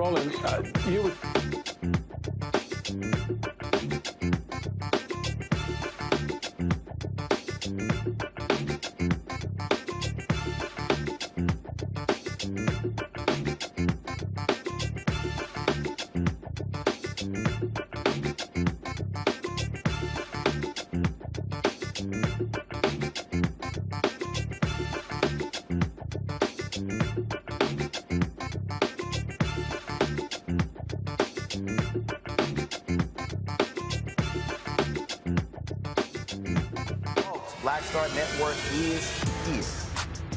Roland, you... Black Star Network is here.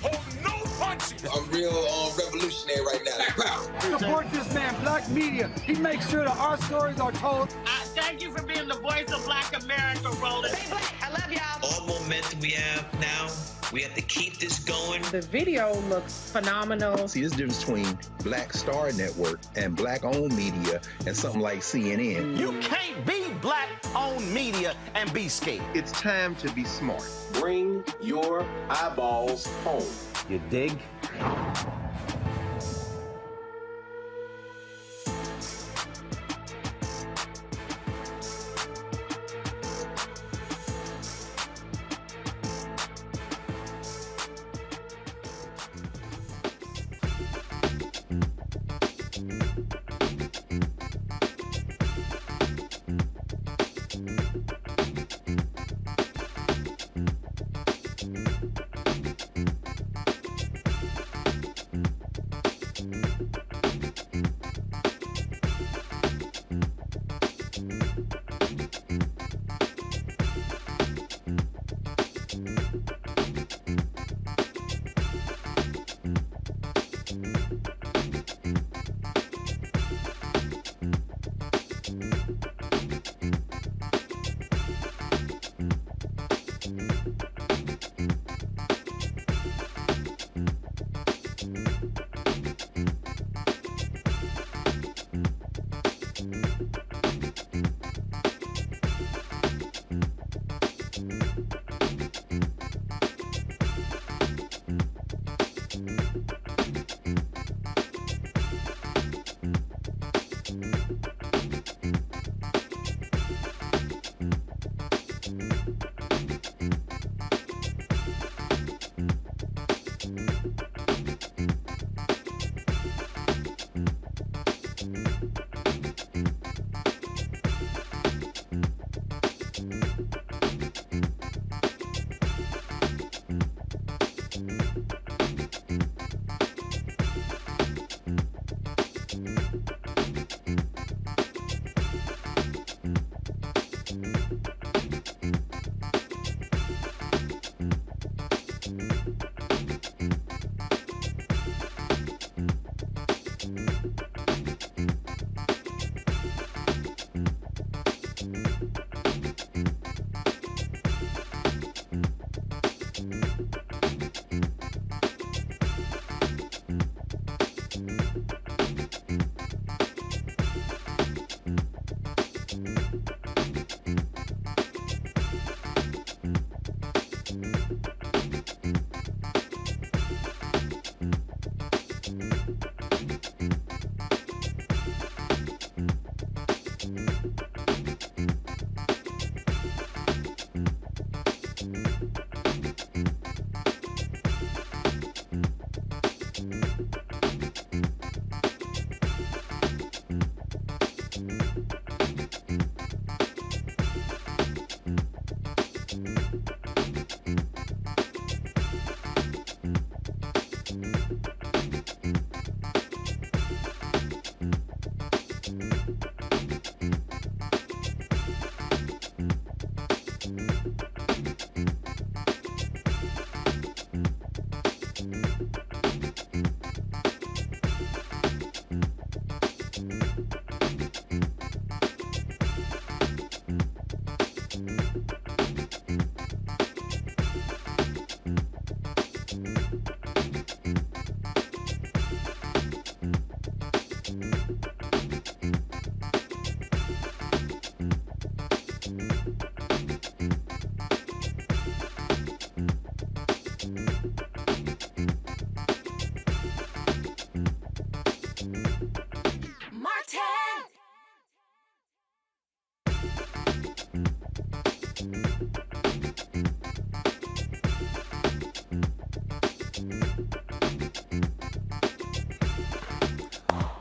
Hold no punches! I'm real revolutionary right now. Support this man, Black Media. He makes sure that our stories are told. I Thank you for being the voice of Black America, Roland. Stay black. I love y'all. All momentum we have now, we have to keep this going. The video looks phenomenal. See, there's a difference between Black Star Network and Black-owned media and something like CNN. You can't be Black-owned media and be scared. It's time to be smart. Bring your eyeballs home. You dig?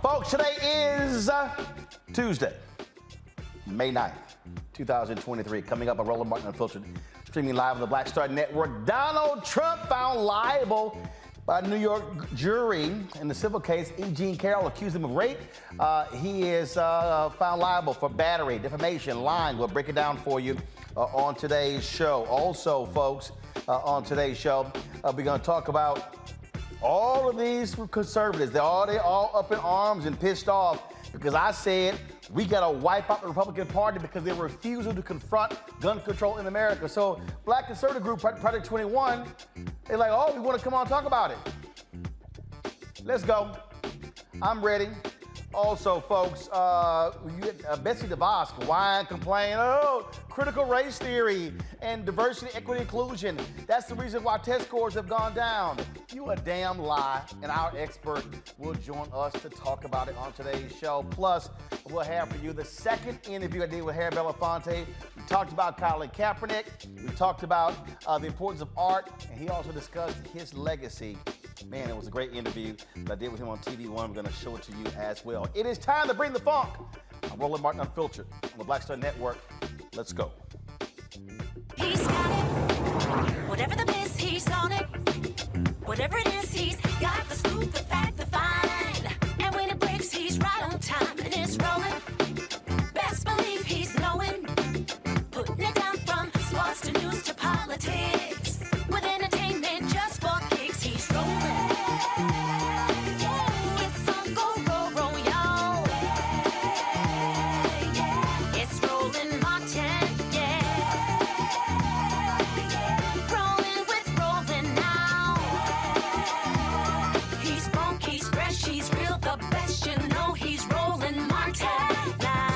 Folks, today is Tuesday, May 9th, 2023. Coming up, a Roland Martin Unfiltered, streaming live on the Black Star Network. Donald Trump found liable by a New York jury in the civil case. E. Carroll accused him of rape. He is found liable for battery, defamation, lying. We'll break it down for you on today's show. Also, folks, on today's show, we're going to talk about all of these conservatives. They're all up in arms and pissed off because I said we got to wipe out the Republican Party because they refusal to confront gun control in America. So Black conservative group Project 21, they're like, oh, we want to come on and talk about it. Let's go. I'm ready. Also, folks, Betsy DeVos, whine, complain, oh, critical race theory and diversity, equity, inclusion. That's the reason why test scores have gone down. You a damn lie, and our expert will join us to talk about it on today's show. Plus, we'll have for you the second interview I did with Harry Belafonte. We talked about Colin Kaepernick. We talked about the importance of art, and he also discussed his legacy. Man, it was a great interview that I did with him on TV One. I'm going to show it to you as well. It is time to bring the funk. I'm Roland Martin Unfiltered on the Black Star Network. Let's go. He's got it. Whatever the biz, he's on it. Whatever it is, he's got the scoop, the fact, the find. And when it breaks, he's right on time and it's rolling. Best believe he's knowing. Putting it down from sports to news to politics. With entertainment just for kicks, he's rolling. It's on go, roll, y'all. It's Roland Martin, yeah. Rolling with Roland now. He's funk, he's fresh, he's real, the best, you know he's Roland Martin now.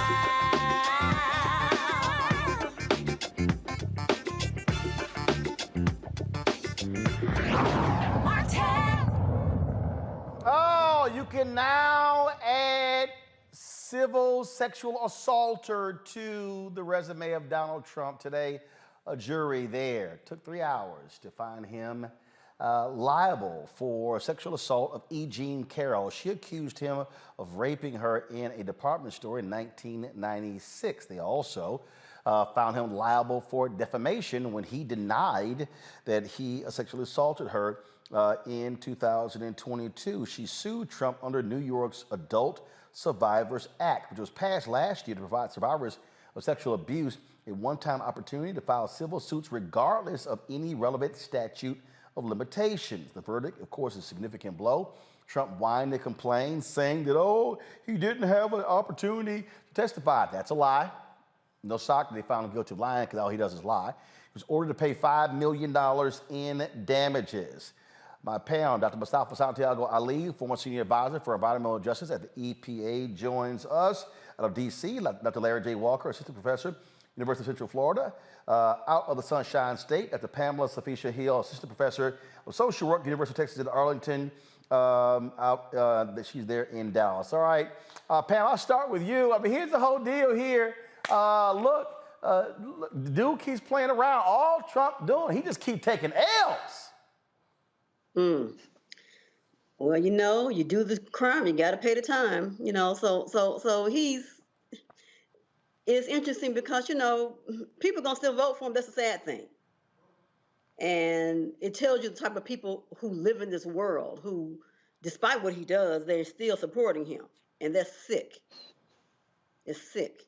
Oh, you can now add civil sexual assaulter to the resume of Donald Trump. Today, a jury there took 3 hours to find him liable for sexual assault of E. Jean Carroll. She accused him of raping her in a department store in 1996. They also found him liable for defamation when he denied that he sexually assaulted her in 2022. She sued Trump under New York's Adult Survivors Act, which was passed last year to provide survivors of sexual abuse a one-time opportunity to file civil suits regardless of any relevant statute of limitations. The verdict, of course, is a significant blow. Trump whined and complained, saying that, oh, he didn't have an opportunity to testify. That's a lie. No shock that they found him guilty of lying because all he does is lie. He was ordered to pay $5 million in damages. My pal, Dr. Mustafa Santiago Ali, former senior advisor for environmental justice at the EPA, joins us out of D.C. Dr. Larry J. Walker, assistant professor, University of Central Florida, out of the Sunshine State. Dr. Pamela Safisha Hill, assistant professor of social work, University of Texas at Arlington. She's there in Dallas. All right, Pam, I'll start with you. I mean, here's the whole deal here. Look, the dude keeps playing around. All Trump doing, he just keep taking L's. Well, you know, you do the crime, you got to pay the time. You know, so it's interesting because, you know, people gonna still vote for him. That's a sad thing. And it tells you the type of people who live in this world who, despite what he does, they're still supporting him. And that's sick. It's sick.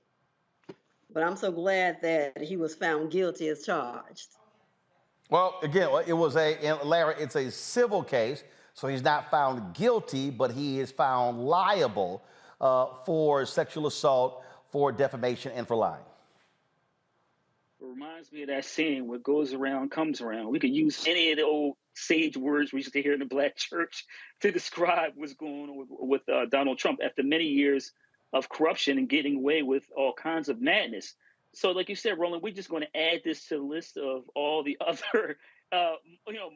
But I'm so glad that he was found guilty as charged. Well, again, it was Larry, it's a civil case, so he's not found guilty, but he is found liable for sexual assault, for defamation, and for lying. It reminds me of that saying, what goes around comes around. We could use any of the old sage words we used to hear in the Black church to describe what's going on with Donald Trump after many years of corruption and getting away with all kinds of madness. So like you said, Roland, we're just going to add this to the list of all the other,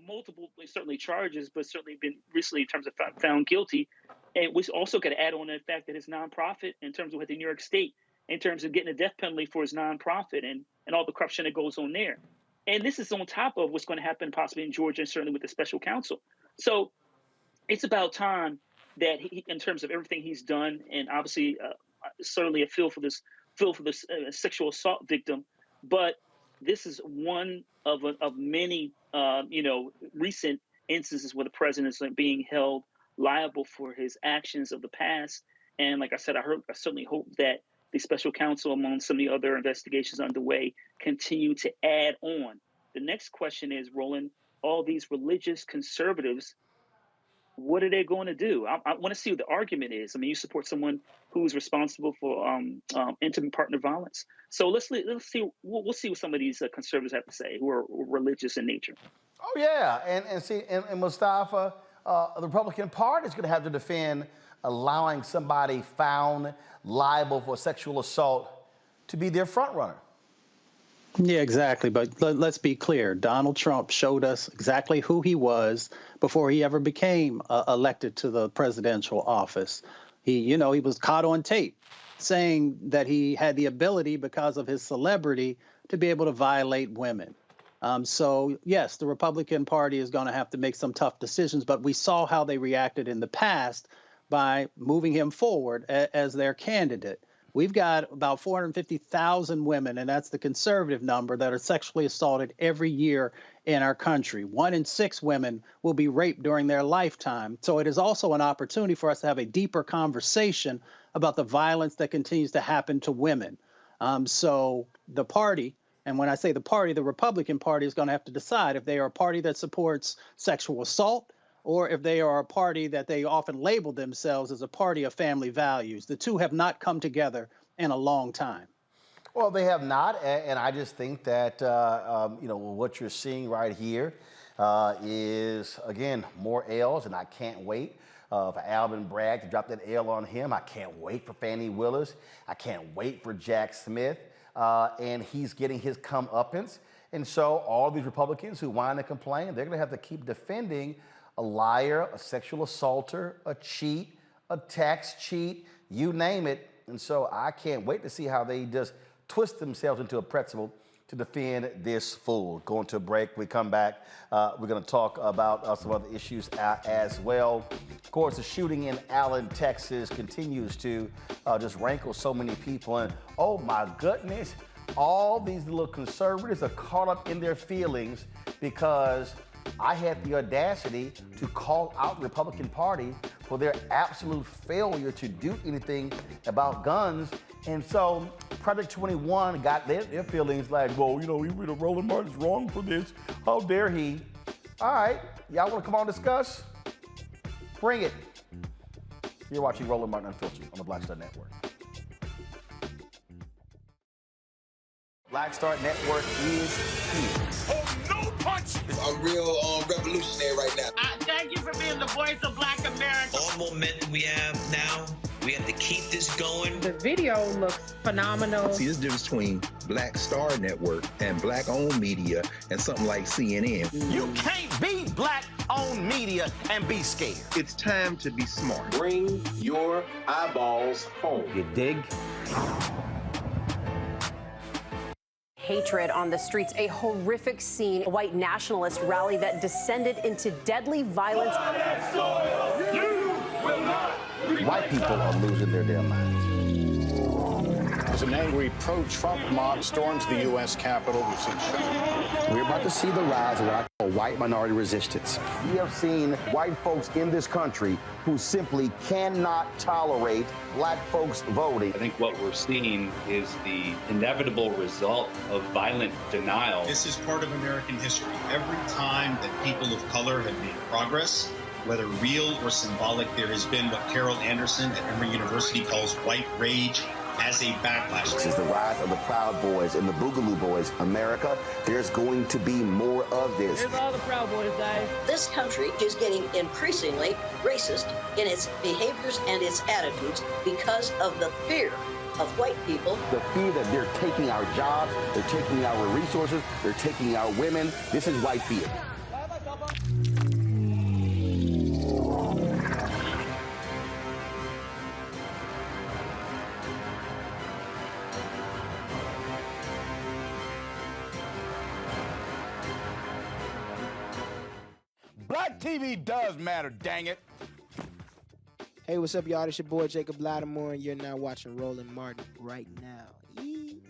multiple, certainly charges, but certainly been recently in terms of found guilty. And we also got to add on the fact that his nonprofit, in terms of with the New York State, in terms of getting a death penalty for his nonprofit and all the corruption that goes on there. And this is on top of what's going to happen possibly in Georgia and certainly with the special counsel. So it's about time that he, in terms of everything he's done, and obviously certainly a feel for this sexual assault victim, but this is one of many recent instances where the president is being held liable for his actions of the past. And like I said, I certainly hope that the special counsel, among some of the other investigations underway, continue to add on. The next question is, Roland, all these religious conservatives what are they going to do? I want to see what the argument is. I mean, you support someone who's responsible for intimate partner violence. So let's see. We'll see what some of these conservatives have to say, who are religious in nature. Oh yeah, and Mustafa, the Republican Party is going to have to defend allowing somebody found liable for sexual assault to be their front runner. Yeah, exactly. But let's be clear. Donald Trump showed us exactly who he was before he ever became elected to the presidential office. He was caught on tape saying that he had the ability, because of his celebrity, to be able to violate women. So, yes, the Republican Party is going to have to make some tough decisions, but we saw how they reacted in the past by moving him forward as their candidate. We've got about 450,000 women, and that's the conservative number, that are sexually assaulted every year in our country. 1 in 6 women will be raped during their lifetime. So it is also an opportunity for us to have a deeper conversation about the violence that continues to happen to women. So the party, and when I say the party, the Republican Party is going to have to decide if they are a party that supports sexual assault, or if they are a party that they often label themselves as a party of family values. The two have not come together in a long time. Well, they have not, and I just think that what you're seeing right here is, again, more L's, and I can't wait for Alvin Bragg to drop that L on him. I can't wait for Fannie Willis. I can't wait for Jack Smith, and he's getting his comeuppance. And so all these Republicans who whine and complain, they're going to have to keep defending a liar, a sexual assaulter, a cheat, a tax cheat, you name it. And so I can't wait to see how they just twist themselves into a pretzel to defend this fool. Going to a break. We come back. We're going to talk about some other issues as well. Of course, the shooting in Allen, Texas continues to just rankle so many people. And oh my goodness, all these little conservatives are caught up in their feelings because I had the audacity to call out the Republican Party for their absolute failure to do anything about guns. And so Project 21 got their feelings like, well, Roland Martin's wrong for this. How dare he? All right, y'all want to come on and discuss? Bring it. You're watching Roland Martin Unfiltered on the Black Star Network. Black Star Network is here. Oh, no punch! I'm real revolutionary right now. Thank you for being the voice of Black America. All momentum we have now, we have to keep this going. The video looks phenomenal. See, there's a difference between Black Star Network and black-owned media and something like CNN. You can't be black-owned media and be scared. It's time to be smart. Bring your eyeballs home. You dig? Hatred on the streets, a horrific scene, a white nationalist rally that descended into deadly violence. White people are losing their damn minds. As an angry pro-Trump mob storms the U.S. Capitol, we've seen shooting. We're about to see the rise of what I call white minority resistance. We have seen white folks in this country who simply cannot tolerate black folks voting. I think what we're seeing is the inevitable result of violent denial. This is part of American history. Every time that people of color have made progress, whether real or symbolic, there has been what Carroll Anderson at Emory University calls white rage as a backlash. This is the rise of the Proud Boys and the Boogaloo Boys. America, there's going to be more of this. Here's all the Proud Boys, guys. This country is getting increasingly racist in its behaviors and its attitudes because of the fear of white people. The fear that they're taking our jobs, they're taking our resources, they're taking our women. This is white fear. Black TV does matter, dang it. Hey, what's up, y'all? It's your boy Jacob Lattimore, and you're now watching Roland Martin right now. Yee.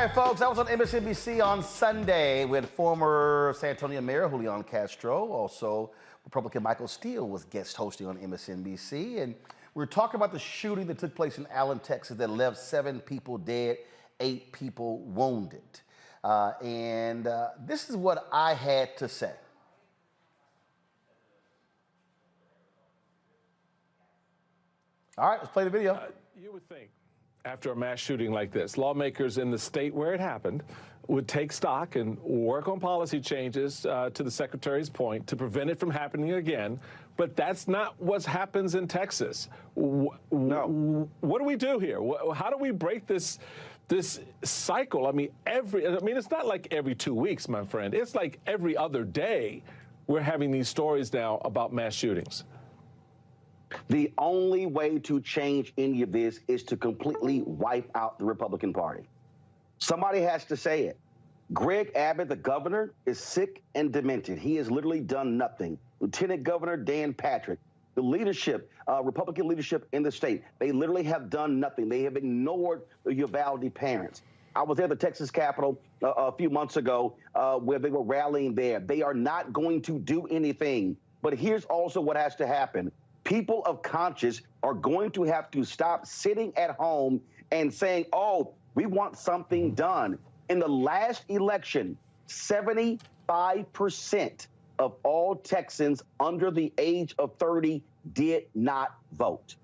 right, folks, I was on MSNBC on Sunday with former San Antonio Mayor Julian Castro. Also, Republican Michael Steele was guest hosting on MSNBC. And we were talking about the shooting that took place in Allen, Texas that left 7 people dead, 8 people wounded. This is what I had to say. All right, let's play the video. You would think, after a mass shooting like this, lawmakers in the state where it happened would take stock and work on policy changes, to the Secretary's point, to prevent it from happening again. But that's not what happens in Texas. No. What do we do here? How do we break this cycle? I mean, it's not like every 2 weeks, my friend. It's like every other day we're having these stories now about mass shootings. The only way to change any of this is to completely wipe out the Republican Party. Somebody has to say it. Greg Abbott, the governor, is sick and demented. He has literally done nothing. Lieutenant Governor Dan Patrick, the leadership, Republican leadership in the state, they literally have done nothing. They have ignored the Uvalde parents. I was at the Texas Capitol a few months ago where they were rallying there. They are not going to do anything. But here's also what has to happen. People of conscience are going to have to stop sitting at home and saying, oh, we want something done. In the last election, 75% of all Texans under the age of 30 did not vote.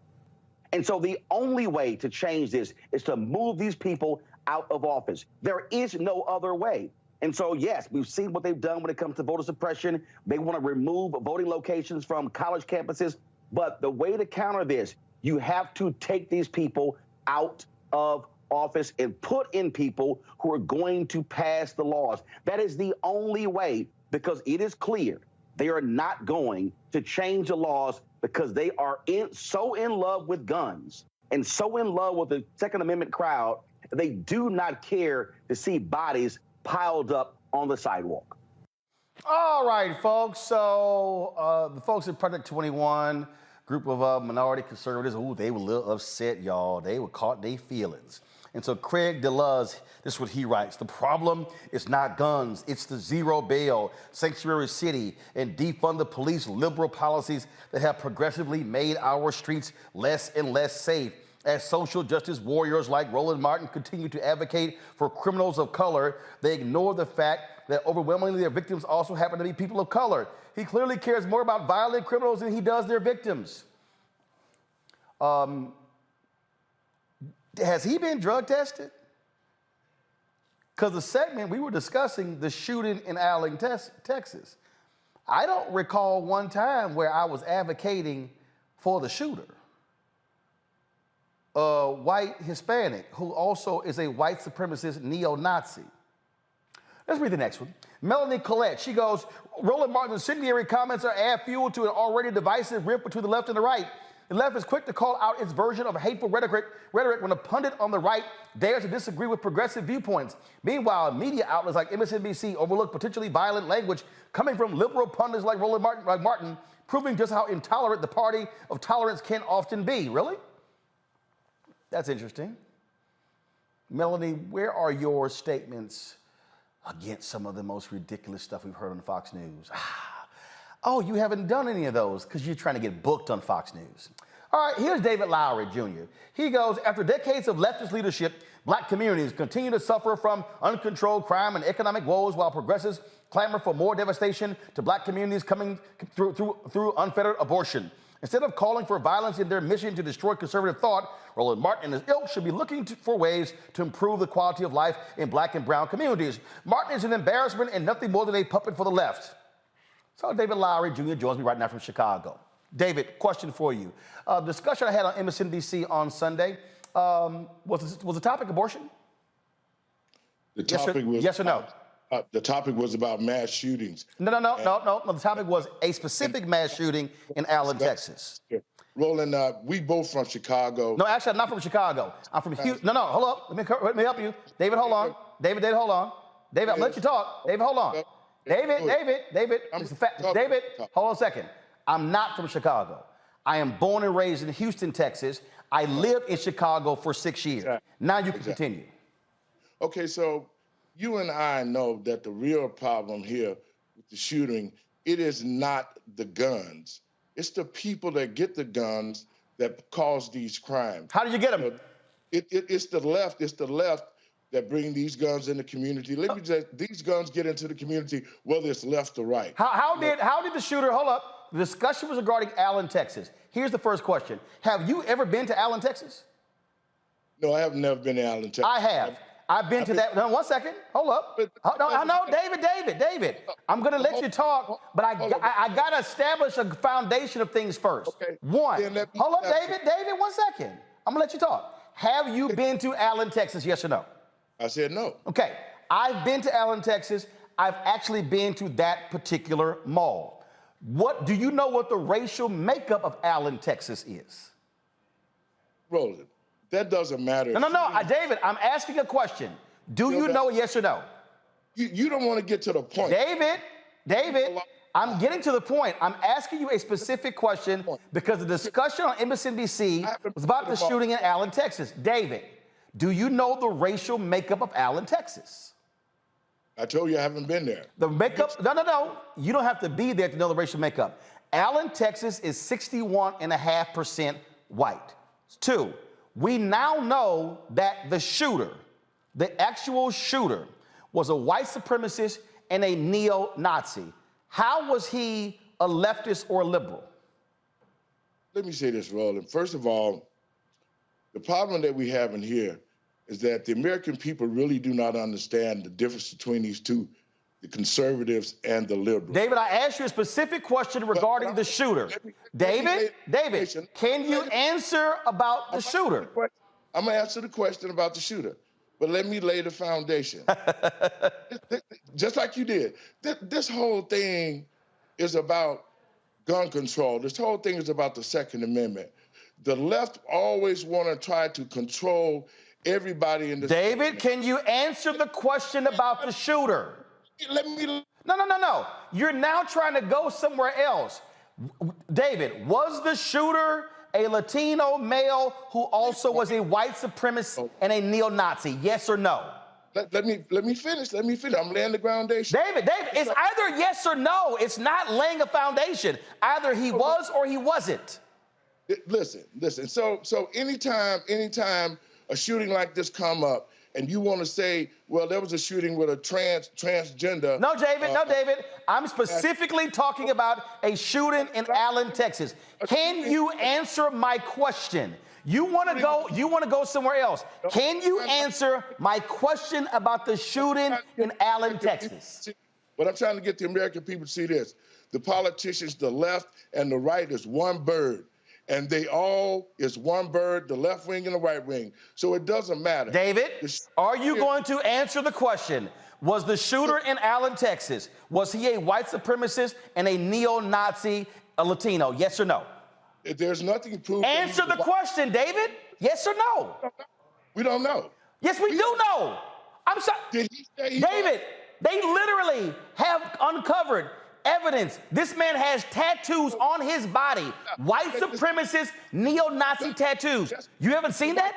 And so the only way to change this is to move these people out of office. There is no other way. And so, yes, we've seen what they've done when it comes to voter suppression. They want to remove voting locations from college campuses. But the way to counter this, you have to take these people out of office and put in people who are going to pass the laws. That is the only way, because it is clear they are not going to change the laws because they are so in love with guns and so in love with the Second Amendment crowd, they do not care to see bodies piled up on the sidewalk. All right, folks. So the folks at Project 21, group of minority conservatives, they were a little upset, y'all. They were caught their feelings. And so Craig DeLuz, this is what he writes. The problem is not guns. It's the zero bail, sanctuary city, and defund the police liberal policies that have progressively made our streets less and less safe. As social justice warriors like Roland Martin continue to advocate for criminals of color, they ignore the fact that overwhelmingly their victims also happen to be people of color. He clearly cares more about violent criminals than he does their victims. Has he been drug tested? Because the segment we were discussing the shooting in Allen, Texas. I don't recall one time where I was advocating for the shooter. A white Hispanic who also is a white supremacist neo-Nazi. Let's read the next one. Melanie Collette, she goes, Roland Martin's incendiary comments are add fuel to an already divisive rift between the left and the right. The left is quick to call out its version of hateful rhetoric when a pundit on the right dares to disagree with progressive viewpoints. Meanwhile, media outlets like MSNBC overlook potentially violent language coming from liberal pundits like Roland Martin, proving just how intolerant the party of tolerance can often be. Really? That's interesting. Melanie, where are your statements against some of the most ridiculous stuff we've heard on Fox News? Oh, you haven't done any of those because you're trying to get booked on Fox News. All right, here's David Lowry Jr. He goes, after decades of leftist leadership, black communities continue to suffer from uncontrolled crime and economic woes while progressives clamor for more devastation to black communities coming through unfettered abortion. Instead of calling for violence in their mission to destroy conservative thought, Roland Martin and his ilk should be looking for ways to improve the quality of life in black and brown communities. Martin is an embarrassment and nothing more than a puppet for the left. So David Lowry Jr. joins me right now from Chicago. David, question for you. Discussion I had on MSNBC on Sunday, was the topic abortion? The topic was yes or no? The topic was about mass shootings. No. The topic was a specific mass shooting in Allen, Texas. Roland, we both from Chicago. No, actually, I'm not from Chicago. I'm from Houston. No, hold up. Let me help you. David, hold on. David, hold on. David, I'll let you talk. David, hold on. David, hold on a second. I'm not from Chicago. I am born and raised in Houston, Texas. I lived in Chicago for 6 years. Now you can continue. Okay, so you and I know that the real problem here with the shooting, it is not the guns. It's the people that get the guns that cause these crimes. How do you get them? It's the left. It's the left that bring these guns in the community. Let me just, these guns get into the community, whether it's left or right. How did the shooter, hold up, the discussion was regarding Allen, Texas. Here's the first question. Have you ever been to Allen, Texas? No, I have never been to Allen, Texas. I have. I've been to that. No, 1 second. Hold up. No, David. I'm going to let you talk, but I got to establish a foundation of things first. Okay. One. Hold up, David, 1 second. I'm going to let you talk. Have you been to Allen, Texas, yes or no? I said no. Okay. I've been to Allen, Texas. I've actually been to that particular mall. Do you know what the racial makeup of Allen, Texas is? Roland, that doesn't matter. No, David, I'm asking a question. Do you know yes or no? You don't want to get to the point. David, I'm getting to the point. I'm asking you a specific question because the discussion on MSNBC was about the shooting in Allen, Texas. David, do you know the racial makeup of Allen, Texas? I told you I haven't been there. The makeup, no. You don't have to be there to know the racial makeup. Allen, Texas is 61.5% white. 2, we now know that the shooter, the actual shooter, was a white supremacist and a neo-Nazi. How was he a leftist or a liberal? Let me say this, Roland. First of all, the problem that we have in here is that the American people really do not understand the difference between these two, the conservatives and the liberals. David, I asked you a specific question regarding the shooter. David, can you answer about the shooter? I'm going to answer the question about the shooter, but let me lay the foundation. Just like you did. This whole thing is about gun control. This whole thing is about the Second Amendment. The left always want to try to control everybody in this. David, can you answer the question about the shooter? Let me. No. You're now trying to go somewhere else. David, was the shooter a Latino male who also was a white supremacist and a neo-Nazi? Yes or no? Let me finish. I'm laying the foundation. David, it's either yes or no. It's not laying a foundation. Either he was or he wasn't. Listen. So anytime a shooting like this come up, and you want to say, well, there was a shooting with a transgender. No, David. I'm specifically talking about a shooting in Allen, Texas. Can you answer my question? You want to go somewhere else. Can you answer my question about the shooting in Allen, Texas? But I'm trying to get the American people to see this. The politicians, the left and the right is one bird. And they all is one bird, the left wing and the right wing. So it doesn't matter. David, are you going to answer the question? Was the shooter in Allen, Texas, was he a white supremacist and a neo-Nazi, a Latino? Yes or no? There's nothing proven. Answer the question, David. Yes or no? We don't know. Yes, we do know. I'm sorry. Did he say David, they literally have uncovered evidence. This man has tattoos on his body. White supremacist, neo-Nazi tattoos. You haven't seen that?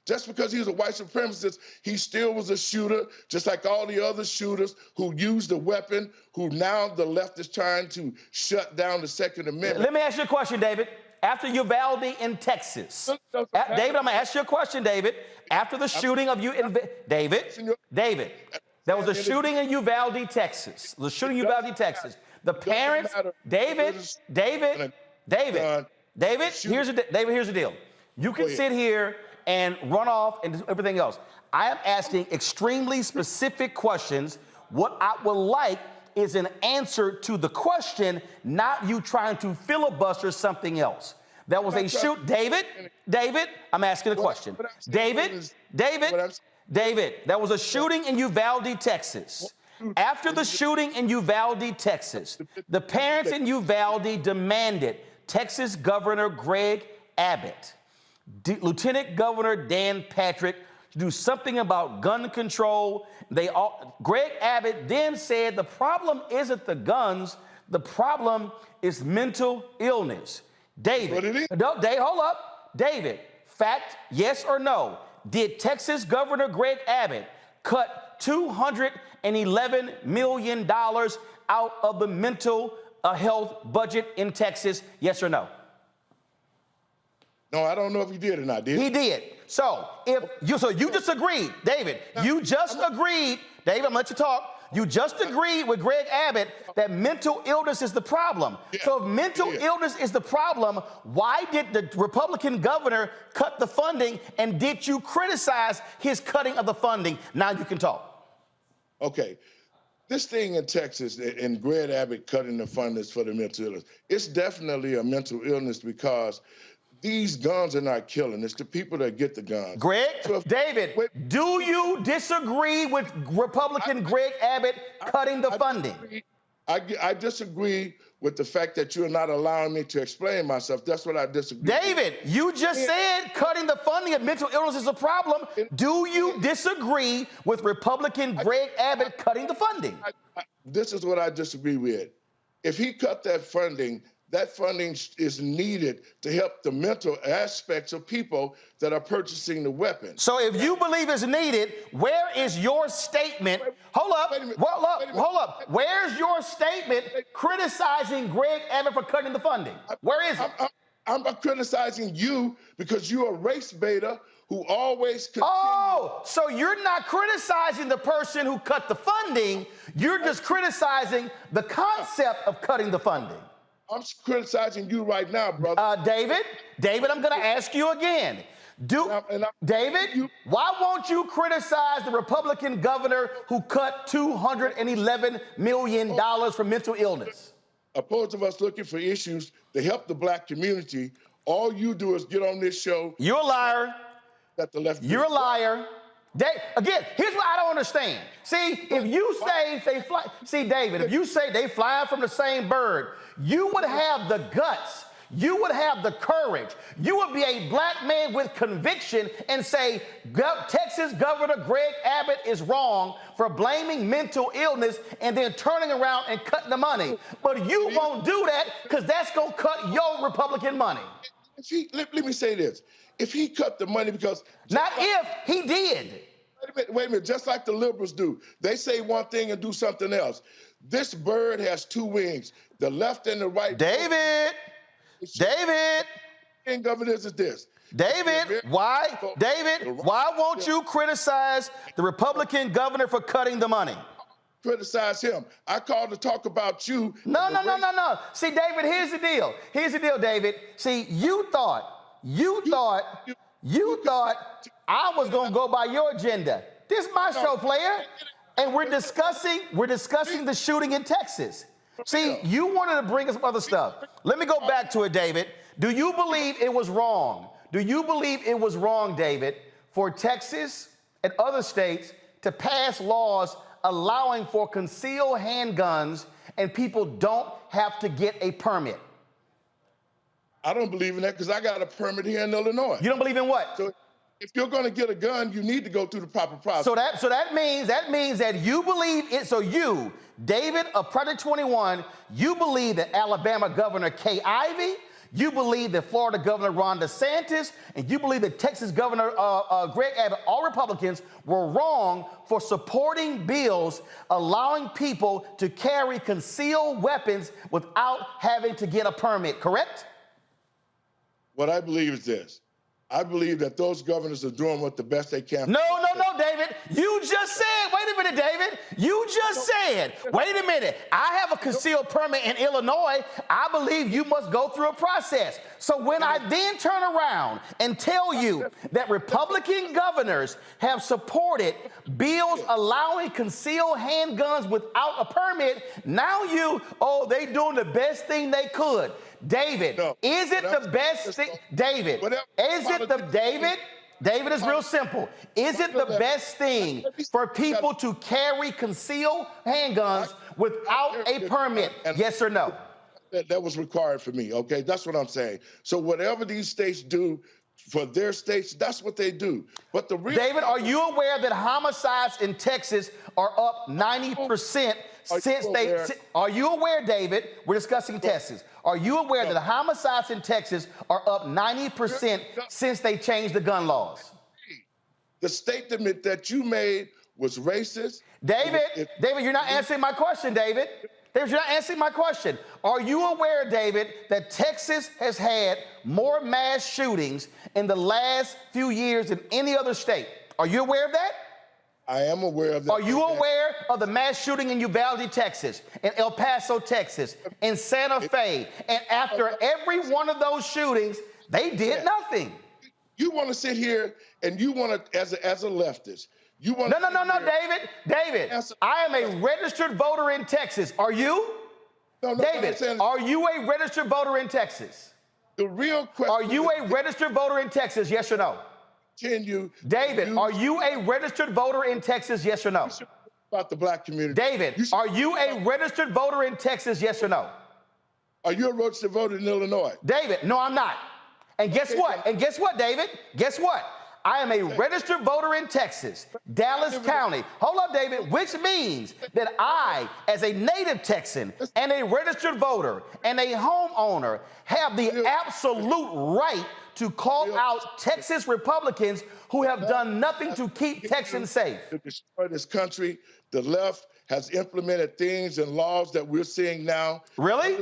Just because he was a white supremacist, he still was a shooter, just like all the other shooters who used the weapon, who now the left is trying to shut down the Second Amendment. Let me ask you a question, David. After Uvalde in Texas, David, I'm going to ask you a question, David. After the shooting of David, there was a shooting in Uvalde, Texas. The shooting in Uvalde, Texas. The parents, David, here's the deal. You can sit here and run off and do everything else. I am asking extremely specific questions. What I would like is an answer to the question, not you trying to filibuster something else. There was a shoot, David, I'm asking a question. David, there was a shooting in Uvalde, Texas. After the shooting in Uvalde, Texas, the parents in Uvalde demanded Texas Governor Greg Abbott, Lieutenant Governor Dan Patrick to do something about gun control. Greg Abbott then said the problem isn't the guns, the problem is mental illness. David, hold up. David, fact, yes or no? did Texas Governor Greg Abbott cut $211 million out of the mental health budget in Texas? Yes or no? No, I don't know if he did or not. Did he? Did. So you just agreed, David. You just agreed, David. I'm gonna let you talk. You just agreed with Greg Abbott that mental illness is the problem. Yeah. So if mental illness is the problem, why did the Republican governor cut the funding, and did you criticize his cutting of the funding? Now you can talk. Okay. This thing in Texas and Greg Abbott cutting the funding for the mental illness, it's definitely a mental illness because these guns are not killing. It's the people that get the guns. Greg, so David, do you disagree with Republican Greg Abbott cutting the funding? I disagree with the fact that you're not allowing me to explain myself. That's what I disagree David, with. you just said cutting the funding of mental illness is a problem. Do you disagree with Republican Greg Abbott cutting the funding? This is what I disagree with. If he cut that funding is needed to help the mental aspects of people that are purchasing the weapons. So if you believe it's needed, where is your statement? Hold up. Where's your statement criticizing Greg Abbott for cutting the funding? Where is it? I'm criticizing you because you're a race baiter who always continue. Oh, so you're not criticizing the person who cut the funding. You're just criticizing the concept of cutting the funding. I'm criticizing you right now, brother. David, I'm going to ask you again. David, why won't you criticize the Republican governor who cut $211 million for mental illness? Opposed of us looking for issues to help the black community, all you do is get on this show. You're a liar. That the left. You're a liar. Again, here's what I don't understand. See, if you say they fly, David, if you say they fly from the same bird, you would have the guts, you would have the courage, you would be a black man with conviction and say, Texas Governor Greg Abbott is wrong for blaming mental illness and then turning around and cutting the money. But you won't do that because that's going to cut your Republican money. Let me say this. If he cut the money because... Not if, he did. Wait a minute, just like the liberals do. They say one thing and do something else. This bird has two wings, the left and the right. David! And governors is this. David, why won't you criticize the Republican governor for cutting the money? Criticize him. I called to talk about you. No. See, David, here's the deal. David. See, you thought I was going to go by your agenda. This is my show, player. And we're discussing the shooting in Texas. See, you wanted to bring us some other stuff. Let me go back to it, David. Do you believe it was wrong? Do you believe it was wrong, David, for Texas and other states to pass laws allowing for concealed handguns and people don't have to get a permit? I don't believe in that because I got a permit here in Illinois. You don't believe in what? So if you're going to get a gun, you need to go through the proper process. So that means that you believe it. So you, David of Project 21, you believe that Alabama Governor Kay Ivey, you believe that Florida Governor Ron DeSantis, and you believe that Texas Governor Greg Abbott, all Republicans, were wrong for supporting bills allowing people to carry concealed weapons without having to get a permit, correct? What I believe is this. I believe that those governors are doing what the best they can. No, David. You just said, wait a minute, David. You just said, wait a minute. I have a concealed permit in Illinois. I believe you must go through a process. So when I then turn around and tell you that Republican governors have supported bills allowing concealed handguns without a permit, now they doing the best thing they could. David, is it the best thing? David, David is real simple. Is it the best thing for people to carry concealed handguns without a permit? Yes or no? That was required for me, okay? That's what I'm saying. So whatever these states do for their states, that's what they do. But the real David, are you aware that homicides in Texas are up 90% since they... Are you aware, David? We're discussing Texas. Are you aware that the homicides in Texas are up 90% since they changed the gun laws? The statement that you made was racist. David, you're not answering my question, David. David, you're not answering my question. Are you aware, David, that Texas has had more mass shootings in the last few years than any other state? Are you aware of that? I am aware of that. Are you aware of the mass shooting in Uvalde, Texas, in El Paso, Texas, in Santa Fe? And after every one of those shootings, they did nothing. You want to sit here and you want to, as a leftist, you want No, David, I am a registered voter in Texas. Are you? No, David, are you a registered voter in Texas? The real question. Are you a registered voter in Texas, yes or no? David, are you a registered voter in Texas, yes or no? About the black community. David, are you a registered voter in Texas, yes or no? Are you a registered voter in Illinois? David, no, I'm not. And guess what? And guess what, David? Guess what? I am a registered voter in Texas, Dallas County. Hold up, David, which means that I, as a native Texan and a registered voter and a homeowner, have the absolute right to call out Texas Republicans who have done nothing to keep Texans safe. To destroy this country, the left has implemented things and laws that we're seeing now. Really?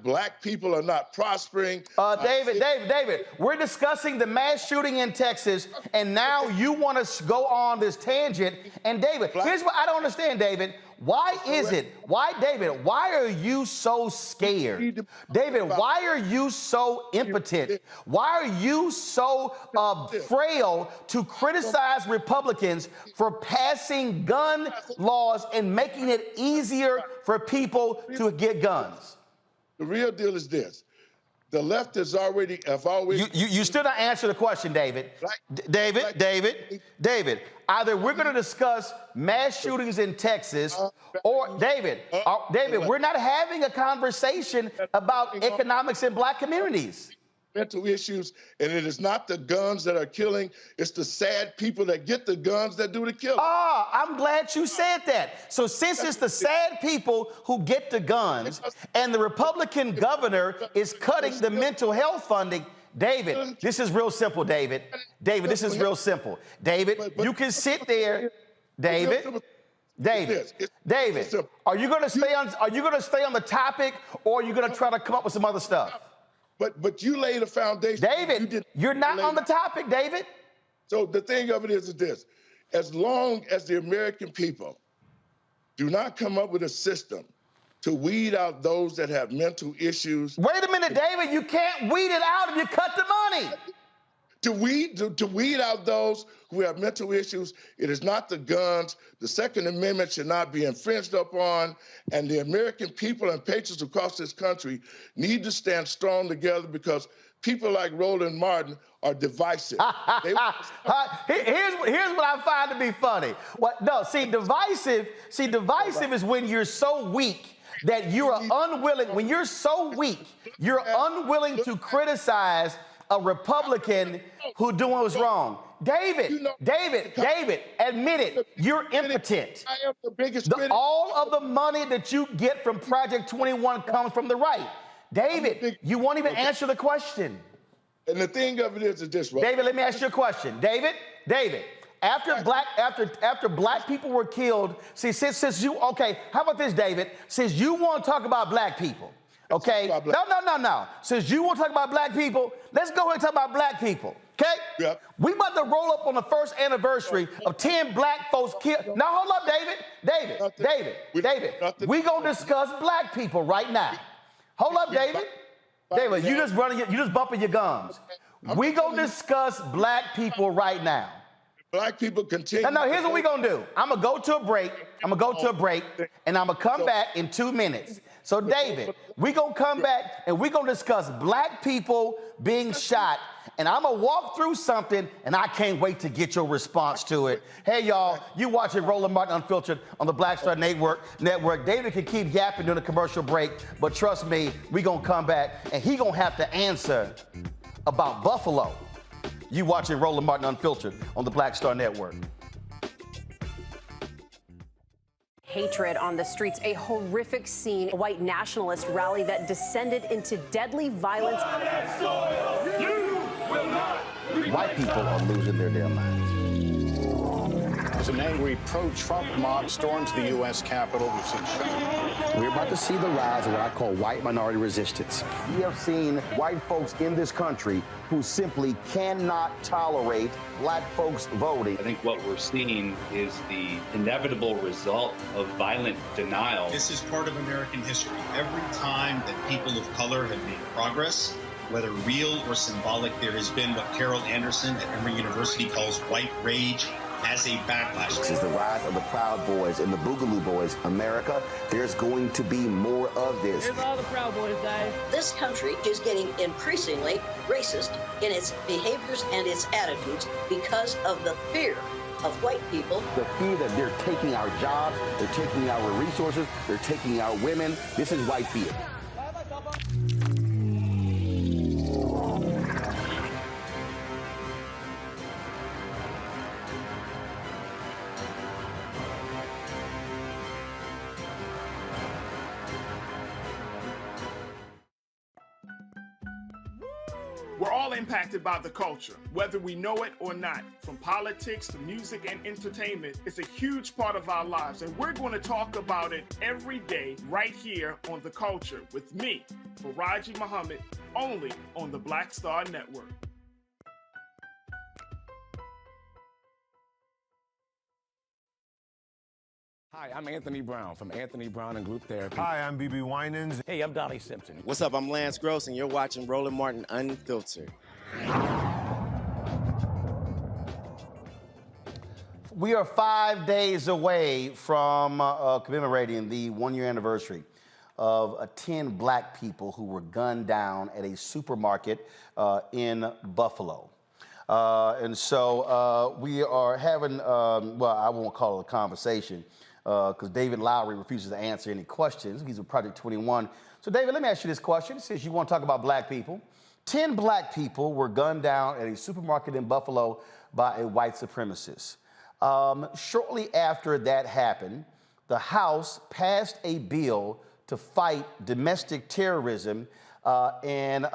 Black people are not prospering. David, we're discussing the mass shooting in Texas, and now you want to go on this tangent. And David, here's what I don't understand, David. Why is it? Why, David, why are you so scared? David, why are you so impotent? Why are you so frail to criticize Republicans for passing gun laws and making it easier for people to get guns? The real deal is this. The left have always... You still not answer the question, David. David, either we're going to discuss mass shootings in Texas, or, David, we're not having a conversation about economics in black communities. Mental issues, and it is not the guns that are killing, it's the sad people that get the guns that do the killing. Ah, I'm glad you said that. So since it's the sad people who get the guns, and the Republican governor is cutting the mental health funding, David, this is real simple, David. David, this is real simple. David, you can sit there, David, are you going to stay on the topic, or are you going to try to come up with some other stuff? But you laid a foundation. David, you're not on the topic, David. So the thing of it is this. As long as the American people do not come up with a system to weed out those that have mental issues. Wait a minute, David. You can't weed it out if you cut the money. To weed out those who have mental issues, it is not the guns. The Second Amendment should not be infringed upon, and the American people and patriots across this country need to stand strong together, because people like Roland Martin are divisive. Here's what I find to be funny. Divisive is when you're so weak that you're unwilling. When you're so weak, you're unwilling to criticize a Republican who doing what's wrong. David, admit it. You're impotent. I am the biggest critic. All of the money that you get from Project 21 comes from the right. David, you won't even answer the question. And the thing of it is this, right? David, let me ask you a question. David, after black people were killed, since you, how about this, David? Since you want to talk about black people, okay? No. Since you want to talk about black people, let's go ahead and talk about black people, okay? Yep. We about to roll up on the first anniversary of 10 black folks killed. Now, hold up, David. We gonna discuss black people right now. Hold up, David. David, you just bumping your gums. We gonna discuss black people right now. Black people continue. No, here's what we gonna do. I'm gonna go to a break, and I'm gonna come back in 2 minutes. So, David, we gonna come back and we gonna discuss black people being shot, and I'm gonna walk through something, and I can't wait to get your response to it. Hey, y'all, you watching Roland Martin Unfiltered on the Black Star Network. David can keep yapping during the commercial break, but trust me, we gonna come back, and he gonna have to answer about Buffalo. You watching Roland Martin Unfiltered on the Black Star Network. Hatred on the streets, a horrific scene, a white nationalist rally that descended into deadly violence. White people are losing their damn minds. As an angry pro-Trump mob storms the U.S. Capitol, we've seen We're about to see the rise of what I call white minority resistance. We have seen white folks in this country who simply cannot tolerate black folks voting. I think what we're seeing is the inevitable result of violent denial. This is part of American history. Every time that people of color have made progress, whether real or symbolic, there has been what Carroll Anderson at Emory University calls white rage as a backlash. This is the rise of the Proud Boys and the Boogaloo Boys. America, there's going to be more of this. Here's all the Proud Boys, guys. This country is getting increasingly racist in its behaviors and its attitudes because of the fear of white people. The fear that they're taking our jobs, they're taking our resources, they're taking our women. This is white fear. We're all impacted by the culture, whether we know it or not. From politics to music and entertainment, it's a huge part of our lives, and we're going to talk about it every day right here on The Culture with me, Faraji Muhammad, only on the Black Star Network. Hi, I'm Anthony Brown from Anthony Brown and Group Therapy. Hi, I'm BB Winans. Hey, I'm Donnie Simpson. What's up? I'm Lance Gross, and you're watching Roland Martin Unfiltered. We are 5 days away from commemorating the one-year anniversary of 10 black people who were gunned down at a supermarket in Buffalo. And so we are having, well, I won't call it a conversation, because David Lowry refuses to answer any questions. He's with Project 21. So, David, let me ask you this question. Since you want to talk about black people, 10 black people were gunned down at a supermarket in Buffalo by a white supremacist. Shortly after that happened, the House passed a bill to fight domestic terrorism, and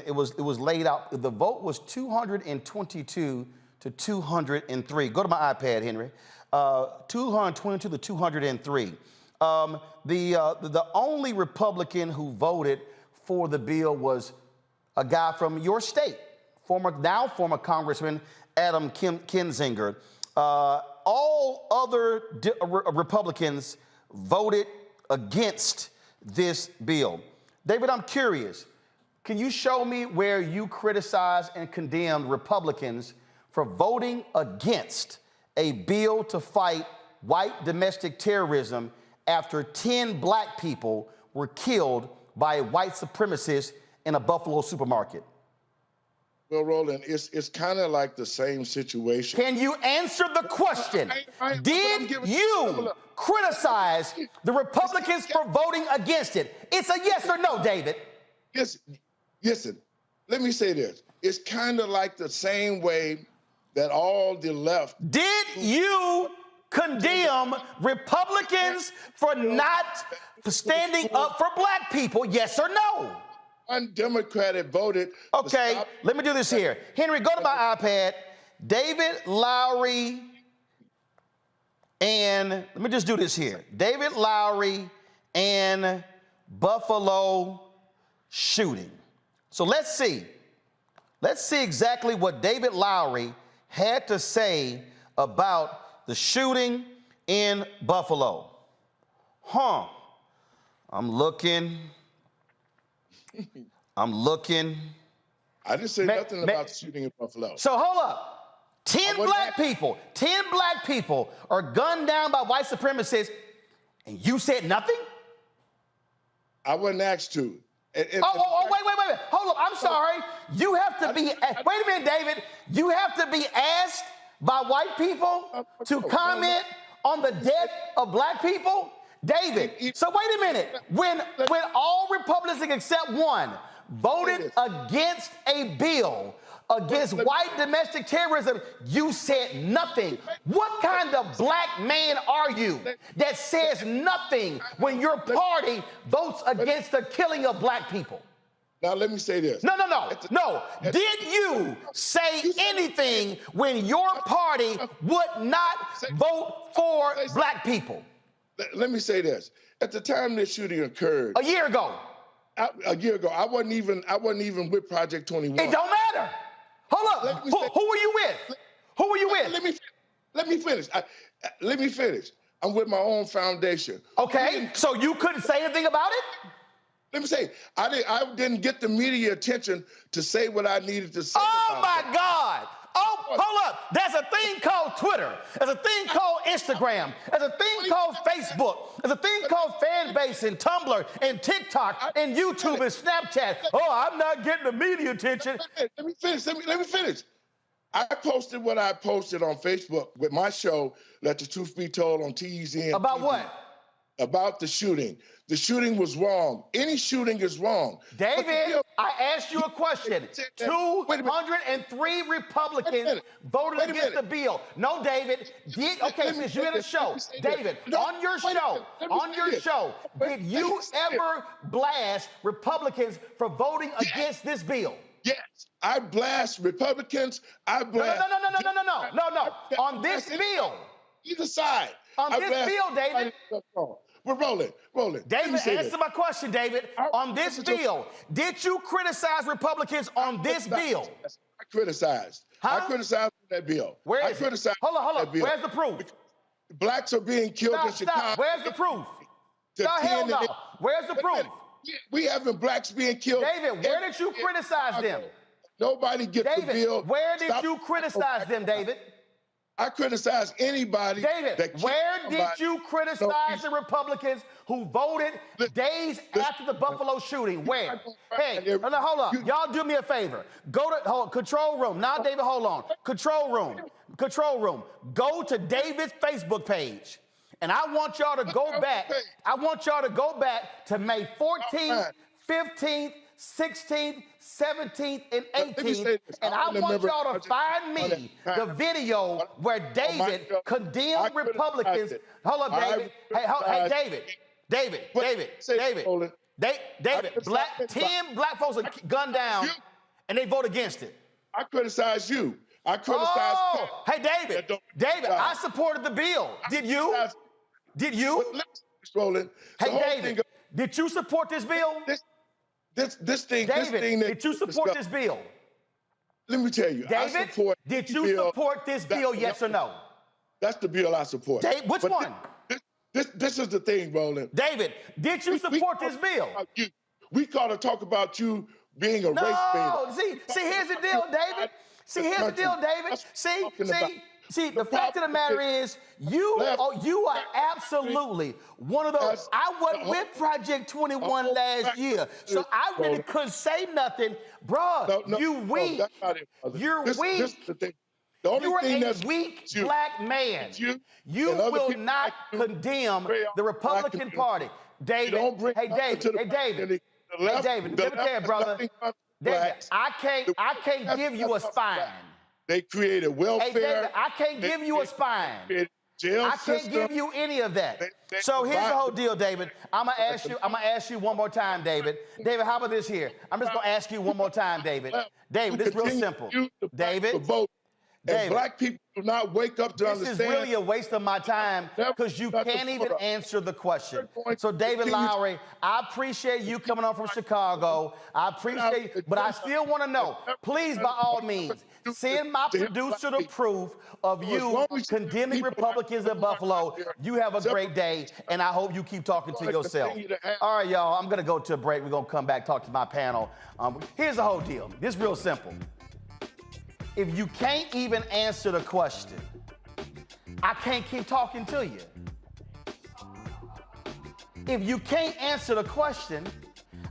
it was laid out. The vote was 222 to 203. Go to my iPad, Henry. 222 to 203. The only Republican who voted for the bill was a guy from your state, now former Congressman Adam Kinzinger. All other Republicans voted against this bill. David, I'm curious. Can you show me where you criticize and condemn Republicans for voting against a bill to fight white domestic terrorism after 10 black people were killed by a white supremacist in a Buffalo supermarket? Well, Roland, it's kind of like the same situation. Can you answer the question? Did you criticize the Republicans for voting against it? It's a yes or no, David. Yes, listen, let me say this. It's kind of like the same way that all the left... Did you condemn Republicans for not standing up for black people, yes or no? Undemocratic voted. Okay, let me do this here. Henry, go to my iPad. David Lowry and, let me just do this here. David Lowry and Buffalo shooting. So let's see. Let's see exactly what David Lowry had to say about the shooting in Buffalo. I'm looking. I didn't say nothing about the shooting in Buffalo. So hold up. 10 black people are gunned down by white supremacists, and you said nothing? I wasn't asked to. Wait. Hold up. I'm sorry. You have to be, wait a minute, David. You have to be asked by white people to comment on the death of black people? David, so wait a minute. When all Republicans except one voted against a bill against white domestic terrorism, you said nothing. What kind of black man are you that says nothing when your party votes against the killing of black people? Now let me say this. No. Did you say anything when your party would not vote for black people? Let me say this. At the time this shooting occurred, a year ago, I wasn't even with Project 21. It don't matter. Hold up. Who were you with? Who were you with? Let me finish. Let me finish. I'm with my own foundation. Okay, so you couldn't say anything about it? Let me say, I didn't get the media attention to say what I needed to say. Oh my God. Oh, hold up. There's a thing called Twitter. There's a thing called Instagram. There's a thing called Facebook. There's a thing called fan base and Tumblr and TikTok and YouTube and Snapchat. Oh, I'm not getting the media attention. Let me finish. I posted what I posted on Facebook with my show, Let the Truth Be Told on TZN. About what? About the shooting. The shooting was wrong. Any shooting is wrong. David, I asked you a question. 203 Republicans voted against the bill. No, David. Since you're in the show, David, on your show, did you ever blast Republicans for voting against this bill? Yes, I blast Republicans. I blast. No. On this bill. Either side. On this bill, David. We're rolling. David, answer my question, David. On this bill, did you criticize Republicans on this bill? I criticized. I criticized that bill. Where is it? Hold on. Where's the proof? Blacks are being killed in Chicago. Where's the proof? The hell no. Where's the proof? We having blacks being killed. David, where did you criticize them? Nobody gets the bill. Where did you criticize them, David? I criticize anybody. David, where did you criticize the Republicans who voted days after the Buffalo shooting? Where? Hey, hold up. Y'all do me a favor. Go to control room. Now, David, hold on. Control room. Go to David's Facebook page. And I want y'all to go back. I want y'all to go back to May 14th, 15th, 16th, 17th, and 18th, and I want y'all to find me the video where David condemned Republicans. Hold up, David. Hey, David. 10 black folks are gunned down, and they vote against it. I criticize you. I criticize. Hey, David, I supported the bill. Did you? Hey, David, did you support this bill? This thing. Did you support this bill? Let me tell you. David, did you support this bill, yes or no? That's the bill I support. Which one? This is the thing, Roland. David, did you support this bill? We got to talk about you being a race baiter. See, here's the deal, David. See, the fact of the matter is, you are absolutely one of those. I wasn't with Project 21 last year, so I really couldn't say nothing. Bro, you weak. You're weak. You're a weak black man. You will not condemn the Republican Party. David, hey, David, let me tell you, brother. David, I can't give you a spine. They created welfare. Hey, David, I can't give you a spine. I can't give you any of that. So here's the whole deal, David. I'm gonna ask you one more time, David. David, how about this here? I'm just gonna ask you one more time, David. David, this is real simple. David, and black people do not wake up to understand. This is really a waste of my time because you can't even answer the question. So, David Lowry, I appreciate you coming on from Chicago. I appreciate you, but I still want to know, please, by all means, send my producer the proof of you condemning Republicans in Buffalo. You have a great day, and I hope you keep talking to yourself. All right, y'all, I'm going to go to a break. We're going to come back, talk to my panel. Here's the whole deal. This is real simple. If you can't even answer the question, I can't keep talking to you. If you can't answer the question,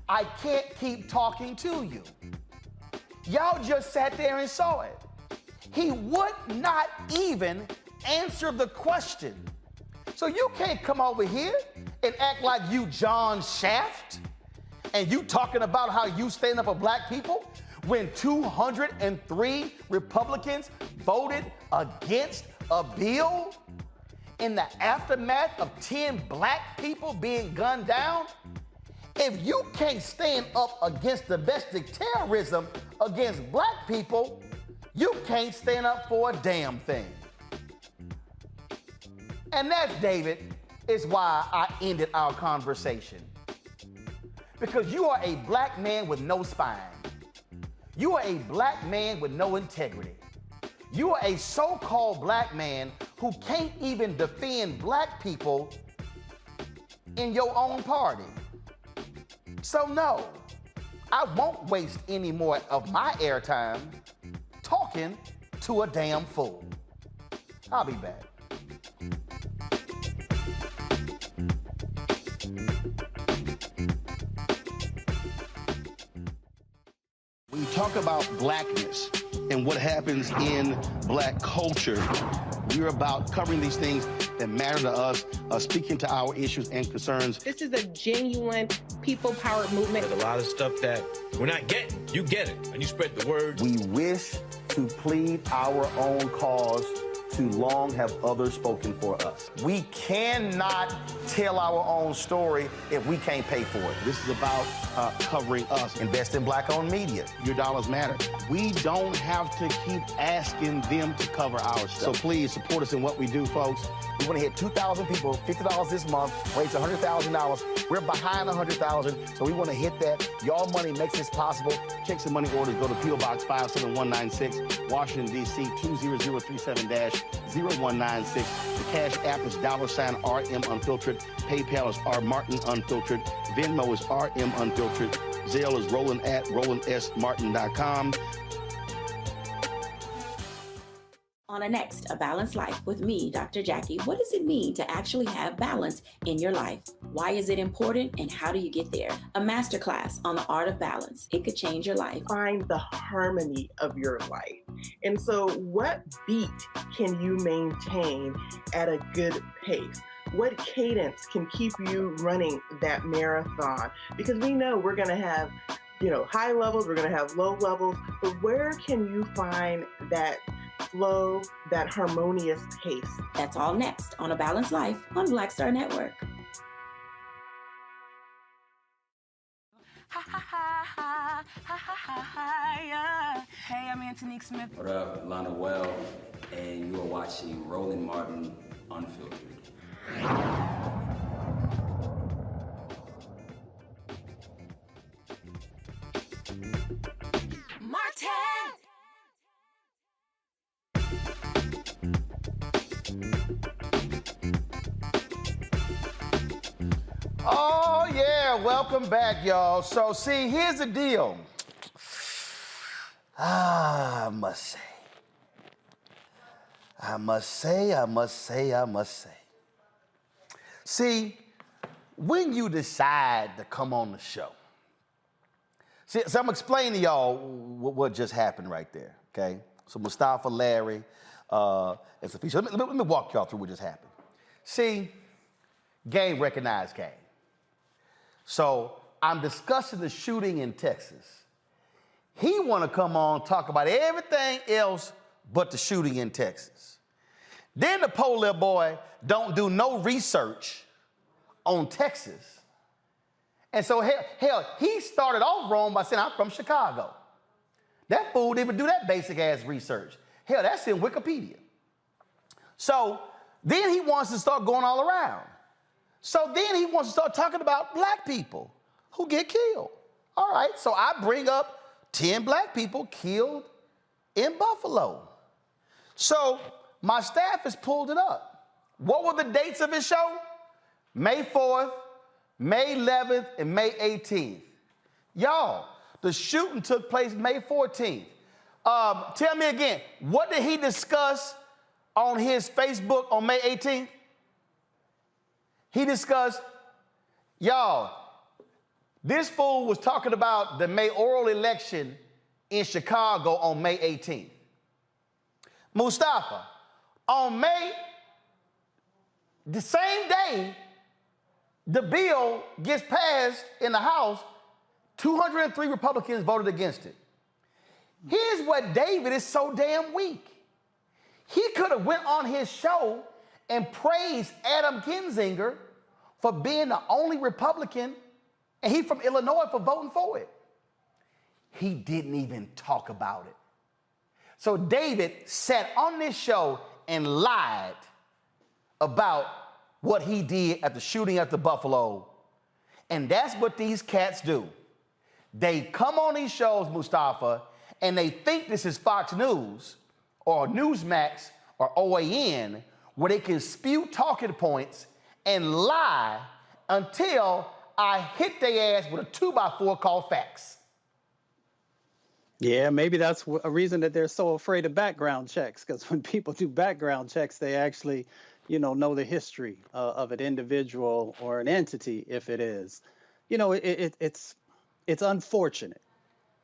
I can't keep talking to you. Y'all just sat there and saw it. He would not even answer the question. So you can't come over here and act like you John Shaft and you talking about how you stand up for black people when 203 Republicans voted against a bill in the aftermath of 10 black people being gunned down. If you can't stand up against domestic terrorism against black people, you can't stand up for a damn thing. And that, David, is why I ended our conversation. Because you are a black man with no spine. You are a black man with no integrity. You are a so-called black man who can't even defend black people in your own party. So no, I won't waste any more of my airtime talking to a damn fool. I'll be back. When you talk about blackness and what happens in black culture, we're about covering these things that matter to us, speaking to our issues and concerns. This is a genuine people-powered movement. There's a lot of stuff that we're not getting. You get it, and you spread the word. We wish to plead our own cause. Too long have others spoken for us. We cannot tell our own story if we can't pay for it. This is about covering us. Invest in black-owned media. Your dollars matter. We don't have to keep asking them to cover our stuff. So please support us in what we do, folks. We want to hit 2,000 people, $50 this month, raise $100,000. We're behind 100,000, so we want to hit that. Your money makes this possible. Checks and money orders go to P.O. Box 57196, Washington, D.C. 20037-0196. The Cash App is $RM Unfiltered. PayPal is R Martin Unfiltered. Venmo is RM Unfiltered. Zelle is Roland at RolandSMartin.com. On a next, A Balanced Life with me, Dr. Jackie. What does it mean to actually have balance in your life? Why is it important and how do you get there? A masterclass on the art of balance. It could change your life. Find the harmony of your life. And so what beat can you maintain at a good pace? What cadence can keep you running that marathon? Because we know we're going to have, high levels, we're going to have low levels, but where can you find that flow, that harmonious pace? That's all next on A Balanced Life on Black Star Network. Hey, I'm Antonique Smith. What up, Lana Well, and you are watching Roland Martin Unfiltered. Martin! Oh, yeah, welcome back, y'all. So, see, here's the deal. I must say. See, when you decide to come on the show, so I'm gonna explain to y'all what just happened right there, okay? So Mustafa, Larry, and Sophia. Let me walk y'all through what just happened. See, game recognized game. So I'm discussing the shooting in Texas. He want to come on, talk about everything else but the shooting in Texas. Then the poor little boy don't do no research on Texas. And so, hell, he started off wrong by saying, I'm from Chicago. That fool didn't even do that basic ass research. Hell, that's in Wikipedia. So then he wants to start going all around. So then he wants to start talking about black people who get killed. All right, so I bring up 10 black people killed in Buffalo. So my staff has pulled it up. What were the dates of his show? May 4th, May 11th, and May 18th. Y'all, the shooting took place May 14th. Tell me again, what did he discuss on his Facebook on May 18th? He discussed, y'all, this fool was talking about the mayoral election in Chicago on May 18th. Mustafa, on the same day the bill gets passed in the House, 203 Republicans voted against it. Here's what David is so damn weak. He could have went on his show and praised Adam Kinzinger for being the only Republican And he's from Illinois for voting for it. He didn't even talk about it. So David sat on this show and lied about what he did at the shooting at the Buffalo. And that's what these cats do. They come on these shows, Mustafa, and they think this is Fox News or Newsmax or OAN, where they can spew talking points and lie until I hit their ass with a 2x4 called facts. Yeah, maybe that's a reason that they're so afraid of background checks, because when people do background checks, they actually, know the history of an individual or an entity, if it is. It's unfortunate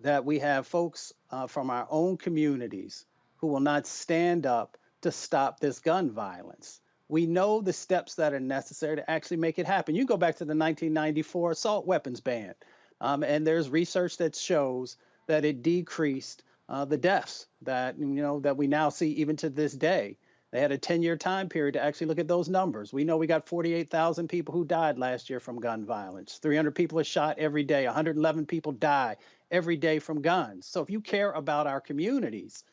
that we have folks from our own communities who will not stand up to stop this gun violence. We know the steps that are necessary to actually make it happen. You go back to the 1994 assault weapons ban, and there's research that shows that it decreased the deaths that we now see even to this day. They had a 10-year time period to actually look at those numbers. We know we got 48,000 people who died last year from gun violence. 300 people are shot every day. 111 people die every day from guns. So if you care about our communities,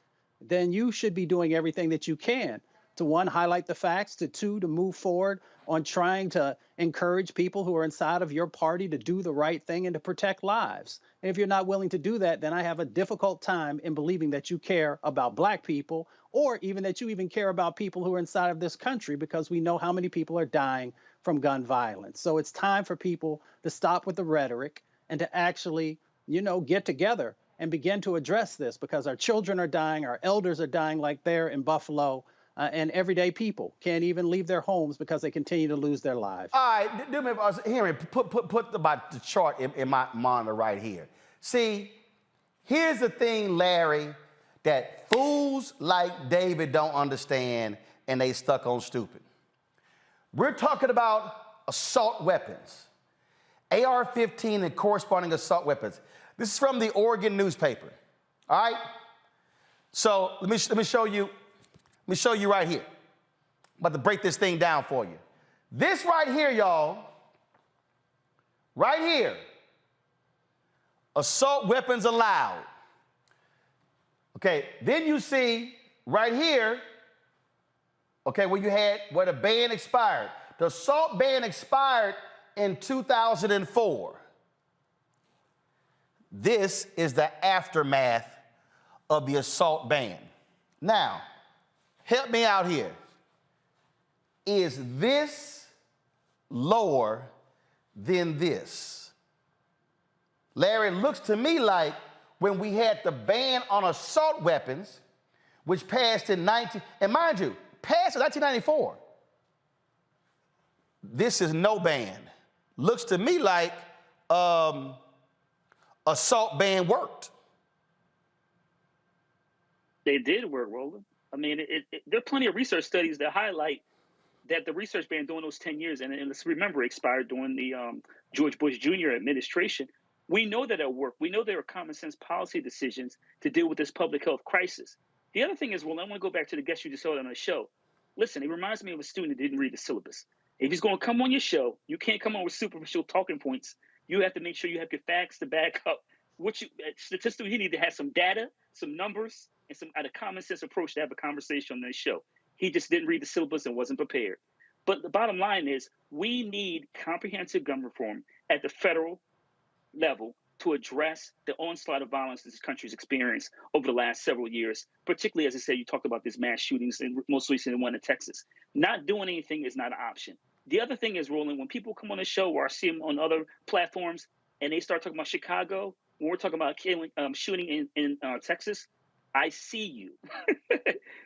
then you should be doing everything that you can to, one, highlight the facts, to two, to move forward on trying to encourage people who are inside of your party to do the right thing and to protect lives. And if you're not willing to do that, then I have a difficult time in believing that you care about Black people, or even that you even care about people who are inside of this country, because we know how many people are dying from gun violence. So it's time for people to stop with the rhetoric and to actually, get together and begin to address this, because our children are dying, our elders are dying like there in Buffalo, and everyday people can't even leave their homes because they continue to lose their lives. All right, do me a favor, Henry, put the chart in my monitor right here. See, here's the thing, Larry, that fools like David don't understand, and they stuck on stupid. We're talking about assault weapons, AR-15 and corresponding assault weapons. This is from the Oregon newspaper, all right? So let me show you right here. I'm about to break this thing down for you. This right here, y'all, right here, assault weapons allowed. Okay, then you see right here, okay, where the ban expired. The assault ban expired in 2004. This is the aftermath of the assault ban. Now, help me out here. Is this lower than this? Larry, it looks to me like when we had the ban on assault weapons, which passed in and mind you, passed in 1994. This is no ban. Looks to me like assault ban worked. They did work, Roland. I mean, there are plenty of research studies that highlight that the research ban during those 10 years, and let's remember, it expired during the George Bush Jr. administration. We know that it worked. We know there are common sense policy decisions to deal with this public health crisis. The other thing is, well, I want to go back to the guest you just saw on the show. Listen, it reminds me of a student that didn't read the syllabus. If he's going to come on your show, you can't come on with superficial talking points. You have to make sure you have your facts to back up. Statistically, you need to have some data, some numbers, and some a common sense approach to have a conversation on this show. He just didn't read the syllabus and wasn't prepared. But the bottom line is, we need comprehensive gun reform at the federal level to address the onslaught of violence this country's experienced over the last several years, particularly, as I said, you talked about these mass shootings, and most recently one in Texas. Not doing anything is not an option. The other thing is, Roland, when people come on the show or I see them on other platforms and they start talking about Chicago, when we're talking about shooting in Texas, I see you.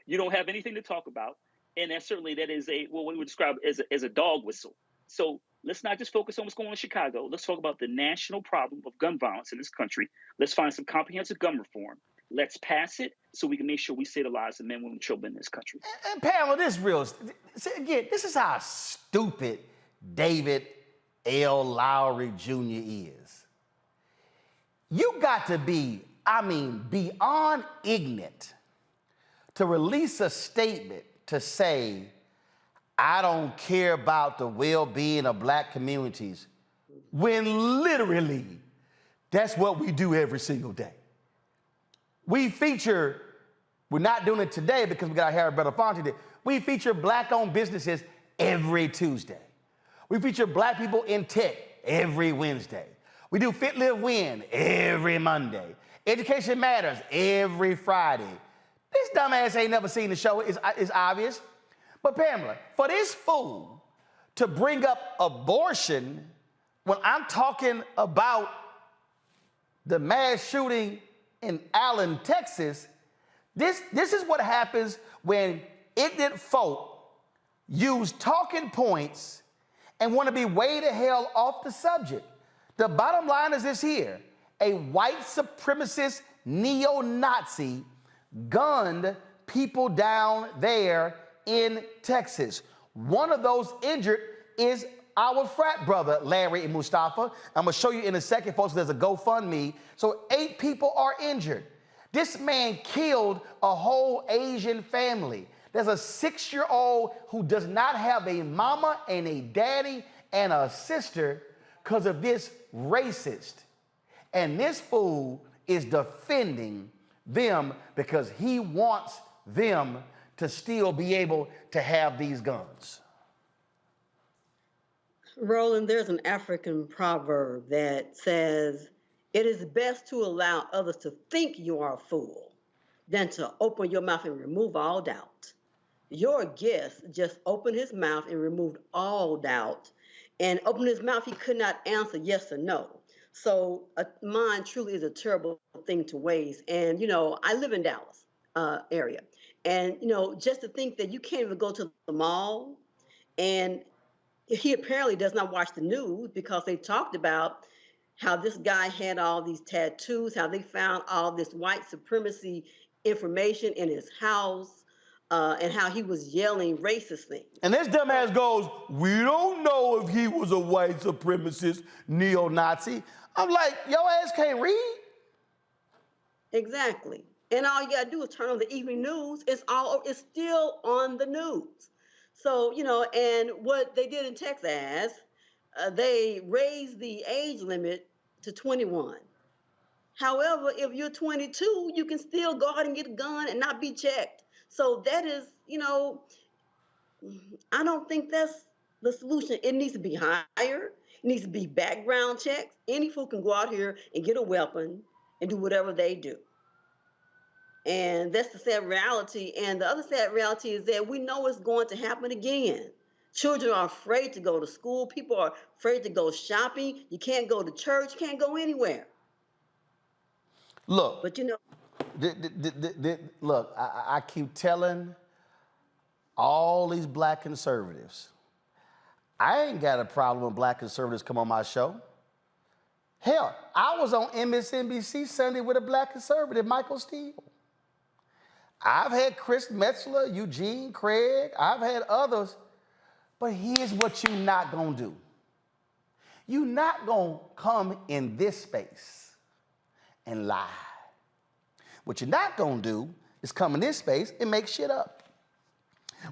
You don't have anything to talk about. And that is what we would describe as a dog whistle. So let's not just focus on what's going on in Chicago. Let's talk about the national problem of gun violence in this country. Let's find some comprehensive gun reform. Let's pass it so we can make sure we save the lives of men, women, and children in this country. And Pamela, this is real. Again, this is how stupid David L. Lowry Jr. is. You got to be, beyond ignorant to release a statement to say, I don't care about the well-being of Black communities when literally that's what we do every single day. We feature, we're not doing it today because we got Harry Belafonte there. We feature black-owned businesses every Tuesday. We feature black people in tech every Wednesday. We do Fit, Live, Win every Monday. Education Matters every Friday. This dumbass ain't never seen the show, it's obvious. But Pamela, for this fool to bring up abortion when I'm talking about the mass shooting in Allen, Texas, this is what happens when ignorant folk use talking points and want to be way the hell off the subject. The bottom line is this here. A white supremacist neo-Nazi gunned people down there in Texas. One of those injured is our frat brother, Larry and Mustafa. I'm gonna show you in a second, folks, there's a GoFundMe. So 8 people are injured. This man killed a whole Asian family. There's a 6-year-old who does not have a mama and a daddy and a sister because of this racist. And this fool is defending them because he wants them to still be able to have these guns. Roland, there's an African proverb that says, it is best to allow others to think you are a fool than to open your mouth and remove all doubt. Your guest just opened his mouth and removed all doubt, and opened his mouth, he could not answer yes or no. So mine truly is a terrible thing to waste. And, you know, I live in Dallas area. And, you know, just to think that you can't even go to the mall, and he apparently does not watch the news because they talked about how this guy had all these tattoos, how they found all this white supremacy information in his house, and how he was yelling racist things. And this dumbass goes, we don't know if he was a white supremacist neo-Nazi. I'm like, your ass can't read? Exactly. And all you gotta do is turn on the evening news. It's still on the news. So, you know, and what they did in Texas, they raised the age limit to 21. However, if you're 22, you can still go out and get a gun and not be checked. So that is, you know, I don't think that's the solution. It needs to be higher. It needs to be background checks. Any fool can go out here and get a weapon and do whatever they do. And that's the sad reality. And the other sad reality is that we know it's going to happen again. Children are afraid to go to school. People are afraid to go shopping. You can't go to church, can't go anywhere. Look. But you know. Look, I keep telling all these black conservatives, I ain't got a problem when black conservatives come on my show. Hell, I was on MSNBC Sunday with a black conservative, Michael Steele. I've had Chris Metzler, Eugene Craig, I've had others, but here's what you're not gonna do. You're not gonna come in this space and lie. What you're not gonna do is come in this space and make shit up.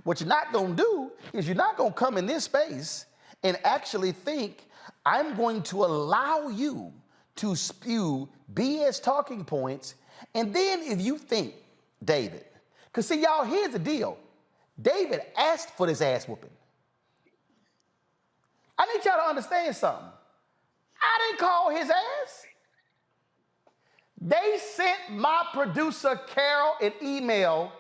What you're not gonna do is you're not gonna come in this space and actually think, I'm going to allow you to spew BS talking points, and then if you think, David, because see, y'all, here's the deal. David asked for this ass whooping. I need y'all to understand something. I didn't call his ass. They sent my producer, Carroll, an email,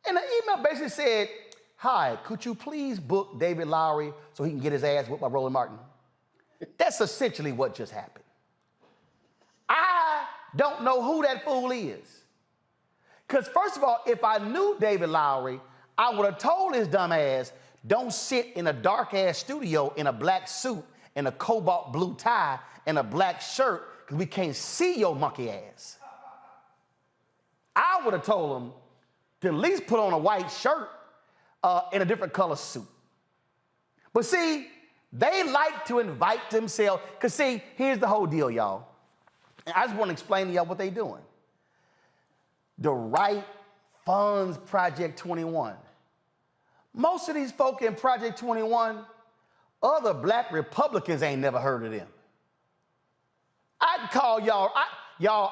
and the email basically said, hi, could you please book David Lowery so he can get his ass whooped by Roland Martin? That's essentially what just happened. I don't know who that fool is. Because first of all, if I knew David Lowery, I would have told his dumb ass, don't sit in a dark ass studio in a black suit and a cobalt blue tie and a black shirt because we can't see your monkey ass. I would have told him to at least put on a white shirt in a different color suit. But see, they like to invite themselves, because see, here's the whole deal, y'all. And I just want to explain to y'all what they doing. The right funds Project 21. Most of these folk in Project 21 Other black Republicans ain't never heard of them. I'd call y'all,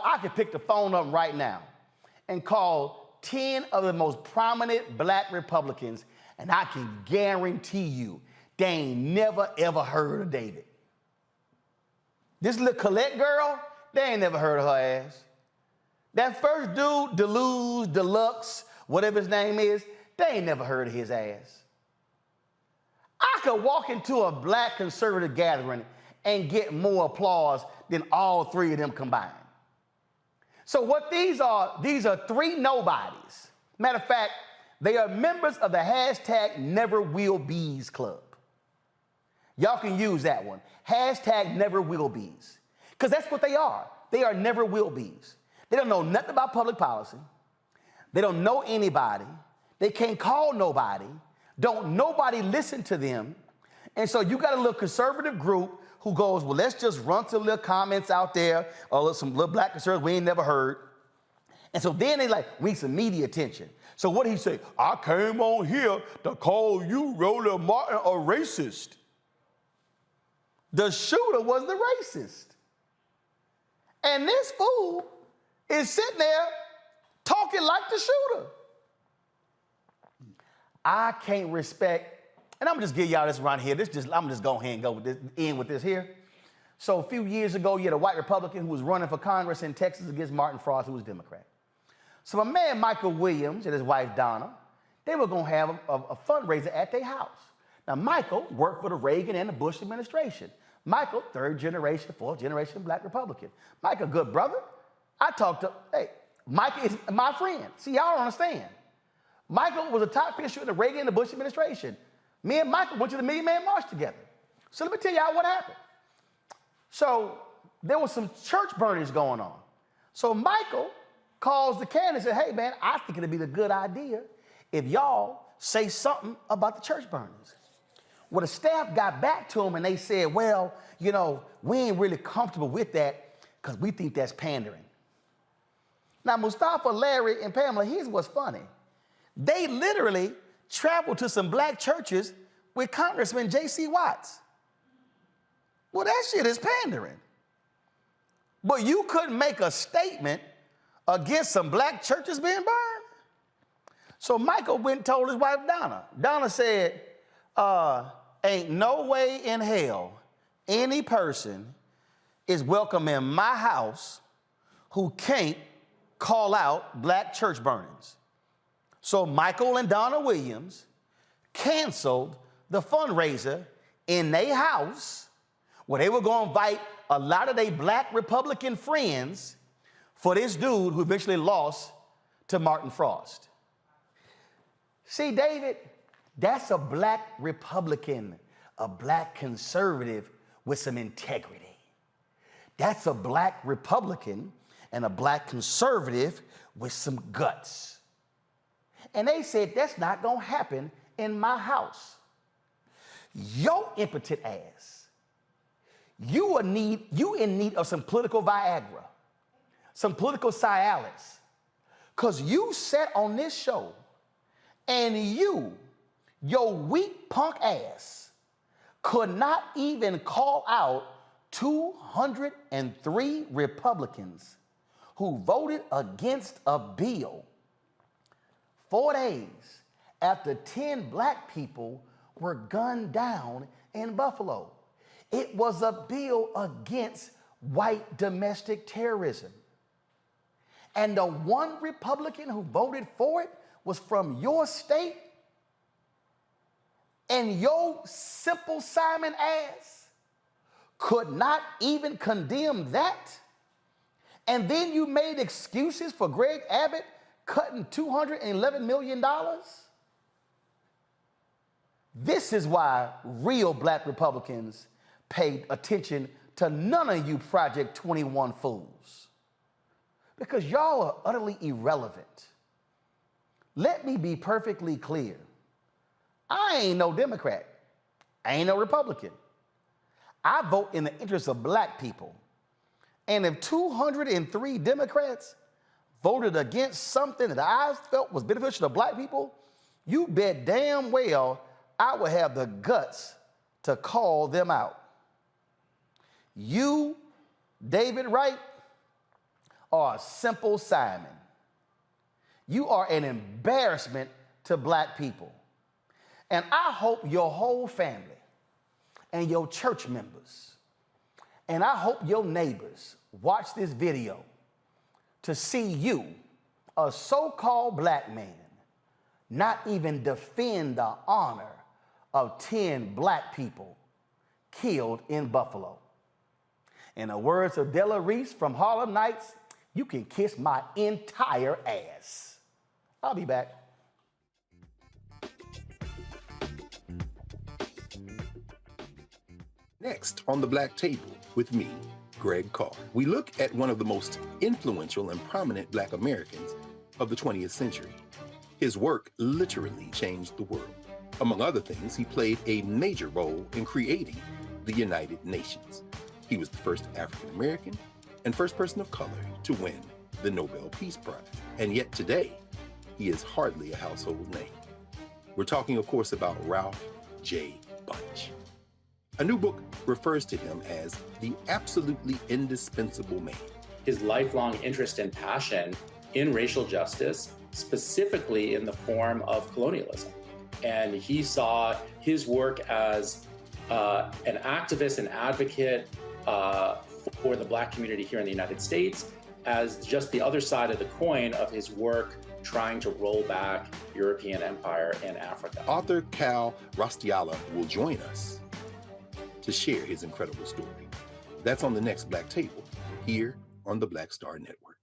I could pick the phone up right now and call 10 of the most prominent black Republicans, and I can guarantee you they ain't never, ever heard of David. This little Colette girl, they ain't never heard of her ass. That first dude, Deluxe, whatever his name is, they ain't never heard of his ass. I could walk into a black conservative gathering and get more applause than all three of them combined. So what these are three nobodies. Matter of fact, they are members of the hashtag Never Will Bees Club. Y'all can use that one. Hashtag Never Will Bees. Because that's what they are. They are never will bees. They don't know nothing about public policy. They don't know anybody. They can't call nobody. Don't nobody listen to them. And so you got a little conservative group who goes, well, let's just run some little comments out there, or some little black conservatives we ain't never heard. And so then they like, we need some media attention. So what did he say? I came on here to call you, Roland Martin, a racist. The shooter was the racist. And this fool is sitting there talking like the shooter. I can't respect, and I'm gonna just give y'all this right here. I'm just going ahead and go with this, end with this here. So a few years ago, you had a white Republican who was running for Congress in Texas against Martin Frost, who was Democrat. So my man Michael Williams and his wife Donna, they were gonna have a fundraiser at their house. Now Michael worked for the Reagan and the Bush administration. Michael, third generation, fourth generation black Republican. Michael, good brother. I talked to, hey, Michael is my friend. See, y'all don't understand. Michael was a top figure in the Reagan and the Bush administration. Me and Michael went to the Million Man March together. So let me tell y'all what happened. So there was some church burnings going on. So Michael calls the candidate and said, hey man, I think it'd be a good idea if y'all say something about the church burnings. Well, the staff got back to him and they said, well, you know, we ain't really comfortable with that because we think that's pandering. Now, Mustafa, Larry, and Pamela, here's what's funny. They literally traveled to some black churches with Congressman J.C. Watts. Well, that shit is pandering. But you couldn't make a statement against some black churches being burned? So Michael went and told his wife, Donna. Donna said, ain't no way in hell any person is welcome in my house who can't call out black church burnings. So Michael and Donna Williams canceled the fundraiser in their house where they were going to invite a lot of their black Republican friends for this dude who eventually lost to Martin Frost. See, David, that's a black Republican, a black conservative with some integrity. That's a black Republican and a black conservative with some guts. And they said, that's not gonna happen in my house. Your impotent ass, you in need of some political Viagra, some political Cialis, because you sat on this show and your weak punk ass could not even call out 203 Republicans who voted against a bill 4 days after 10 black people were gunned down in Buffalo. It was a bill against white domestic terrorism. And the one Republican who voted for it was from your state, and your Simple Simon ass could not even condemn that. And then you made excuses for Greg Abbott cutting $211 million. This is why real black Republicans paid attention to none of you Project 21 fools, because y'all are utterly irrelevant. Let me be perfectly clear. I ain't no Democrat. I ain't no Republican. I vote in the interest of black people. And if 203 Democrats voted against something that I felt was beneficial to black people, you bet damn well I would have the guts to call them out. You, David Wright, are a simple Simon. You are an embarrassment to black people. And I hope your whole family and your church members, and I hope your neighbors watch this video to see you, a so-called black man, not even defend the honor of 10 black people killed in Buffalo. In the words of Della Reese from Harlem Nights, you can kiss my entire ass. I'll be back. Next on the Black Table with me, Greg Carr, we look at one of the most influential and prominent black Americans of the 20th century. His work literally changed the world. Among other things, he played a major role in creating the United Nations. He was the first African American and first person of color to win the Nobel Peace Prize. And yet today, he is hardly a household name. We're talking, of course, about Ralph J. Bunche. A new book refers to him as the absolutely indispensable man. His lifelong interest and passion in racial justice, specifically in the form of colonialism. And he saw his work as an activist and advocate for the black community here in the United States as just the other side of the coin of his work trying to roll back European empire in Africa. Author Cal Rostiala will join us to share his incredible story. That's on the next Black Table, here on the Black Star Network.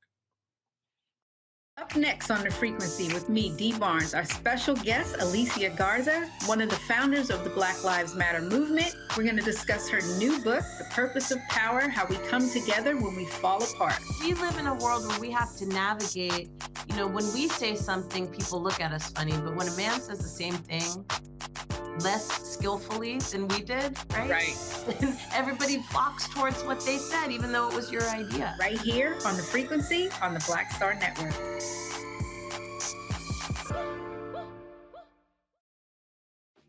Up next on The Frequency with me, Dee Barnes, our special guest, Alicia Garza, one of the founders of the Black Lives Matter movement. We're going to discuss her new book, The Purpose of Power, How We Come Together When We Fall Apart. We live in a world where we have to navigate, when we say something, people look at us funny, but when a man says the same thing less skillfully than we did, right? Right. Everybody flocks towards what they said, even though it was your idea. Right here on The Frequency on the Black Star Network.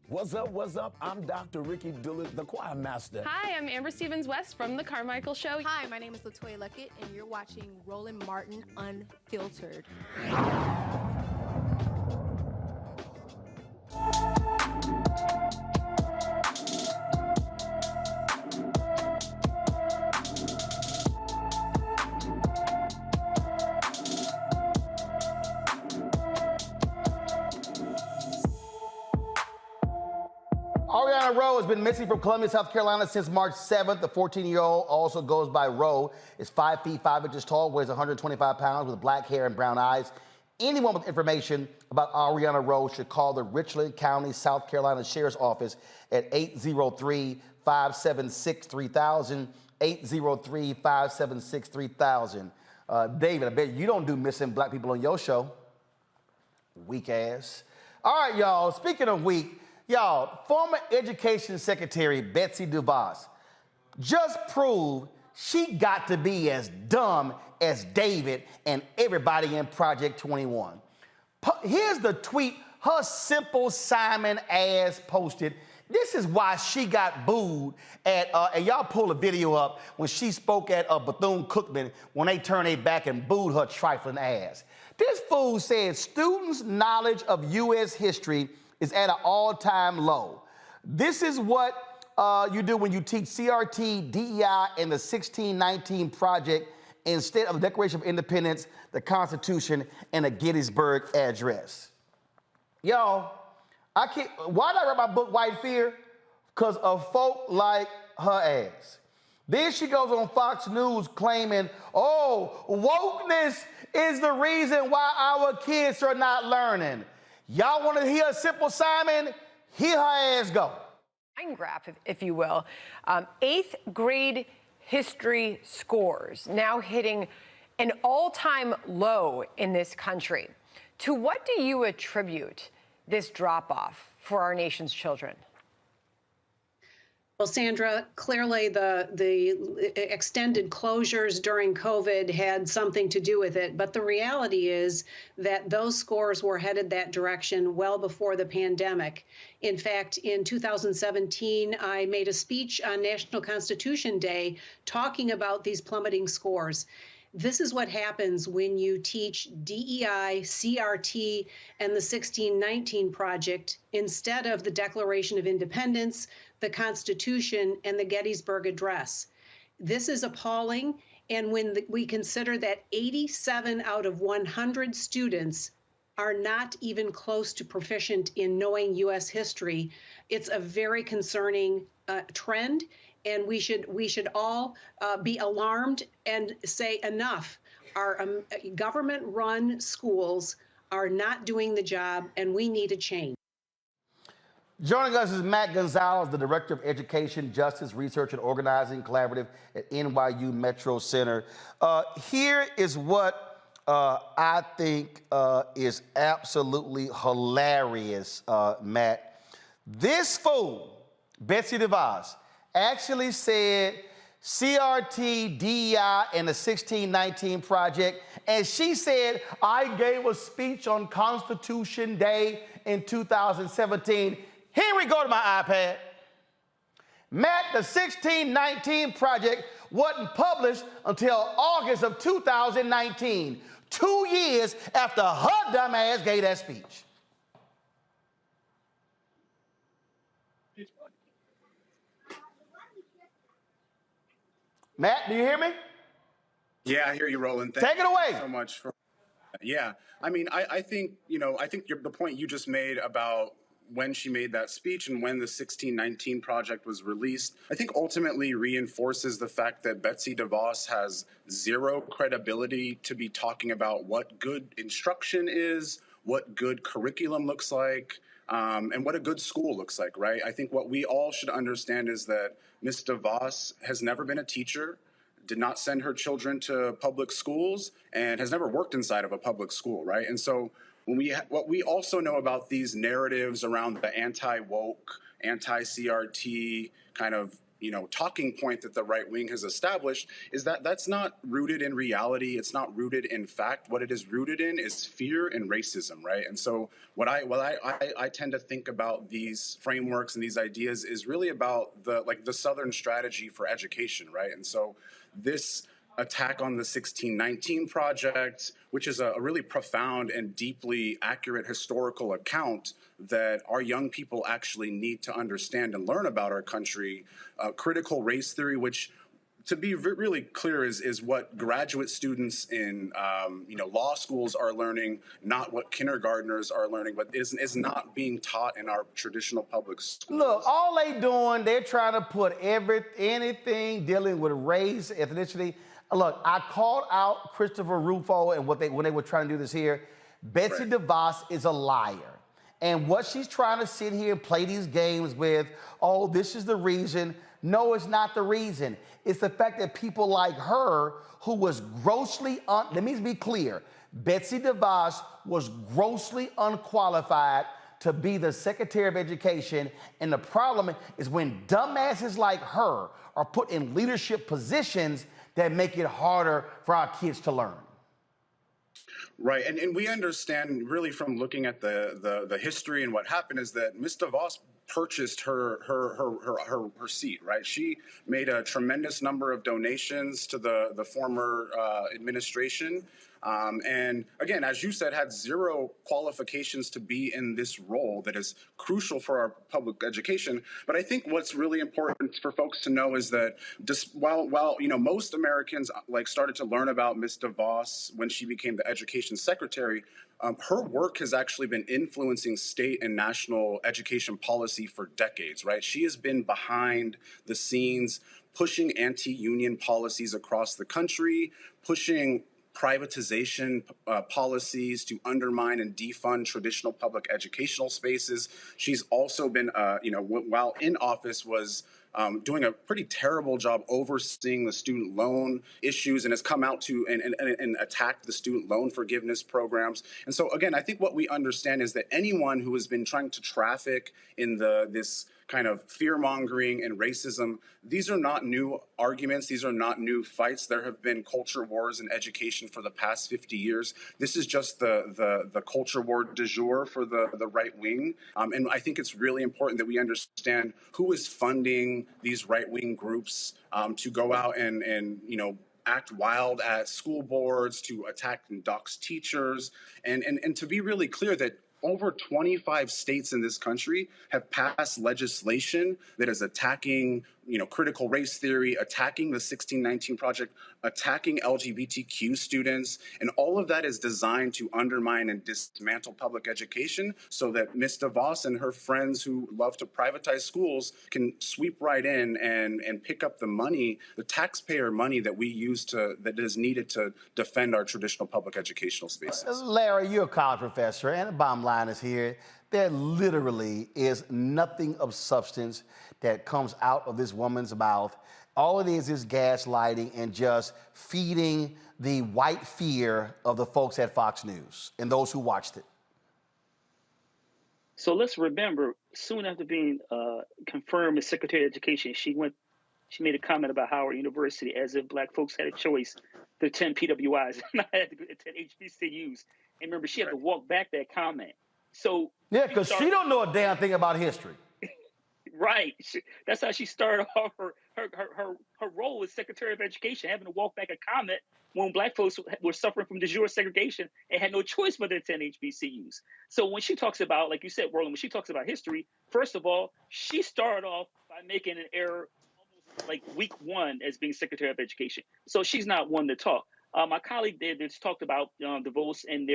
What's up, what's up? I'm Dr. Ricky Dillard, the choir master. Hi, I'm Amber Stevens-West from The Carmichael Show. Hi, my name is LaToya Luckett, and you're watching Roland Martin Unfiltered. Ariana Rowe has been missing from Columbia, South Carolina since March 7th. The 14-year-old also goes by Rowe, is 5 feet 5 inches tall, weighs 125 pounds with black hair and brown eyes. Anyone with information about Ariana Rowe should call the Richland County, South Carolina Sheriff's Office at 803-576-3000, 803-576-3000. David, I bet you don't do missing black people on your show. Weak ass. All right, y'all, speaking of weak, y'all, former Education Secretary Betsy DeVos just proved she got to be as dumb as David and everybody in Project 21. Here's the tweet her simple Simon ass posted. This is why she got booed at, and y'all pull the video up when she spoke at Bethune-Cookman when they turned their back and booed her trifling ass. This fool said students' knowledge of U.S. history is at an all-time low. This is what you do when you teach CRT, DEI, and the 1619 Project instead of the Declaration of Independence, the Constitution, and the Gettysburg Address. Y'all, why did I write my book, White Fear? Because of folk like her ass. Then she goes on Fox News claiming, oh, wokeness is the reason why our kids are not learning. Y'all want to hear a simple Simon? Here her ass go. Line graph, if you will. 8th grade history scores now hitting an all-time low in this country. To what do you attribute this drop-off for our nation's children? Well, Sandra, clearly the extended closures during COVID had something to do with it. But the reality is that those scores were headed that direction well before the pandemic. In fact, in 2017, I made a speech on National Constitution Day talking about these plummeting scores. This is what happens when you teach DEI, CRT, and the 1619 Project instead of the Declaration of Independence, the Constitution, and the Gettysburg Address. This is appalling, and when we consider that 87 out of 100 students are not even close to proficient in knowing U.S. history, it's a very concerning trend. And we should all be alarmed and say enough. Our government-run schools are not doing the job, and we need a change. Joining us is Matt Gonzalez, the Director of Education, Justice, Research, and Organizing Collaborative at NYU Metro Center. Here is what I think is absolutely hilarious, Matt. This fool, Betsy DeVos, actually said CRT, DEI, and the 1619 Project, and she said, I gave a speech on Constitution Day in 2017. Here we go to my iPad. Matt, the 1619 Project wasn't published until August of 2019, 2 years after her dumb ass gave that speech. Matt, do you hear me? Yeah, I hear you, Roland. Take it away. Thank you so much for. Yeah, I mean, I think the point you just made about when she made that speech and when the 1619 Project was released, I think ultimately reinforces the fact that Betsy DeVos has zero credibility to be talking about what good instruction is, what good curriculum looks like, and what a good school looks like, right? I think what we all should understand is that Ms. DeVos has never been a teacher, did not send her children to public schools, and has never worked inside of a public school, right? And so what we also know about these narratives around the anti-woke, anti-CRT kind of talking point that the right wing has established is that that's not rooted in reality. It's not rooted in fact. What it is rooted in is fear and racism, right? And so what I tend to think about these frameworks and these ideas is really about the Southern strategy for education, right? And so this attack on the 1619 Project, which is a really profound and deeply accurate historical account that our young people actually need to understand and learn about our country. Critical race theory, which, to be really clear, is what graduate students in law schools are learning, not what kindergartners are learning, but is not being taught in our traditional public schools. Look, all they're trying to put anything dealing with race, ethnicity. Look, I called out Christopher Rufo and when they were trying to do this here. Betsy DeVos is a liar. And what she's trying to sit here and play these games with, oh, this is the reason. No, it's not the reason. It's the fact that people like her, who was grossly, let me be clear, Betsy DeVos was grossly unqualified to be the Secretary of Education. And the problem is when dumbasses like her are put in leadership positions that make it harder for our kids to learn. Right, and we understand really from looking at the history and what happened is that Ms. DeVos purchased her seat, right? She made a tremendous number of donations to the former administration. And again, as you said, had zero qualifications to be in this role that is crucial for our public education. But I think what's really important for folks to know is that while most Americans started to learn about Ms. DeVos when she became the Education Secretary, her work has actually been influencing state and national education policy for decades, right? She has been behind the scenes, pushing anti-union policies across the country, pushing privatization policies to undermine and defund traditional public educational spaces. She's also been, while in office, was doing a pretty terrible job overseeing the student loan issues and has come out to and attacked the student loan forgiveness programs. And so, again, I think what we understand is that anyone who has been trying to traffic in this kind of fear-mongering and racism. These are not new arguments. These are not new fights. There have been culture wars in education for the past 50 years. This is just the culture war du jour for the right wing. And I think it's really important that we understand who is funding these right-wing groups to go out and act wild at school boards, to attack and dox teachers, and to be really clear that over 25 states in this country have passed legislation that is attacking, critical race theory, attacking the 1619 Project, attacking LGBTQ students. And all of that is designed to undermine and dismantle public education so that Ms. DeVos and her friends who love to privatize schools can sweep right in and pick up the money, the taxpayer money that we use that is needed to defend our traditional public educational spaces. Larry, you're a college professor, and the bottom line is here. There literally is nothing of substance that comes out of this woman's mouth. All it is gaslighting and just feeding the white fear of the folks at Fox News and those who watched it. So let's remember, soon after being confirmed as Secretary of Education, she made a comment about Howard University as if Black folks had a choice to attend PWIs and not had to attend HBCUs. And remember, she had to walk back that comment. So yeah, because she don't know a damn thing about history. Right. That's how she started off her role as Secretary of Education, having to walk back a comment when Black folks were suffering from de jure segregation and had no choice but to attend HBCUs. So when she talks about, like you said, Roland, when she talks about history, first of all, she started off by making an error almost like week one as being Secretary of Education. So she's not one to talk. My colleague there that's talked about DeVos and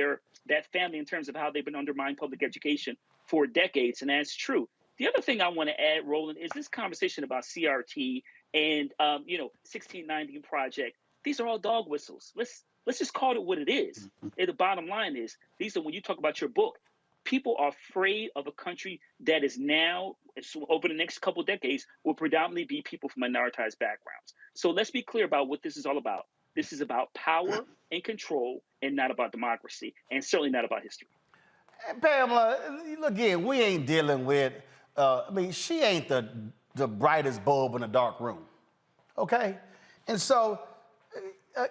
that family in terms of how they've been undermining public education for decades, and that's true. The other thing I want to add, Roland, is this conversation about CRT and 1619 Project. These are all dog whistles. Let's just call it what it is. And the bottom line is, these are, when you talk about your book, people are afraid of a country that is now, over the next couple of decades, will predominantly be people from minoritized backgrounds. So let's be clear about what this is all about. This is about power and control and not about democracy, and certainly not about history. Pamela, look, again, we ain't dealing with, she ain't the brightest bulb in a dark room, okay? And so,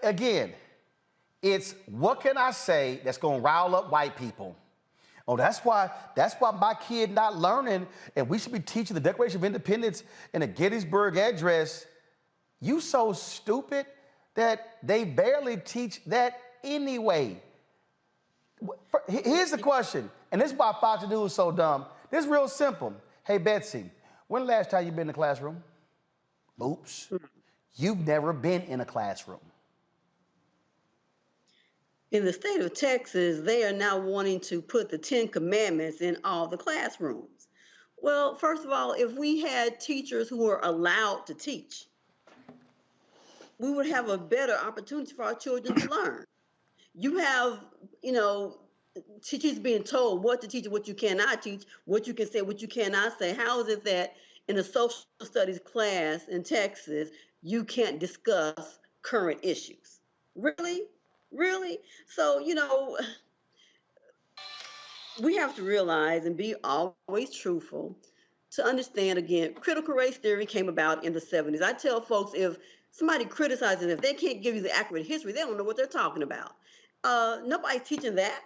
again, it's what can I say that's gonna rile up white people? Oh, that's why my kid not learning, and we should be teaching the Declaration of Independence and the Gettysburg Address. You so stupid that they barely teach that anyway. Here's the question, and this is why Fox News is so dumb. This is real simple. Hey, Betsy, when the last time you been in the classroom? Oops. You've never been in a classroom. In the state of Texas, they are now wanting to put the 10 Commandments in all the classrooms. Well, first of all, if we had teachers who were allowed to teach, we would have a better opportunity for our children to learn. You have, teachers being told what to teach and what you cannot teach, what you can say, what you cannot say. How is it that in a social studies class in Texas, you can't discuss current issues? Really? Really? So, we have to realize and be always truthful to understand, again, critical race theory came about in the 70s. I tell folks, if somebody criticizes them, if they can't give you the accurate history, they don't know what they're talking about. Nobody's teaching that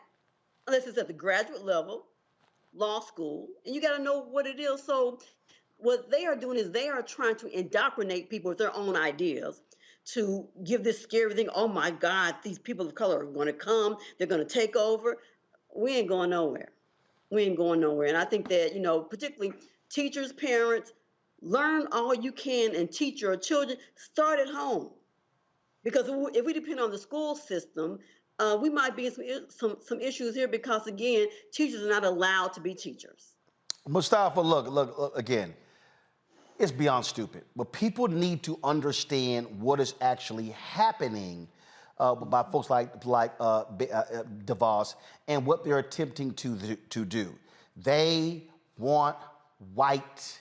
unless it's at the graduate level, law school, and you got to know what it is. So what they are doing is they are trying to indoctrinate people with their own ideas to give this scary thing, oh my God, these people of color are going to come, they're going to take over. We ain't going nowhere. We ain't going nowhere. And I think that, particularly teachers, parents, learn all you can and teach your children. Start at home. Because if we depend on the school system, we might be in some issues here because, again, teachers are not allowed to be teachers. Mustafa, look, again, it's beyond stupid. But people need to understand what is actually happening by folks like DeVos and what they're attempting to do. They want white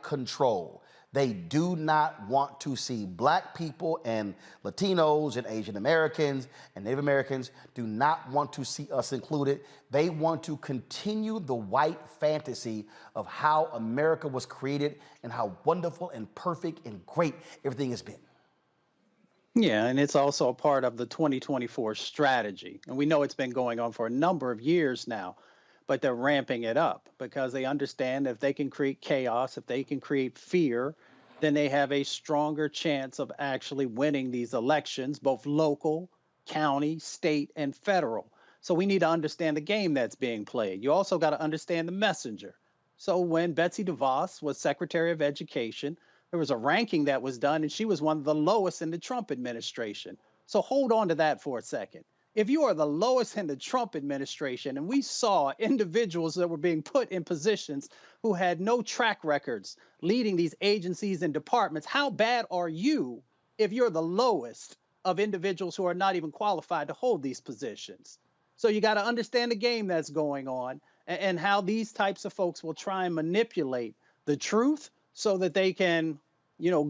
control. They do not want to see black people and Latinos and Asian Americans and Native Americans do not want to see us included. They want to continue the white fantasy of how America was created and how wonderful and perfect and great everything has been. Yeah, and it's also a part of the 2024 strategy. And we know it's been going on for a number of years now, but they're ramping it up because they understand if they can create chaos, if they can create fear, then they have a stronger chance of actually winning these elections, both local, county, state, and federal. So we need to understand the game that's being played. You also got to understand the messenger. So when Betsy DeVos was Secretary of Education, there was a ranking that was done, and she was one of the lowest in the Trump administration. So hold on to that for a second. If you are the lowest in the Trump administration, and we saw individuals that were being put in positions who had no track records leading these agencies and departments, how bad are you if you're the lowest of individuals who are not even qualified to hold these positions? So you got to understand the game that's going on and how these types of folks will try and manipulate the truth so that they can,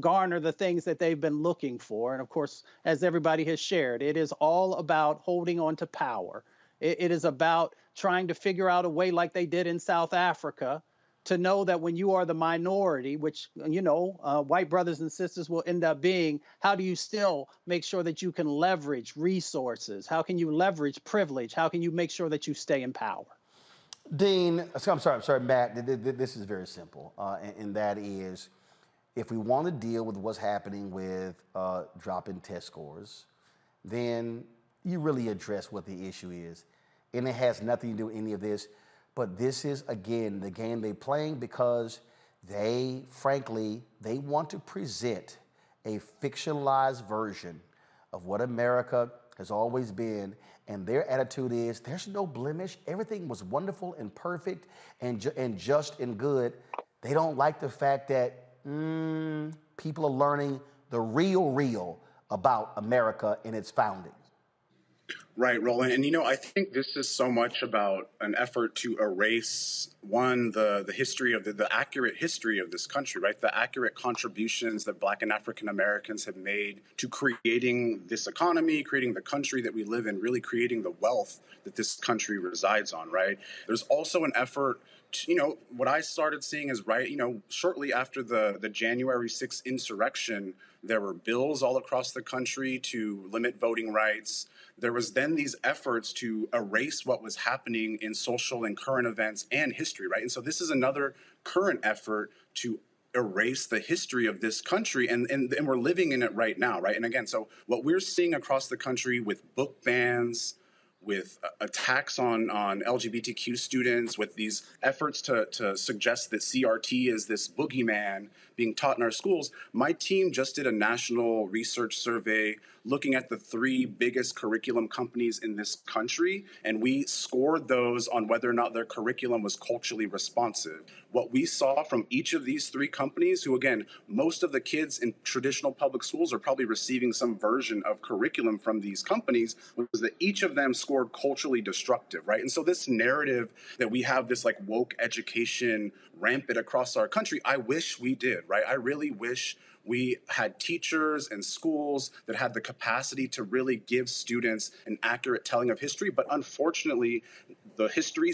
garner the things that they've been looking for. And of course, as everybody has shared, it is all about holding on to power. It is about trying to figure out a way, like they did in South Africa, to know that when you are the minority, which, white brothers and sisters will end up being, how do you still make sure that you can leverage resources? How can you leverage privilege? How can you make sure that you stay in power? Dean, I'm sorry, Matt, this is very simple, and that is, if we want to deal with what's happening with dropping test scores, then you really address what the issue is. And it has nothing to do with any of this, but this is, again, the game they're playing because they want to present a fictionalized version of what America has always been, and their attitude is there's no blemish. Everything was wonderful and perfect and just and good. They don't like the fact that people are learning the real about America and its founding. Right, Roland. And, I think this is so much about an effort to erase, the history of the accurate history of this country, right? The accurate contributions that Black and African Americans have made to creating this economy, creating the country that we live in, really creating the wealth that this country resides on, right? There's also an effort to, what I started seeing is, right, shortly after the January 6th insurrection, there were bills all across the country to limit voting rights. There was then these efforts to erase what was happening in social and current events and history, right? And so this is another current effort to erase the history of this country, and we're living in it right now, right? And again, so what we're seeing across the country with book bans, with attacks on LGBTQ students, with these efforts to suggest that CRT is this boogeyman being taught in our schools. My team just did a national research survey looking at the 3 biggest curriculum companies in this country, and we scored those on whether or not their curriculum was culturally responsive. What we saw from each of these 3 companies, who again, most of the kids in traditional public schools are probably receiving some version of curriculum from these companies, was that each of them scored culturally destructive, right? And so this narrative that we have this like woke education rampant across our country, I wish we did, right? I really wish we had teachers and schools that had the capacity to really give students an accurate telling of history. But unfortunately, the history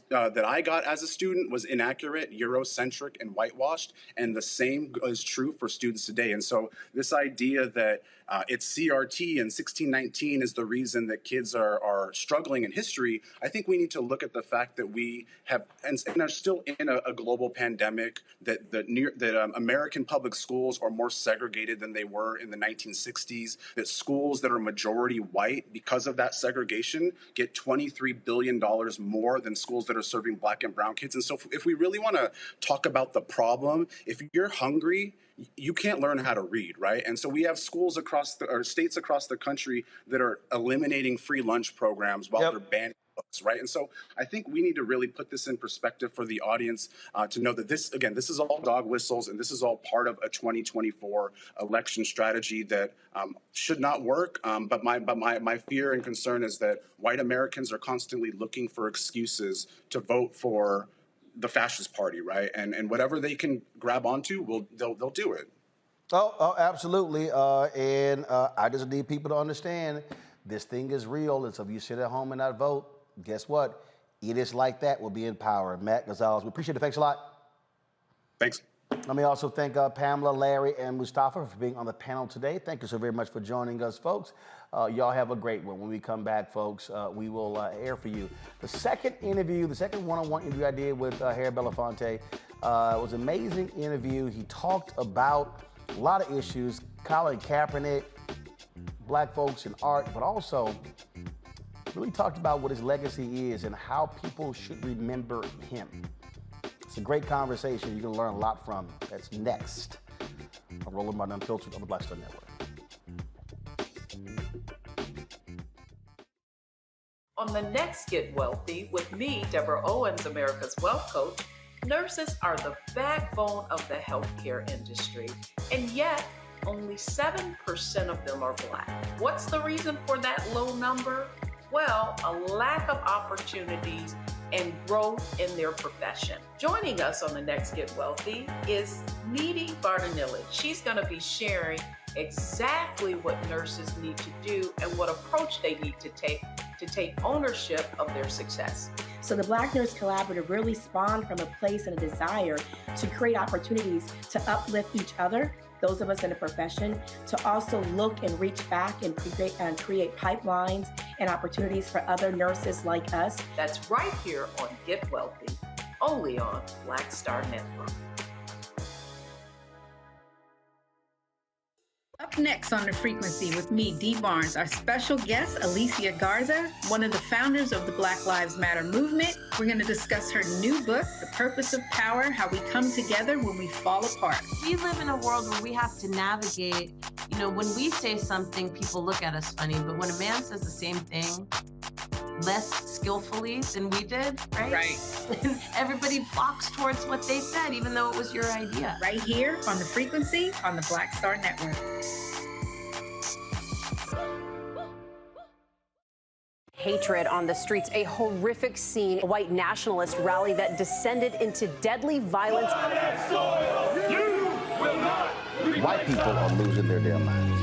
that I got as a student was inaccurate, Eurocentric, and whitewashed. And the same is true for students today. And so this idea that it's CRT and 1619 is the reason that kids are struggling in history, I think we need to look at the fact that we have and are still in a global pandemic, that American public schools are more segregated than they were in the 1960s, that schools that are majority white, because of that segregation, get $23 billion more than schools that are serving Black and brown kids. And so if we really want to talk about the problem, if you're hungry, you can't learn how to read, right? And so we have schools or states across the country that are eliminating free lunch programs while they're banning books, right? And so I think we need to really put this in perspective for the audience to know that this is all dog whistles, and this is all part of a 2024 election strategy that should not work. But my fear and concern is that white Americans are constantly looking for excuses to vote for the fascist party, right? And whatever they can grab onto, they'll do it. Oh, absolutely. I just need people to understand this thing is real. And so if you sit at home and not vote, guess what? Idiots like that will be in power. Matt Gonzalez, we appreciate it. Thanks a lot. Thanks. Let me also thank Pamela, Larry, and Mustafa for being on the panel today. Thank you so very much for joining us, folks. Y'all have a great one. When we come back, folks, we will air for you. The second one-on-one interview I did with Harry Belafonte was an amazing interview. He talked about a lot of issues, Colin Kaepernick, black folks in art, but also really talked about what his legacy is and how people should remember him. It's a great conversation you're going to learn a lot from. That's next on Roland Martin Unfiltered on the Black Star Network. On the next Get Wealthy with me, Deborah Owens, America's Wealth Coach, nurses are the backbone of the healthcare industry, and yet only 7% of them are Black. What's the reason for that low number? Well, a lack of opportunities and growth in their profession. Joining us on the next Get Wealthy is Needy Bartonelli. She's going to be sharing exactly what nurses need to do and what approach they need to take ownership of their success. So the Black Nurse Collaborative really spawned from a place and a desire to create opportunities to uplift each other, those of us in the profession, to also look and reach back and create pipelines and opportunities for other nurses like us. That's right here on Get Wealthy, only on Black Star Network. Up next on The Frequency with me, Dee Barnes, our special guest, Alicia Garza, one of the founders of the Black Lives Matter movement. We're going to discuss her new book, The Purpose of Power, How We Come Together When We Fall Apart. We live in a world where we have to navigate, when we say something, people look at us funny, but when a man says the same thing less skillfully than we did, right? Right. Everybody flocks towards what they said, even though it was your idea. Right here on The Frequency on the Black Star Network. Hatred on the streets, a horrific scene, a white nationalist rally that descended into deadly violence. White people are losing their damn minds.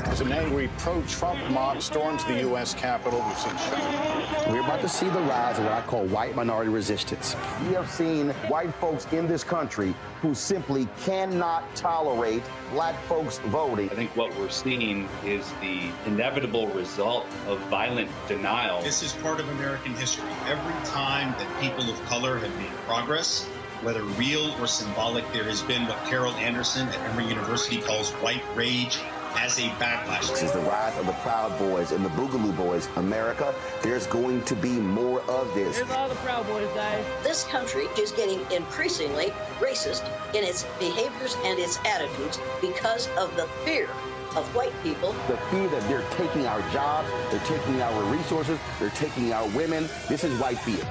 As an angry pro-Trump mob storms the U.S. Capitol, we've seen shootings. We're about to see the rise of what I call white minority resistance. We have seen white folks in this country who simply cannot tolerate black folks voting. I think what we're seeing is the inevitable result of violent denial. This is part of American history. Every time that people of color have made progress, whether real or symbolic, there has been what Carroll Anderson at Emory University calls white rage as a backlash. This is the rise of the Proud Boys and the Boogaloo Boys. America, there's going to be more of this. Here's all the Proud Boys, guys. This country is getting increasingly racist in its behaviors and its attitudes because of the fear of white people. The fear that they're taking our jobs, they're taking our resources, they're taking our women. This is white fear.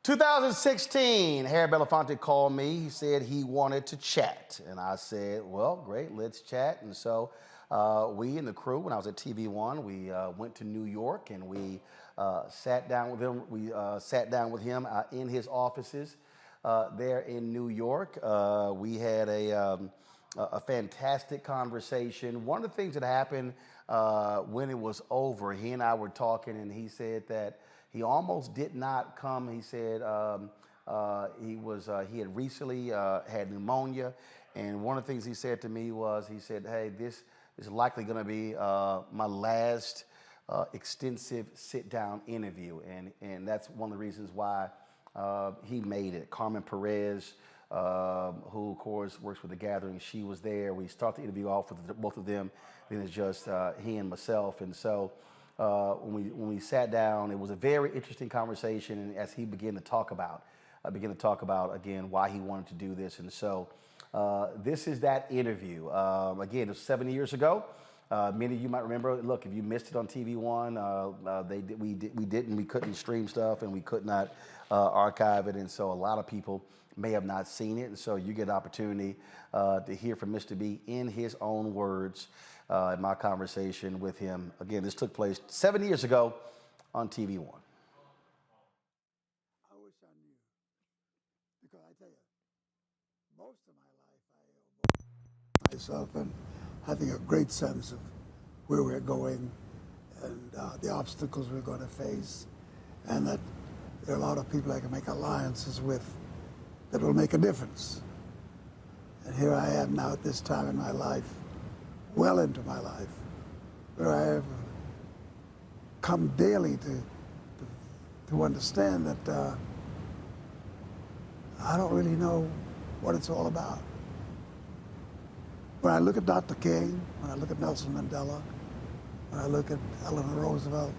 In 2016, Harry Belafonte called me. He said he wanted to chat. And I said, well, great, let's chat. And so we and the crew, when I was at TV1, we went to New York and we sat down with him. We sat down with him in his offices there in New York. We had a a fantastic conversation. One of the things that happened when it was over, he and I were talking, and he said that he almost did not come. He said he had recently had pneumonia, and one of the things he said to me was, he said, "Hey, this is likely going to be my last extensive sit-down interview," and that's one of the reasons why he made it. Carmen Perez, who of course works with The Gathering, she was there. We started the interview off with both of them. Then it's just he and myself, and so when we sat down, it was a very interesting conversation. And as he began to talk about again why he wanted to do this, and so this is that interview. Again, it was 7 years ago. Many of you might remember. Look, if you missed it on TV One, we couldn't stream stuff, and we could not archive it, and so a lot of people may have not seen it, and so you get an opportunity to hear from Mr. B in his own words in my conversation with him. Again, this took place 7 years ago on TV One. I wish I knew, because I tell you, most of my life I owe myself and having a great sense of where we're going and the obstacles we're going to face, and that there are a lot of people I can make alliances with that will make a difference. And here I am now at this time in my life, well into my life, where I have come daily to understand that I don't really know what it's all about. When I look at Dr. King, when I look at Nelson Mandela, when I look at Eleanor Roosevelt,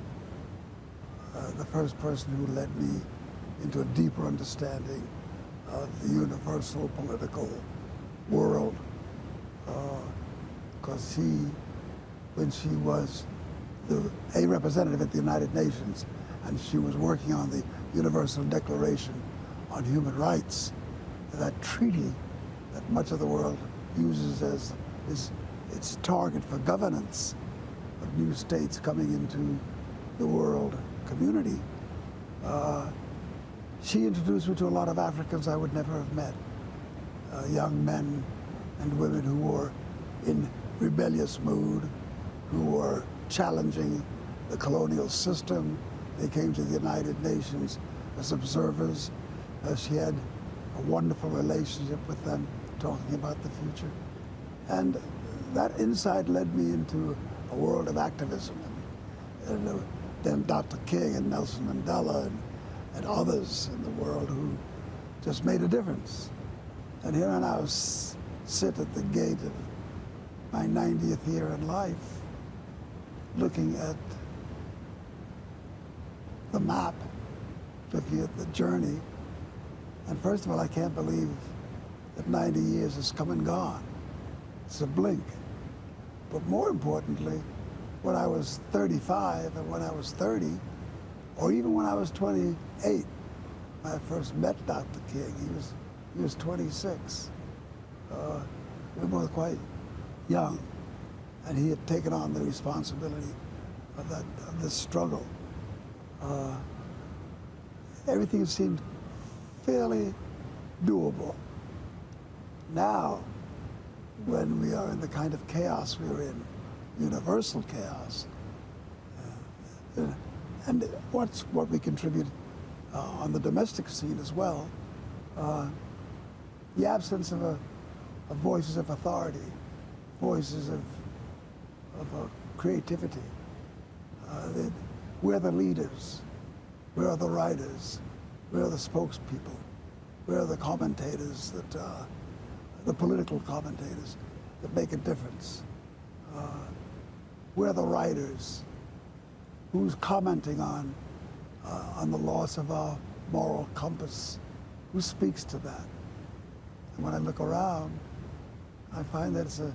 the first person who led me into a deeper understanding of the universal political world, because when she was a representative at the United Nations, and she was working on the Universal Declaration on Human Rights, that treaty that much of the world uses as its target for governance of new states coming into the world community. She introduced me to a lot of Africans I would never have met, young men and women who were in rebellious mood, who were challenging the colonial system. They came to the United Nations as observers. She had a wonderful relationship with them, talking about the future. And that insight led me into a world of activism. And then Dr. King and Nelson Mandela and others in the world who just made a difference. And here I now sit at the gate of my 90th year in life, looking at the map, looking at the journey. And first of all, I can't believe that 90 years has come and gone. It's a blink. But more importantly, when I was 35 and when I was 30, or even when I was 28, when I first met Dr. King, he was 26. We were both quite young, and he had taken on the responsibility of this struggle. Everything seemed fairly doable. Now, when we are in the kind of chaos we're in, universal chaos, and what we contribute on the domestic scene as well, the absence of voices of authority, voices of creativity. We're the leaders, we're the writers, we're the spokespeople, we're the commentators the political commentators that make a difference. We're the writers who's commenting on the loss of our moral compass, who speaks to that. And when I look around, I find that it's a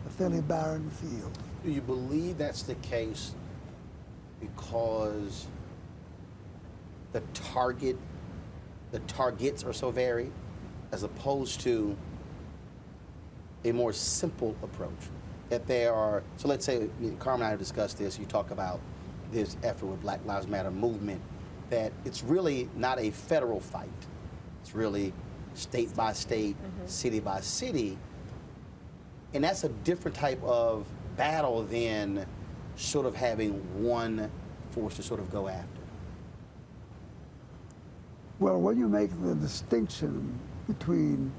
fairly barren field. Do you believe that's the case because the targets are so varied, as opposed to a more simple approach? That there are, so let's say, Carmen and I have discussed this, you talk about this effort with Black Lives Matter movement, that it's really not a federal fight. It's really state by state, city by city. And that's a different type of battle than sort of having one force to sort of go after. Well, when you make the distinction between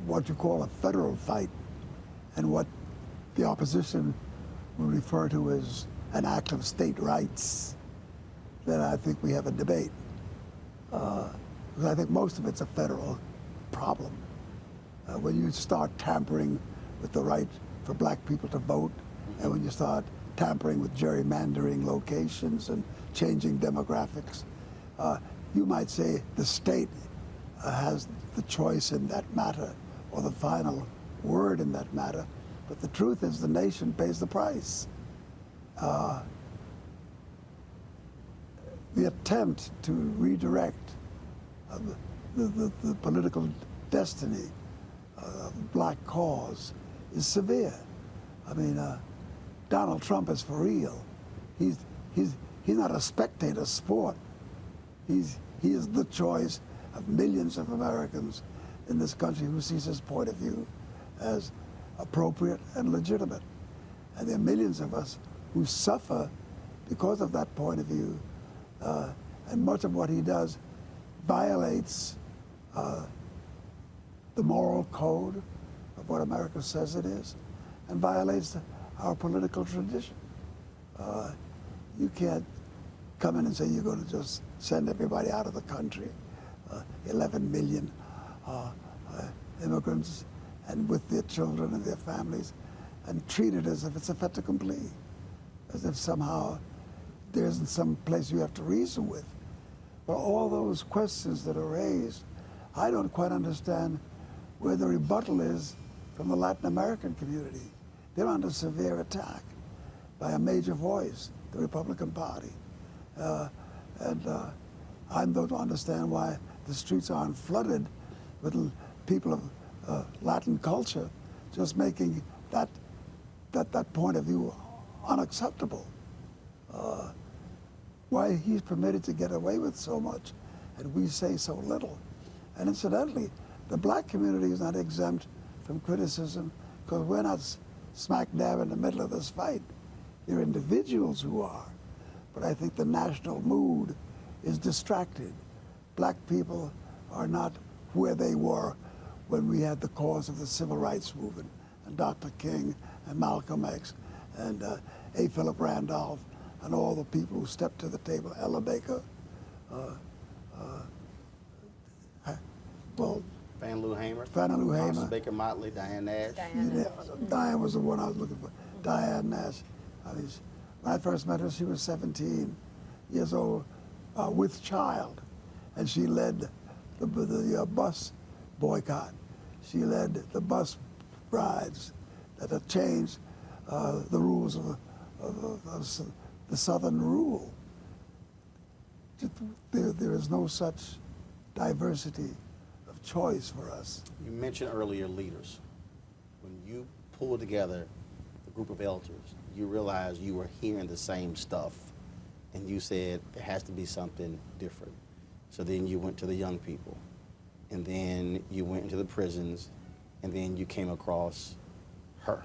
what you call a federal fight and what the opposition will refer to as an act of state rights, then I think we have a debate. Because I think most of it's a federal problem. When you start tampering with the right for black people to vote, and when you start tampering with gerrymandering locations and changing demographics, you might say the state has the choice in that matter, or the final word in that matter. But the truth is the nation pays the price. The attempt to redirect the political destiny of the black cause is severe. I mean, Donald Trump is for real. He's not a spectator sport. He is the choice of millions of Americans in this country who sees his point of view as appropriate and legitimate. And there are millions of us who suffer because of that point of view. And much of what he does violates the moral code of what America says it is, and violates our political tradition. You can't come in and say you're going to just send everybody out of the country, 11 million immigrants, and with their children and their families, and treat it as if it's a fait accompli, as if somehow there isn't some place you have to reason with. But all those questions that are raised, I don't quite understand where the rebuttal is from the Latin American community. They're under severe attack by a major voice, the Republican Party. I don't understand why the streets aren't flooded with people of Latin culture just making that point of view unacceptable. Why he's permitted to get away with so much and we say so little. And incidentally, the black community is not exempt from criticism because we're not smack dab in the middle of this fight. There are individuals who are, but I think the national mood is distracted. Black people are not where they were when we had the cause of the civil rights movement, and Dr. King and Malcolm X and A. Philip Randolph and all the people who stepped to the table, Ella Baker, Fannie Hamer, Hamer, Baker Motley, Diane Nash. Diane was the one I was looking for. Diane Nash. When I first met her, she was 17 years old with child, and she led the bus boycott. She led the bus rides that have changed the rules of the Southern rule. There is no such diversity of choice for us. You mentioned earlier leaders. When you pull together a group of elders, you realize you were hearing the same stuff, and you said there has to be something different. So then you went to the young people, and then you went into the prisons, and then you came across her.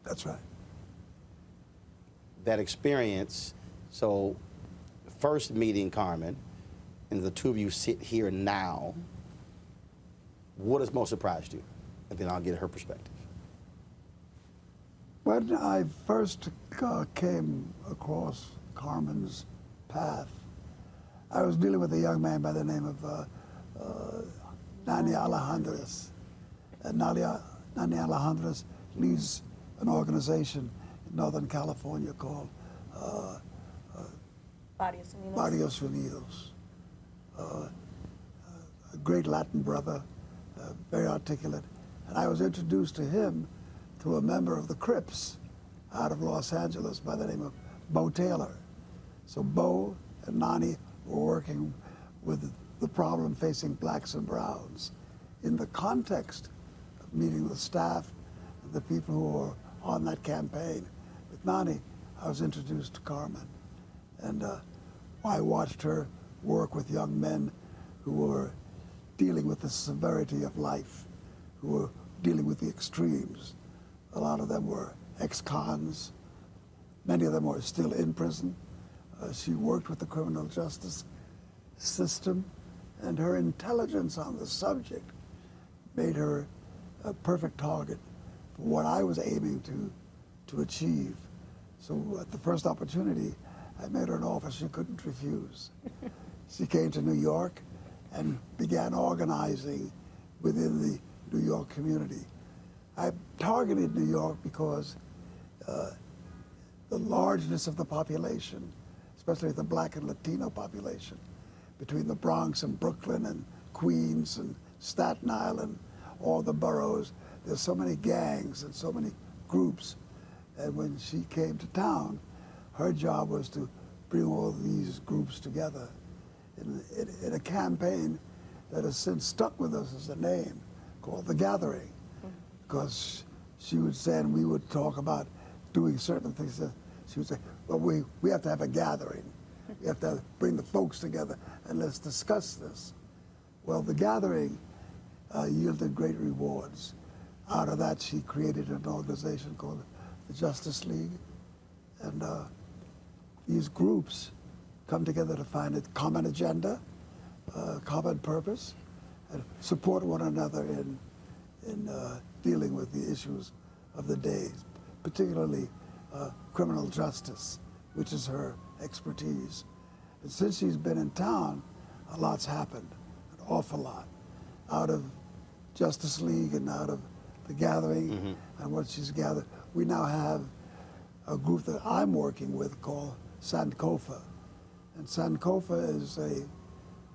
That's right. That experience, so first meeting Carmen, and the two of you sit here now, what has most surprised you? And then I'll get her perspective. When I first came across Carmen's path, I was dealing with a young man by the name of Nani Alejandres. And Nani Alejandres leads an organization in Northern California called Barrios Unidos. A great Latin brother, very articulate. And I was introduced to him through a member of the Crips out of Los Angeles by the name of Bo Taylor. So Bo and Nani were working with the problem facing blacks and browns in the context of meeting the staff and the people who were on that campaign. With Nani, I was introduced to Carmen. And I watched her work with young men who were dealing with the severity of life, who were dealing with the extremes. A lot of them were ex-cons. Many of them are still in prison. She worked with the criminal justice system, and her intelligence on the subject made her a perfect target for what I was aiming to achieve. So at the first opportunity, I made her an offer she couldn't refuse. She came to New York and began organizing within the New York community. I targeted New York because the largeness of the population, especially the Black and Latino population, between the Bronx and Brooklyn and Queens and Staten Island, all the boroughs, there's so many gangs and so many groups. And when she came to town, her job was to bring all these groups together in a campaign that has since stuck with us as a name called The Gathering. Because she would say, and we would talk about doing certain things, she would say, well, we have to have a gathering. We have to bring the folks together and let's discuss this. Well, The Gathering yielded great rewards. Out of that, she created an organization called the Justice League. And these groups come together to find a common agenda, common purpose, and support one another in dealing with the issues of the day, particularly criminal justice, which is her expertise. And since she's been in town, a lot's happened, an awful lot, out of Justice League and out of The Gathering and what she's gathered. We now have a group that I'm working with called Sankofa. And Sankofa is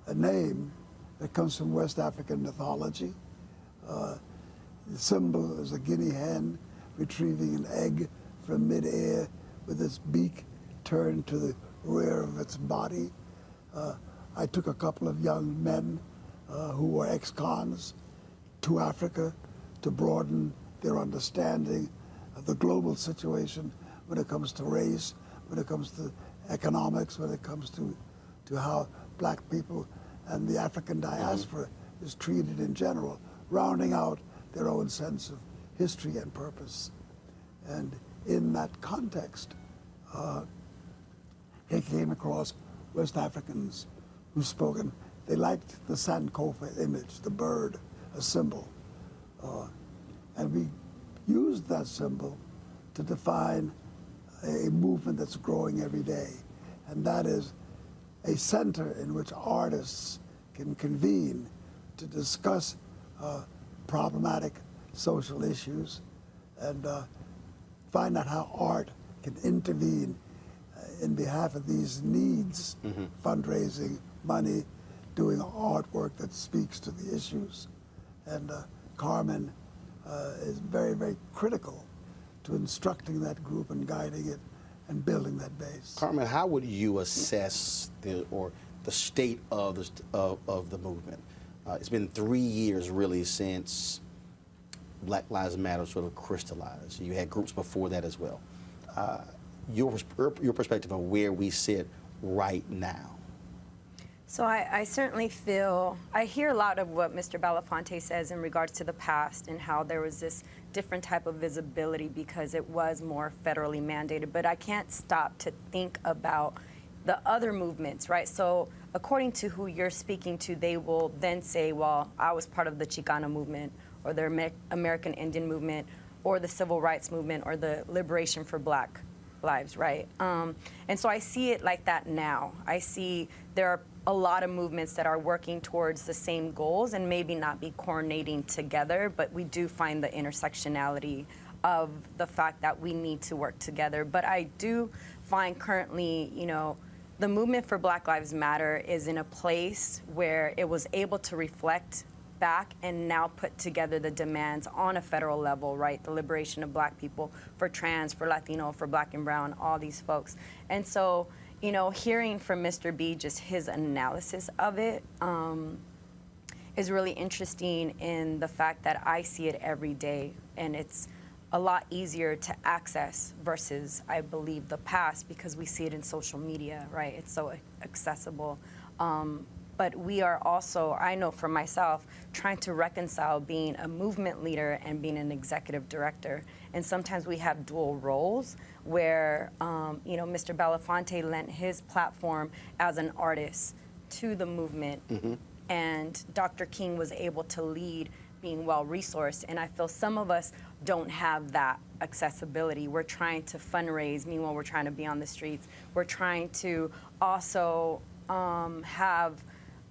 a name that comes from West African mythology. The symbol is a guinea hen retrieving an egg from midair with its beak turned to the rear of its body. I took a couple of young men who were ex-cons to Africa to broaden their understanding of the global situation when it comes to race, when it comes to economics, when it comes to how Black people and the African diaspora is treated in general, rounding out their own sense of history and purpose. And in that context, they came across West Africans who spoken. They liked the Sankofa image, the bird, a symbol. And we used that symbol to define a movement that's growing every day. And that is a center in which artists can convene to discuss problematic social issues and find out how art can intervene in behalf of these needs, fundraising, money, doing artwork that speaks to the issues. And Carmen is very, very critical to instructing that group and guiding it and building that base. Carmen, how would you assess the state of the movement? It's been 3 years really since Black Lives Matter sort of crystallized. You had groups before that as well. Your perspective of where we sit right now. So I certainly feel, I hear a lot of what Mr. Belafonte says in regards to the past and how there was this different type of visibility because it was more federally mandated, but I can't stop to think about the other movements, right? So according to who you're speaking to, they will then say, well, I was part of the Chicano movement or the American Indian movement or the civil rights movement or the liberation for Black lives, right? And so I see it like that now. I see there are a lot of movements that are working towards the same goals and maybe not be coordinating together, but we do find the intersectionality of the fact that we need to work together. But I do find currently, you know, the movement for Black Lives Matter is in a place where it was able to reflect back and now put together the demands on a federal level, right? The liberation of Black people, for trans, for Latino, for Black and brown, all these folks. And so, you know, hearing from Mr. B, just his analysis of it is really interesting in the fact that I see it every day, and it's a lot easier to access versus, I believe, the past because we see it in social media, right? It's so accessible. But we are also, I know for myself, trying to reconcile being a movement leader and being an executive director. And sometimes we have dual roles where, Mr. Belafonte lent his platform as an artist to the movement. And Dr. King was able to lead being well-resourced. And I feel some of us don't have that accessibility. We're trying to fundraise, meanwhile we're trying to be on the streets. We're trying to also have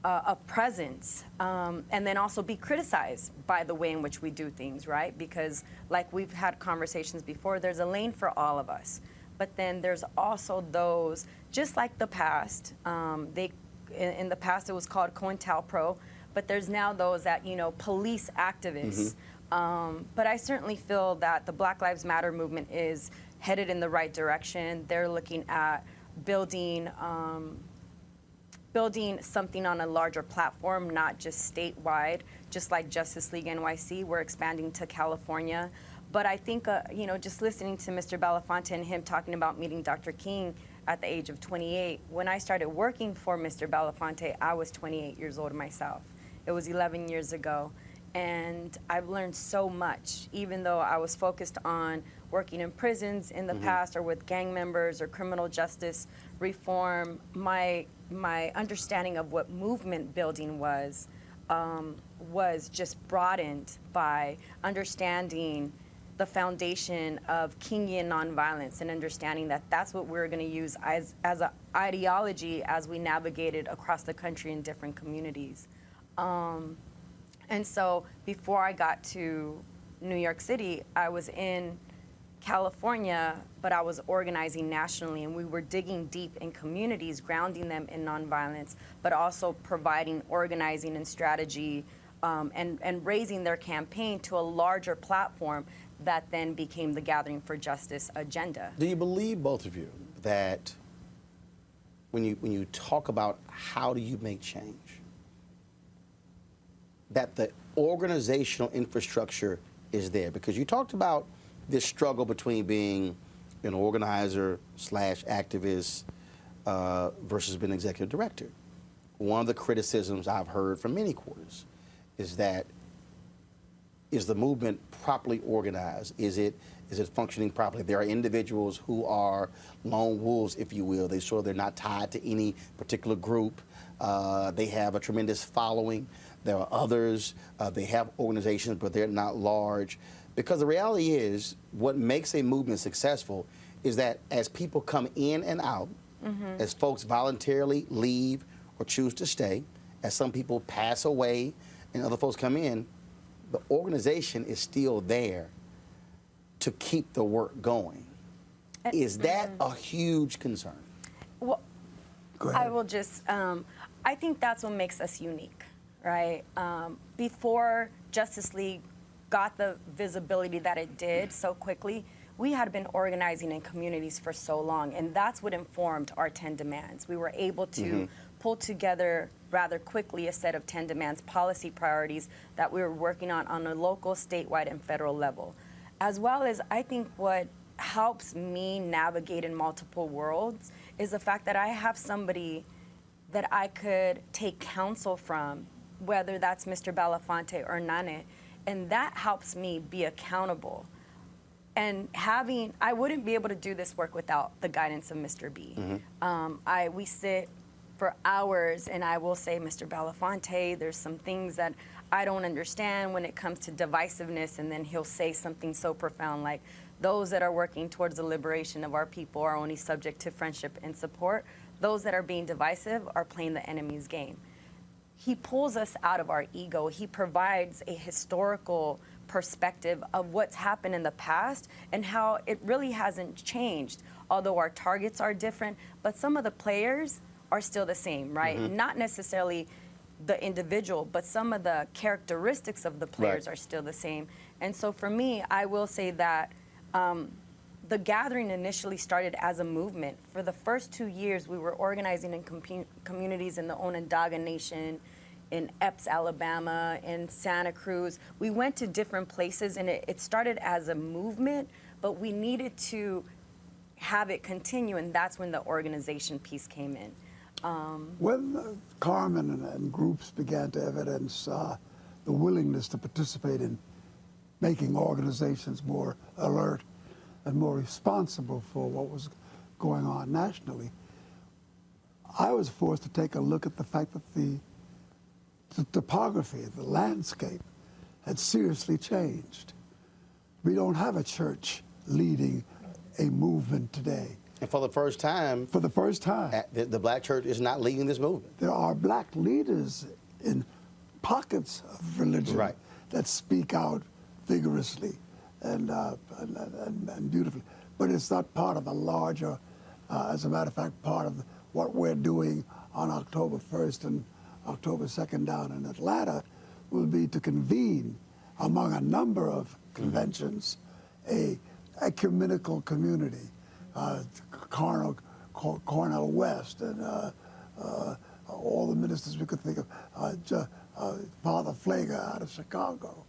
a presence, and then also be criticized by the way in which we do things, right? Because like we've had conversations before, there's a lane for all of us. But then there's also those, just like the past, in the past it was called COINTELPRO, but there's now those that, police activists. But I certainly feel that the Black Lives Matter movement is headed in the right direction. They're looking at building something on a larger platform, not just statewide, just like Justice League NYC. We're expanding to California. But I think, just listening to Mr. Belafonte and him talking about meeting Dr. King at the age of 28, when I started working for Mr. Belafonte, I was 28 years old myself. It was 11 years ago. And I've learned so much, even though I was focused on working in prisons in the past or with gang members or criminal justice reform. My understanding of what movement building was just broadened by understanding the foundation of Kingian nonviolence and understanding that that's what we're going to use as an ideology as we navigated across the country in different communities. And so before I got to New York City, I was in California, but I was organizing nationally, and we were digging deep in communities, grounding them in nonviolence, but also providing organizing and strategy and raising their campaign to a larger platform that then became the Gathering for Justice agenda. Do you believe, both of you, that when you talk about how do you make change, that the organizational infrastructure is there? Because you talked about this struggle between being an organizer / activist versus being executive director. One of the criticisms I've heard from many quarters is that, is the movement properly organized? Is it functioning properly? There are individuals who are lone wolves, if you will. They're not tied to any particular group. They have a tremendous following. There are others, they have organizations, but they're not large. Because the reality is, what makes a movement successful is that as people come in and out, as folks voluntarily leave or choose to stay, as some people pass away and other folks come in, the organization is still there to keep the work going. Is that a huge concern? Well, I will just, I think that's what makes us unique, right? Before Justice League got the visibility that it did so quickly, we had been organizing in communities for so long, and that's what informed our 10 demands. We were able to pull together rather quickly a set of 10 demands, policy priorities that we were working on a local, statewide, and federal level. As well as, I think what helps me navigate in multiple worlds is the fact that I have somebody that I could take counsel from, whether that's Mr. Belafonte or Nane, and that helps me be accountable. And I wouldn't be able to do this work without the guidance of Mr. B. We sit for hours, and I will say, Mr. Belafonte, there's some things that I don't understand when it comes to divisiveness, and then he'll say something so profound like, those that are working towards the liberation of our people are only subject to friendship and support. Those that are being divisive are playing the enemy's game. He pulls us out of our ego. He provides a historical perspective of what's happened in the past and how it really hasn't changed, although our targets are different, but some of the players are still the same, right? Not necessarily the individual, but some of the characteristics of the players are still the same. And so for me, I will say that the gathering initially started as a movement. For the first 2 years, we were organizing in communities in the Onondaga Nation, in Epps, Alabama, in Santa Cruz. We went to different places, and it started as a movement, but we needed to have it continue, and that's when the organization piece came in. When Carmen and groups began to evidence the willingness to participate in making organizations more alert and more responsible for what was going on nationally, I was forced to take a look at the fact that the topography, the landscape, had seriously changed. We don't have a church leading a movement today. And for the first time, the black church is not leading this movement. There are black leaders in pockets of religion that speak out vigorously and beautifully, but it's not part of a larger, as a matter of fact, part of what we're doing on October 1st and October 2nd down in Atlanta will be to convene among a number of conventions a ecumenical community, Cornell West and all the ministers we could think of, Father Flager out of Chicago,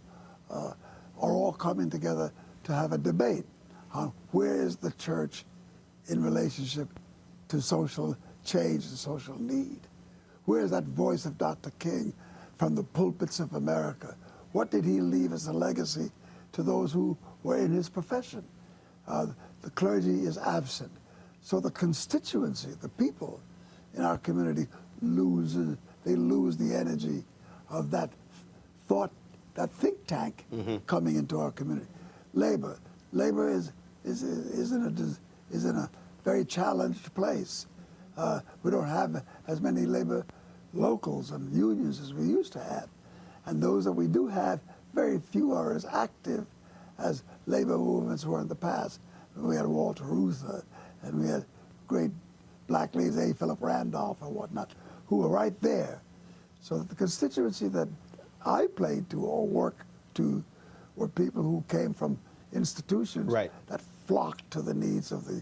are all coming together to have a debate on where is the church in relationship to social change and social need. Where is that voice of Dr. King from the pulpits of America? What did he leave as a legacy to those who were in his profession? The clergy is absent. So the constituency, the people in our community lose the energy of that thought, that think tank coming into our community. Labor is in a very challenged place. We don't have as many labor locals and unions as we used to have. And those that we do have, very few are as active as labor movements were in the past. We had Walter Reuther, and we had great black leaders, A. Philip Randolph and whatnot, who were right there. So the constituency that I played to or worked to were people who came from institutions that flocked to the needs of the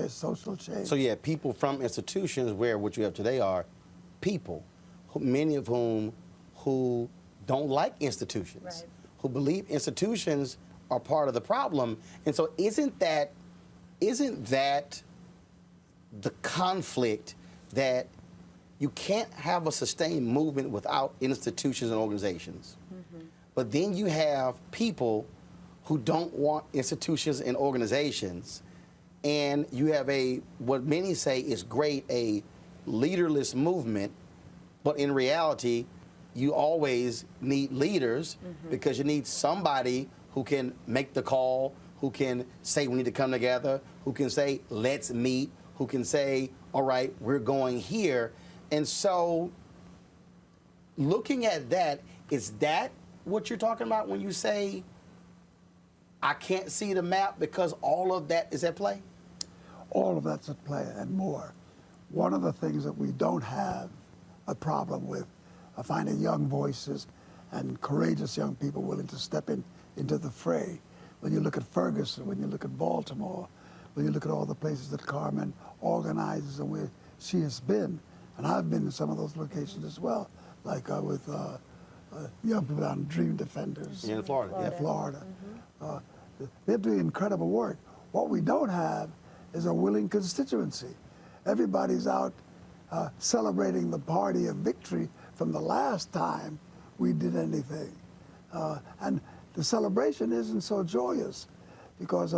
social change. So yeah, people from institutions where what you have today are people, many of whom who don't like institutions, who believe institutions are part of the problem. And so isn't that the conflict that you can't have a sustained movement without institutions and organizations? But then you have people who don't want institutions and organizations, and you have what many say is great, a leaderless movement, but in reality, you always need leaders because you need somebody who can make the call, who can say we need to come together, who can say let's meet, who can say, all right, we're going here. And so looking at that, is that what you're talking about when you say I can't see the map because all of that is at play? All of that's at play and more. One of the things that we don't have a problem with are finding young voices and courageous young people willing to step into the fray. When you look at Ferguson, when you look at Baltimore, when you look at all the places that Carmen organizes and where she has been, and I've been in some of those locations as well, like with young people down Dream Defenders. In Florida. Yeah, Florida. They're doing incredible work. What we don't have is a willing constituency. Everybody's out celebrating the party of victory from the last time we did anything. And the celebration isn't so joyous because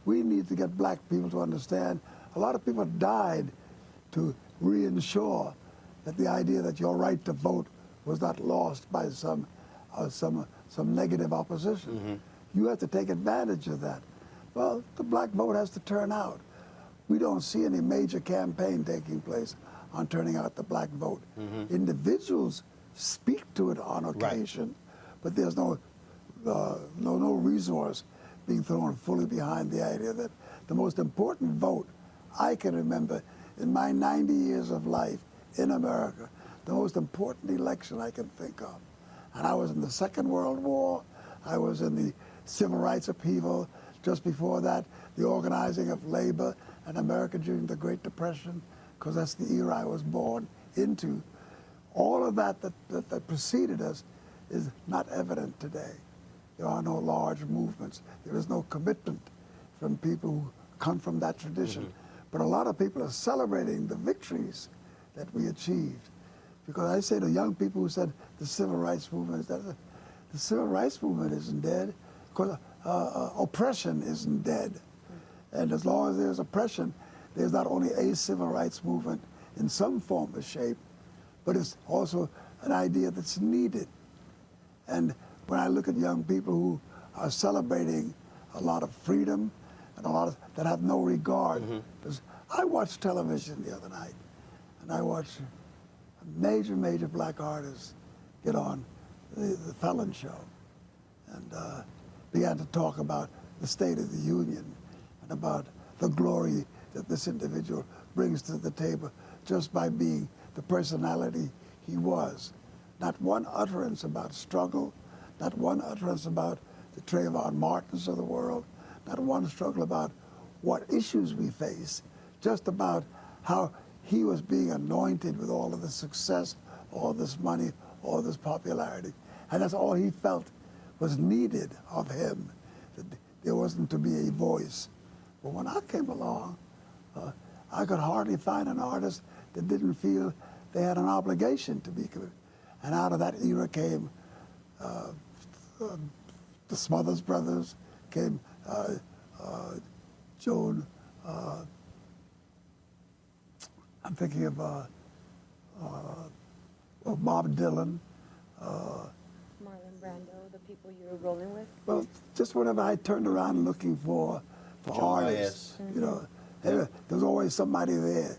we need to get black people to understand a lot of people died to reinsure that the idea that your right to vote was not lost by some negative opposition. You have to take advantage of that. Well, the black vote has to turn out. We don't see any major campaign taking place on turning out the black vote. Individuals speak to it on occasion, but there's no resource being thrown fully behind the idea that the most important vote I can remember in my 90 years of life in America, the most important election I can think of. And I was in the Second World War, I was in the Civil Rights upheaval, just before that, the organizing of labor in America during the Great Depression, because that's the era I was born into. All of that preceded us is not evident today. There are no large movements. There is no commitment from people who come from that tradition. But a lot of people are celebrating the victories that we achieved. Because I say to young people who said the civil rights movement is dead, the civil rights movement isn't dead, because oppression isn't dead. And as long as there's oppression, there's not only a civil rights movement in some form or shape, but it's also an idea that's needed. And when I look at young people who are celebrating a lot of freedom and a lot of that have no regard, because I watched television the other night, and I watched a major black artist get on the Fallon show and began to talk about the State of the Union and about the glory that this individual brings to the table just by being the personality he was. Not one utterance about struggle, not one utterance about the Trayvon Martins of the world, not one struggle about what issues we face, just about how he was being anointed with all of the success, all this money, all this popularity. And that's all he felt was needed of him, that there wasn't to be a voice. But when I came along, I could hardly find an artist that didn't feel they had an obligation to be good. And out of that era came the Smothers Brothers, came Joan, I'm thinking of Bob Dylan. Marlon Brando, the people you're rolling with? Well, just whenever I turned around looking for artists, you know, there was always somebody there.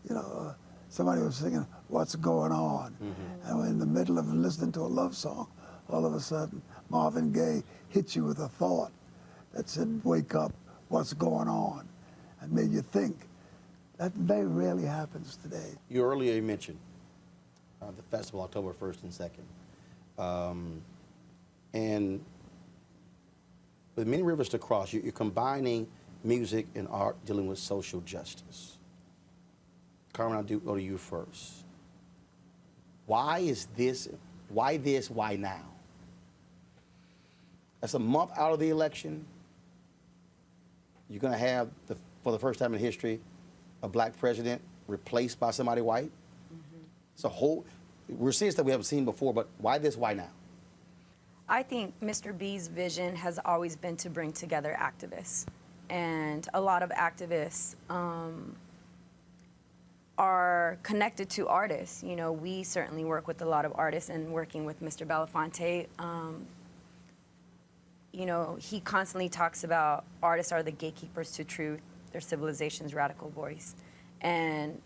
You know, somebody was singing "What's Going On," and we're in the middle of listening to a love song, all of a sudden Marvin Gaye hit you with a thought that said, "Wake up, what's going on?" and made you think. That very rarely happens today. You earlier mentioned the festival, October 1st and 2nd. And with many rivers to cross, you're combining music and art dealing with social justice. Carmen, I'll go to you first. Why is this, why now? That's a month out of the election. You're going to have, for the first time in history, a black president replaced by somebody white. It's a whole, we're seeing stuff we haven't seen before, but why this, why now? I think Mr. B's vision has always been to bring together activists. And a lot of activists are connected to artists. You know, we certainly work with a lot of artists, and working with Mr. Belafonte, you know, he constantly talks about artists are the gatekeepers to truth, their civilization's radical voice. And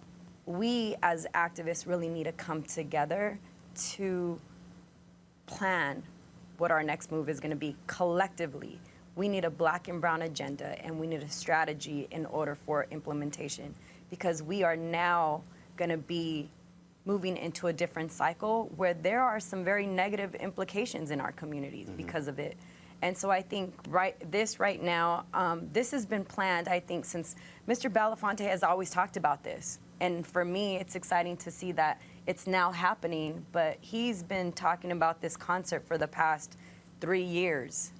we as activists really need to come together to plan what our next move is going to be collectively. We need a black and brown agenda, and we need a strategy in order for implementation, because we are now going to be moving into a different cycle where there are some very negative implications in our communities because of it. And so I think right now, this has been planned, I think, since Mr. Belafonte has always talked about this. And for me, it's exciting to see that it's now happening, but he's been talking about this concert for the past 3 years,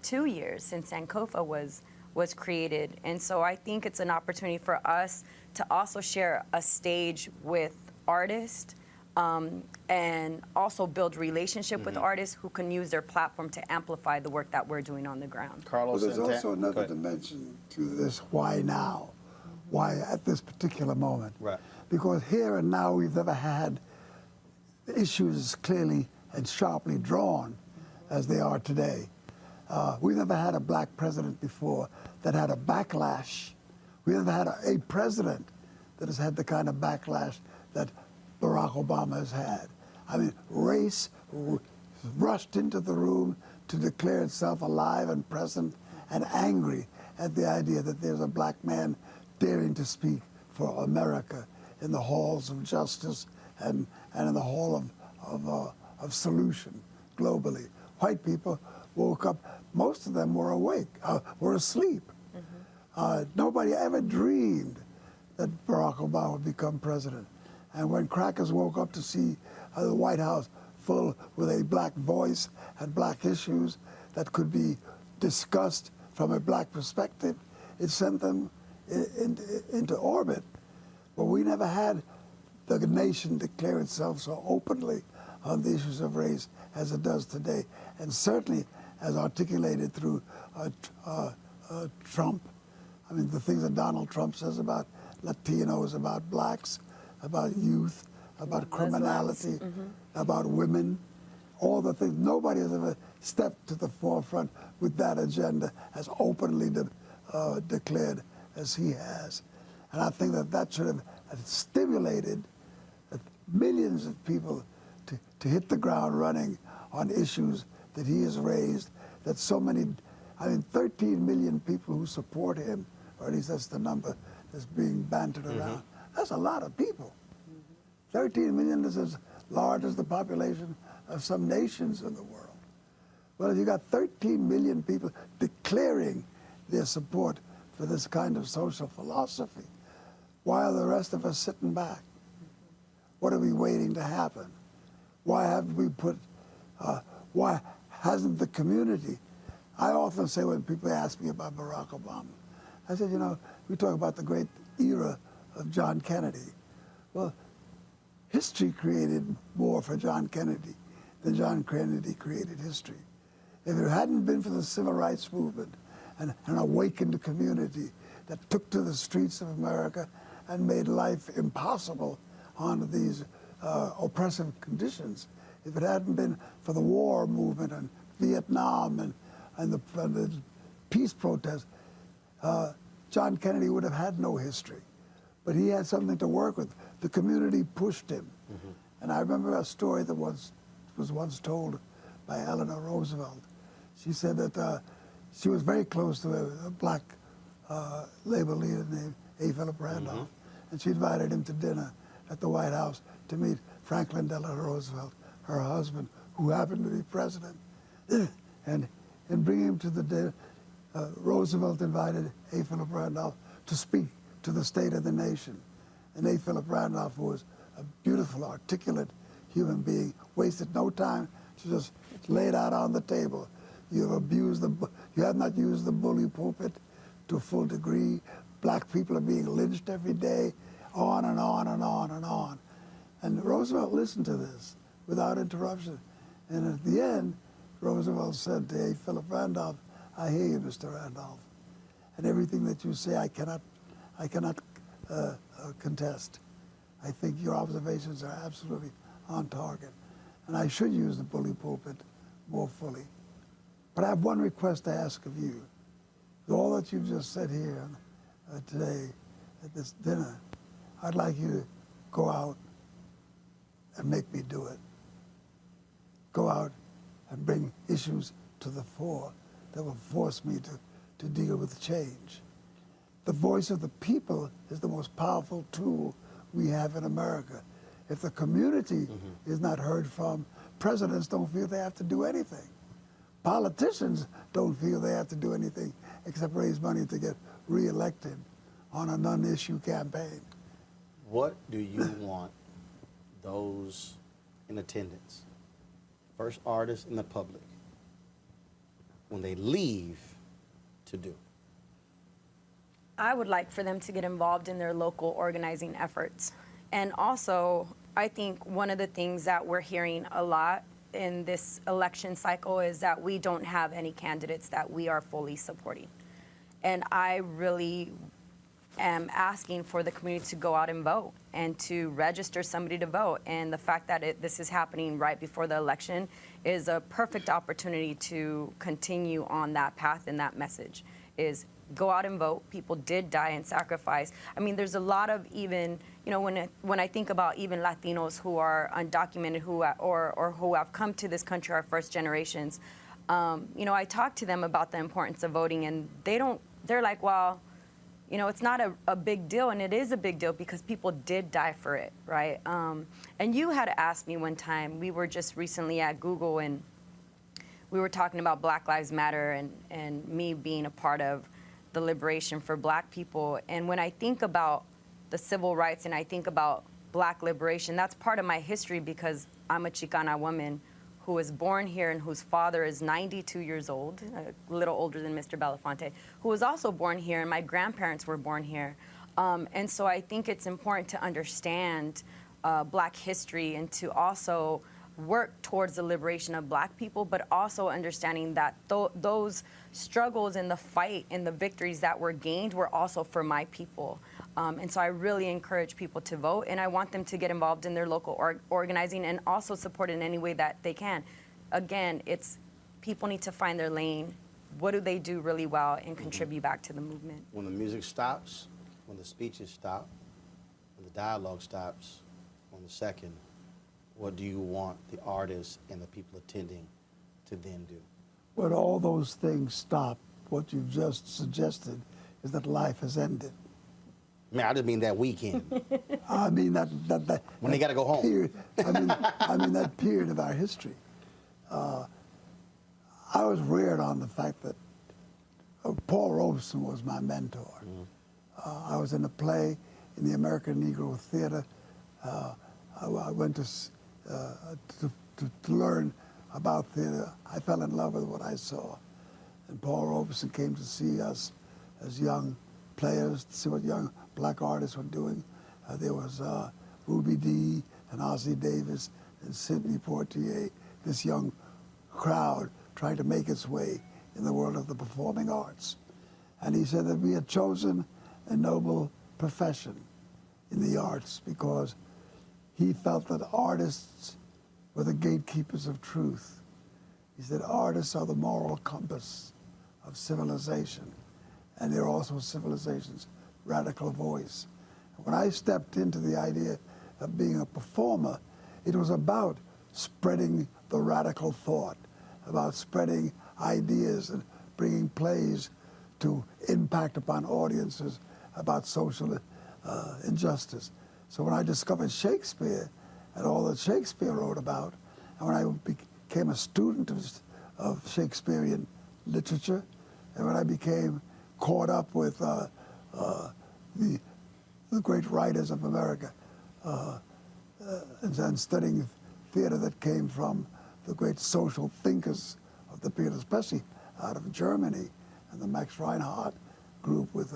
2 years since Sankofa was created. And so I think it's an opportunity for us to also share a stage with artists, and also build relationship with artists who can use their platform to amplify the work that we're doing on the ground. Carlos, there's also another dimension to this why now, why at this particular moment. Right. Because here and now we've never had issues clearly and sharply drawn as they are today. We've never had a black president before that had a backlash. We've never had a president that has had the kind of backlash that Barack Obama has had. I mean, race rushed into the room to declare itself alive and present and angry at the idea that there's a black man daring to speak for America in the halls of justice and in the hall of solution globally. White people woke up, most of them were awake, were asleep. Nobody ever dreamed that Barack Obama would become president. And when crackers woke up to see the White House full with a black voice and black issues that could be discussed from a black perspective, it sent them into orbit. But we never had the nation declare itself so openly on the issues of race as it does today, and certainly as articulated through Trump. I mean, the things that Donald Trump says about Latinos, about blacks, about youth, about criminality, about women, all the things. Nobody has ever stepped to the forefront with that agenda as openly declared as he has. And I think that that should have stimulated millions of people to hit the ground running on issues that he has raised, that so many, 13 million people who support him, or at least that's the number that's being bantered around. That's a lot of people. 13 million is as large as the population of some nations in the world. Well, if you got 13 million people declaring their support for this kind of social philosophy, why are the rest of us sitting back? What are we waiting to happen? Why haven't we why hasn't the community? I often say when people ask me about Barack Obama, I said, we talk about the great era of John Kennedy. Well, history created more for John Kennedy than John Kennedy created history. If it hadn't been for the civil rights movement and an awakened community that took to the streets of America and made life impossible under these oppressive conditions, if it hadn't been for the war movement and Vietnam and the peace protests, John Kennedy would have had no history. But he had something to work with. The community pushed him. And I remember a story that was once told by Eleanor Roosevelt. She said that she was very close to a black labor leader named A. Philip Randolph. And she invited him to dinner at the White House to meet Franklin Delano Roosevelt, her husband, who happened to be president. And in bringing him to the dinner, Roosevelt invited A. Philip Randolph to speak to the state of the nation. And A. Philip Randolph, who was a beautiful, articulate human being, wasted no time to just lay it out on the table. You have not used the bully pulpit to a full degree. Black people are being lynched every day, on and on and on and on. And Roosevelt listened to this without interruption. And at the end, Roosevelt said to A. Philip Randolph, I hear you, Mr. Randolph. And everything that you say, I cannot contest. I think your observations are absolutely on target. And I should use the bully pulpit more fully. But I have one request to ask of you. With all that you've just said here today at this dinner, I'd like you to go out and make me do it. Go out and bring issues to the fore that will force me to deal with change. The voice of the people is the most powerful tool we have in America. If the community is not heard from, presidents don't feel they have to do anything. Politicians don't feel they have to do anything except raise money to get reelected on a non-issue campaign. What do you want those in attendance, first artists and the public, when they leave, to do? I would like for them to get involved in their local organizing efforts. And also, I think one of the things that we're hearing a lot in this election cycle is that we don't have any candidates that we are fully supporting. And I really am asking for the community to go out and vote and to register somebody to vote. And the fact that this is happening right before the election is a perfect opportunity to continue on that path, and that message is go out and vote. People did die and sacrifice. I mean, there's a lot of even, when I think about even Latinos who are undocumented, or who have come to this country, our first generations, I talk to them about the importance of voting, and they're like, well, it's not a big deal, and it is a big deal because people did die for it, right? And you had asked me one time, we were just recently at Google, and we were talking about Black Lives Matter and me being a part of the liberation for Black people. And when I think about the civil rights and I think about Black liberation, that's part of my history because I'm a Chicana woman who was born here and whose father is 92 years old, a little older than Mr. Belafonte, who was also born here, and my grandparents were born here. And so I think it's important to understand Black history and to also work towards the liberation of Black people, but also understanding that those struggles and the fight and the victories that were gained were also for my people. And so I really encourage people to vote, and I want them to get involved in their local organizing and also support in any way that they can. Again, it's people need to find their lane. What do they do really well and contribute back to the movement? When the music stops, when the speeches stop, when the dialogue stops on the second, what do you want the artists and the people attending to then do? When all those things stop, what you've just suggested is that life has ended. Man, I just mean that weekend. I mean that when they got to go home. Period, I mean that period of our history. I was reared on the fact that Paul Robeson was my mentor. I was in a play in the American Negro Theater. I went to learn about theater. I fell in love with what I saw. And Paul Robeson came to see us as young players, to see what young Black artists were doing. There was Ruby Dee and Ossie Davis and Sidney Poitier, this young crowd trying to make its way in the world of the performing arts. And he said that we had chosen a noble profession in the arts because he felt that artists were the gatekeepers of truth. He said artists are the moral compass of civilization, and they're also civilization's radical voice. When I stepped into the idea of being a performer, it was about spreading the radical thought, about spreading ideas and bringing plays to impact upon audiences about social injustice. So when I discovered Shakespeare and all that Shakespeare wrote about, and when I became a student of Shakespearean literature, and when I became caught up with the great writers of America, and studying theater that came from the great social thinkers of the period, especially out of Germany, and the Max Reinhardt group with,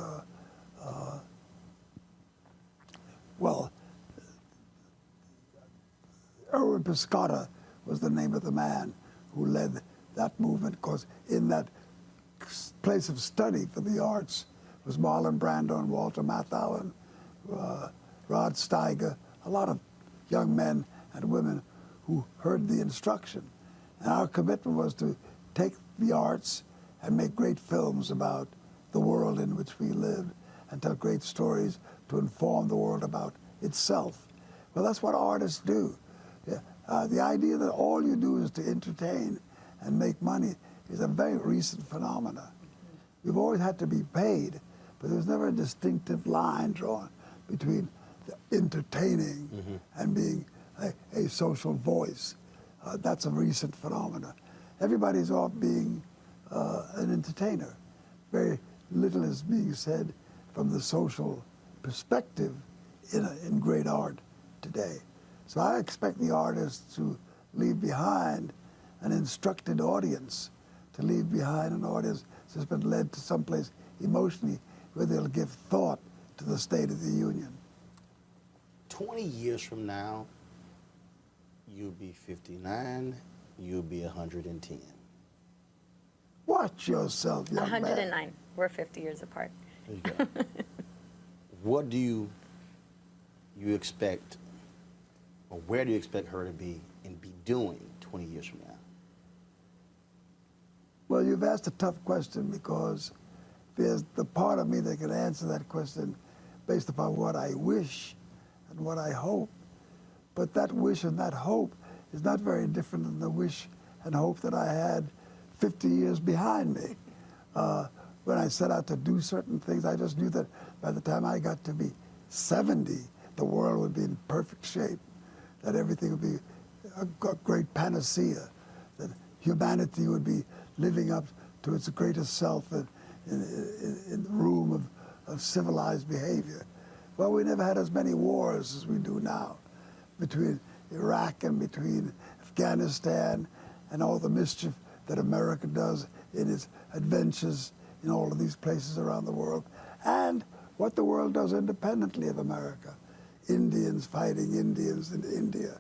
Erwin Piscata was the name of the man who led that movement, because in that place of study for the arts was Marlon Brando and Walter Matthau and Rod Steiger, a lot of young men and women who heard the instruction. And our commitment was to take the arts and make great films about the world in which we live and tell great stories to inform the world about itself. Well, that's what artists do. The idea that all you do is to entertain and make money is a very recent phenomenon. You've always had to be paid, but there's never a distinctive line drawn between entertaining and being a social voice. That's a recent phenomenon. Everybody's off being an entertainer. Very little is being said from the social perspective in great art today. So I expect the artists to leave behind an instructed audience, to leave behind an audience that's been led to someplace emotionally where they'll give thought to the State of the Union. 20 years from now, you'll be 59, you'll be 110. Watch yourself, young 109. man. We're 50 years apart. There you go. What do you expect, or where do you expect her to be and be doing 20 years from now? Well, you've asked a tough question, because there's the part of me that can answer that question based upon what I wish and what I hope. But that wish and that hope is not very different than the wish and hope that I had 50 years behind me. When I set out to do certain things, I just knew that by the time I got to be 70, the world would be in perfect shape, that everything would be a great panacea, that humanity would be living up to its greatest self in the room of civilized behavior. Well, we never had as many wars as we do now, between Iraq and between Afghanistan and all the mischief that America does in its adventures in all of these places around the world, and what the world does independently of America. Indians fighting Indians in India,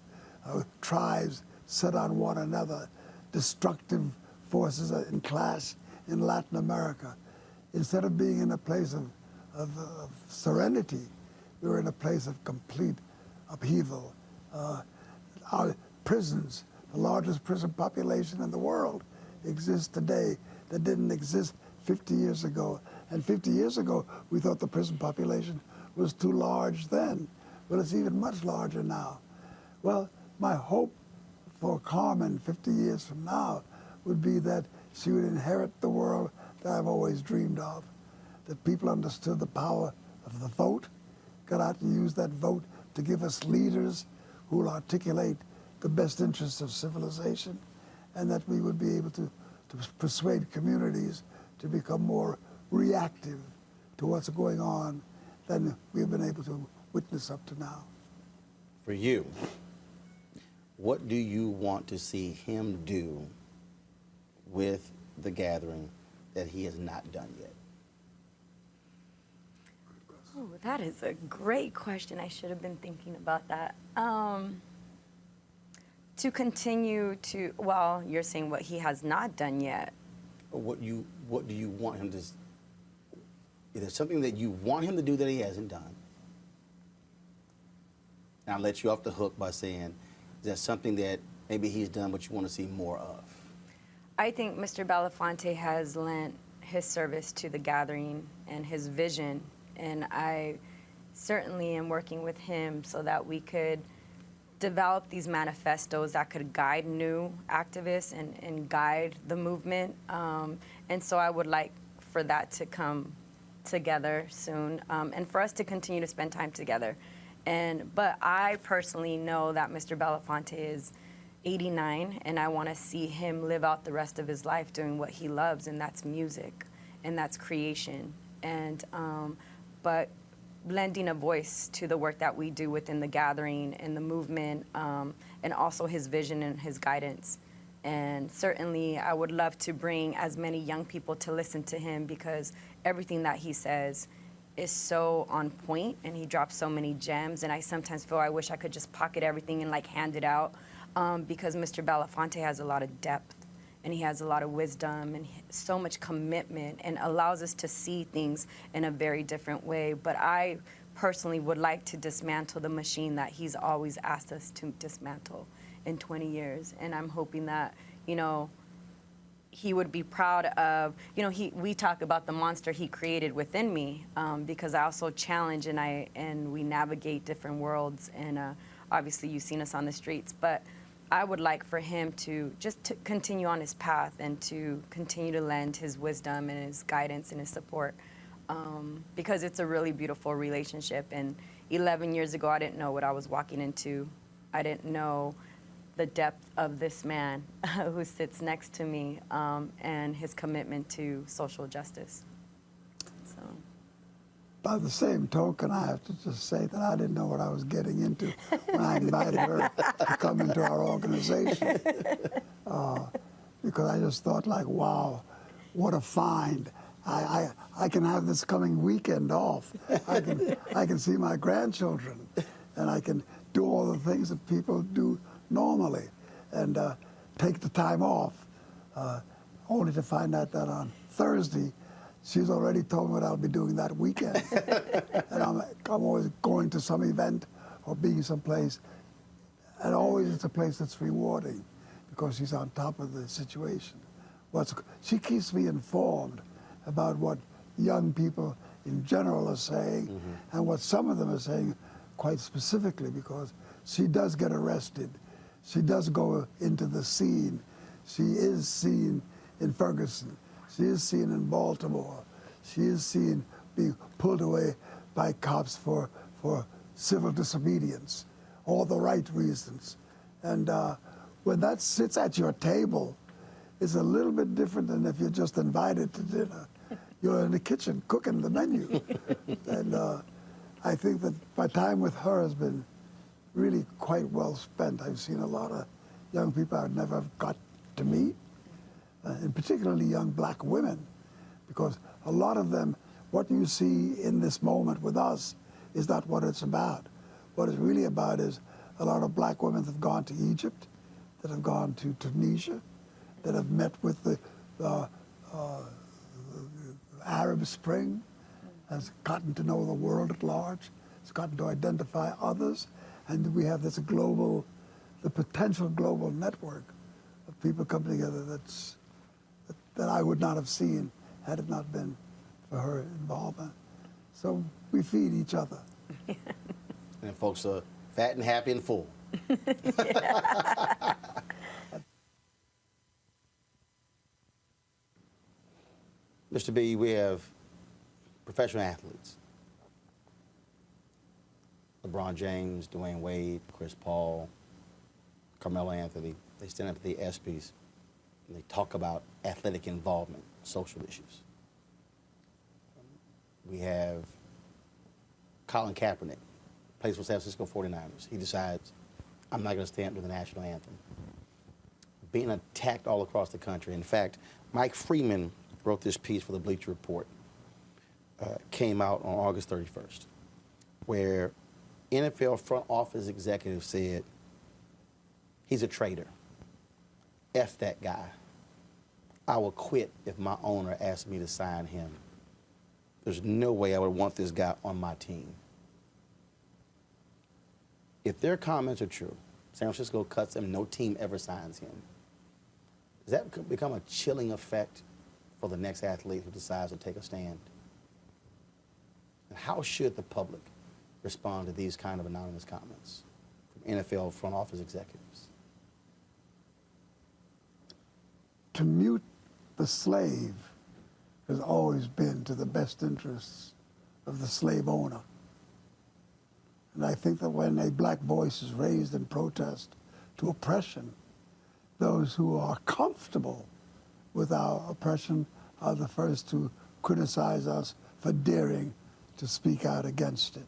tribes set on one another, destructive forces in clash in Latin America. Instead of being in a place of serenity, we were in a place of complete upheaval. Our prisons, the largest prison population in the world, exists today that didn't exist 50 years ago. And 50 years ago, we thought the prison population was too large then. But it's even much larger now. Well, my hope for Carmen 50 years from now would be that she would inherit the world that I've always dreamed of, that people understood the power of the vote, got out and used that vote to give us leaders who will articulate the best interests of civilization, and that we would be able to persuade communities to become more reactive to what's going on than we've been able to witness up to now. For you, what do you want to see him do with the gathering that he has not done yet? Oh, that is a great question. I should have been thinking about that. To continue to, well, you're saying what he has not done yet. What do you want him to, is there something that you want him to do that he hasn't done? And I'll let you off the hook by saying, is there something that maybe he's done but you want to see more of? I think Mr. Belafonte has lent his service to the gathering and his vision, and I certainly am working with him so that we could develop these manifestos that could guide new activists and guide the movement. And so I would like for that to come together soon, and for us to continue to spend time together. But I personally know that Mr. Belafonte is 89, and I want to see him live out the rest of his life doing what he loves, and that's music, and that's creation. But lending a voice to the work that we do within the gathering and the movement, and also his vision and his guidance. And certainly I would love to bring as many young people to listen to him, because everything that he says is so on point, and he drops so many gems, and I sometimes feel I wish I could just pocket everything and like hand it out, because Mr. Belafonte has a lot of depth, and he has a lot of wisdom and so much commitment, and allows us to see things in a very different way. But I personally would like to dismantle the machine that he's always asked us to dismantle in 20 years, and I'm hoping that, you know, he would be proud of, you know, we talk about the monster he created within me, because I also challenge and we navigate different worlds, and obviously you've seen us on the streets, but I would like for him to just to continue on his path and to continue to lend his wisdom and his guidance and his support, because it's a really beautiful relationship. And 11 years ago, I didn't know what I was walking into. I didn't know the depth of this man who sits next to me, and his commitment to social justice. So. By the same token, I have to just say that I didn't know what I was getting into when I invited her to come into our organization, because I just thought, like, wow, what a find. I can have this coming weekend off. I can see my grandchildren, and I can do all the things that people do normally, and take the time off, only to find out that on Thursday, she's already told me what I'll be doing that weekend. And I'm always going to some event or being someplace, and always it's a place that's rewarding, because she's on top of the situation. She keeps me informed about what young people in general are saying, and what some of them are saying quite specifically, because she does get arrested. She does go into the scene. She is seen in Ferguson. She is seen in Baltimore. She is seen being pulled away by cops for civil disobedience, all the right reasons. And when that sits at your table, it's a little bit different than if you're just invited to dinner. You're in the kitchen cooking the menu. And I think that my time with her has been really quite well spent. I've seen a lot of young people I'd never have got to meet, and particularly young black women, because a lot of them, what you see in this moment with us is not what it's about. What it's really about is a lot of black women that have gone to Egypt, that have gone to Tunisia, that have met with the Arab Spring, has gotten to know the world at large, has gotten to identify others, and we have this global, the potential global network of people coming together that I would not have seen had it not been for her involvement. So we feed each other. And folks are fat and happy and full. Mr. B, we have professional athletes. LeBron James, Dwayne Wade, Chris Paul, Carmelo Anthony. They stand up at the ESPYs and they talk about athletic involvement, social issues. We have Colin Kaepernick, plays for San Francisco 49ers. He decides, I'm not going to stand to the national anthem. Being attacked all across the country. In fact, Mike Freeman wrote this piece for the Bleacher Report, came out on August 31st, where NFL front office executives said, he's a traitor. F that guy. I will quit if my owner asks me to sign him. There's no way I would want this guy on my team. If their comments are true, San Francisco cuts him, no team ever signs him. Does that become a chilling effect for the next athlete who decides to take a stand? And how should the public respond to these kind of anonymous comments from NFL front office executives? To mute the slave has always been to the best interests of the slave owner. And I think that when a black voice is raised in protest to oppression, those who are comfortable with our oppression are the first to criticize us for daring to speak out against it.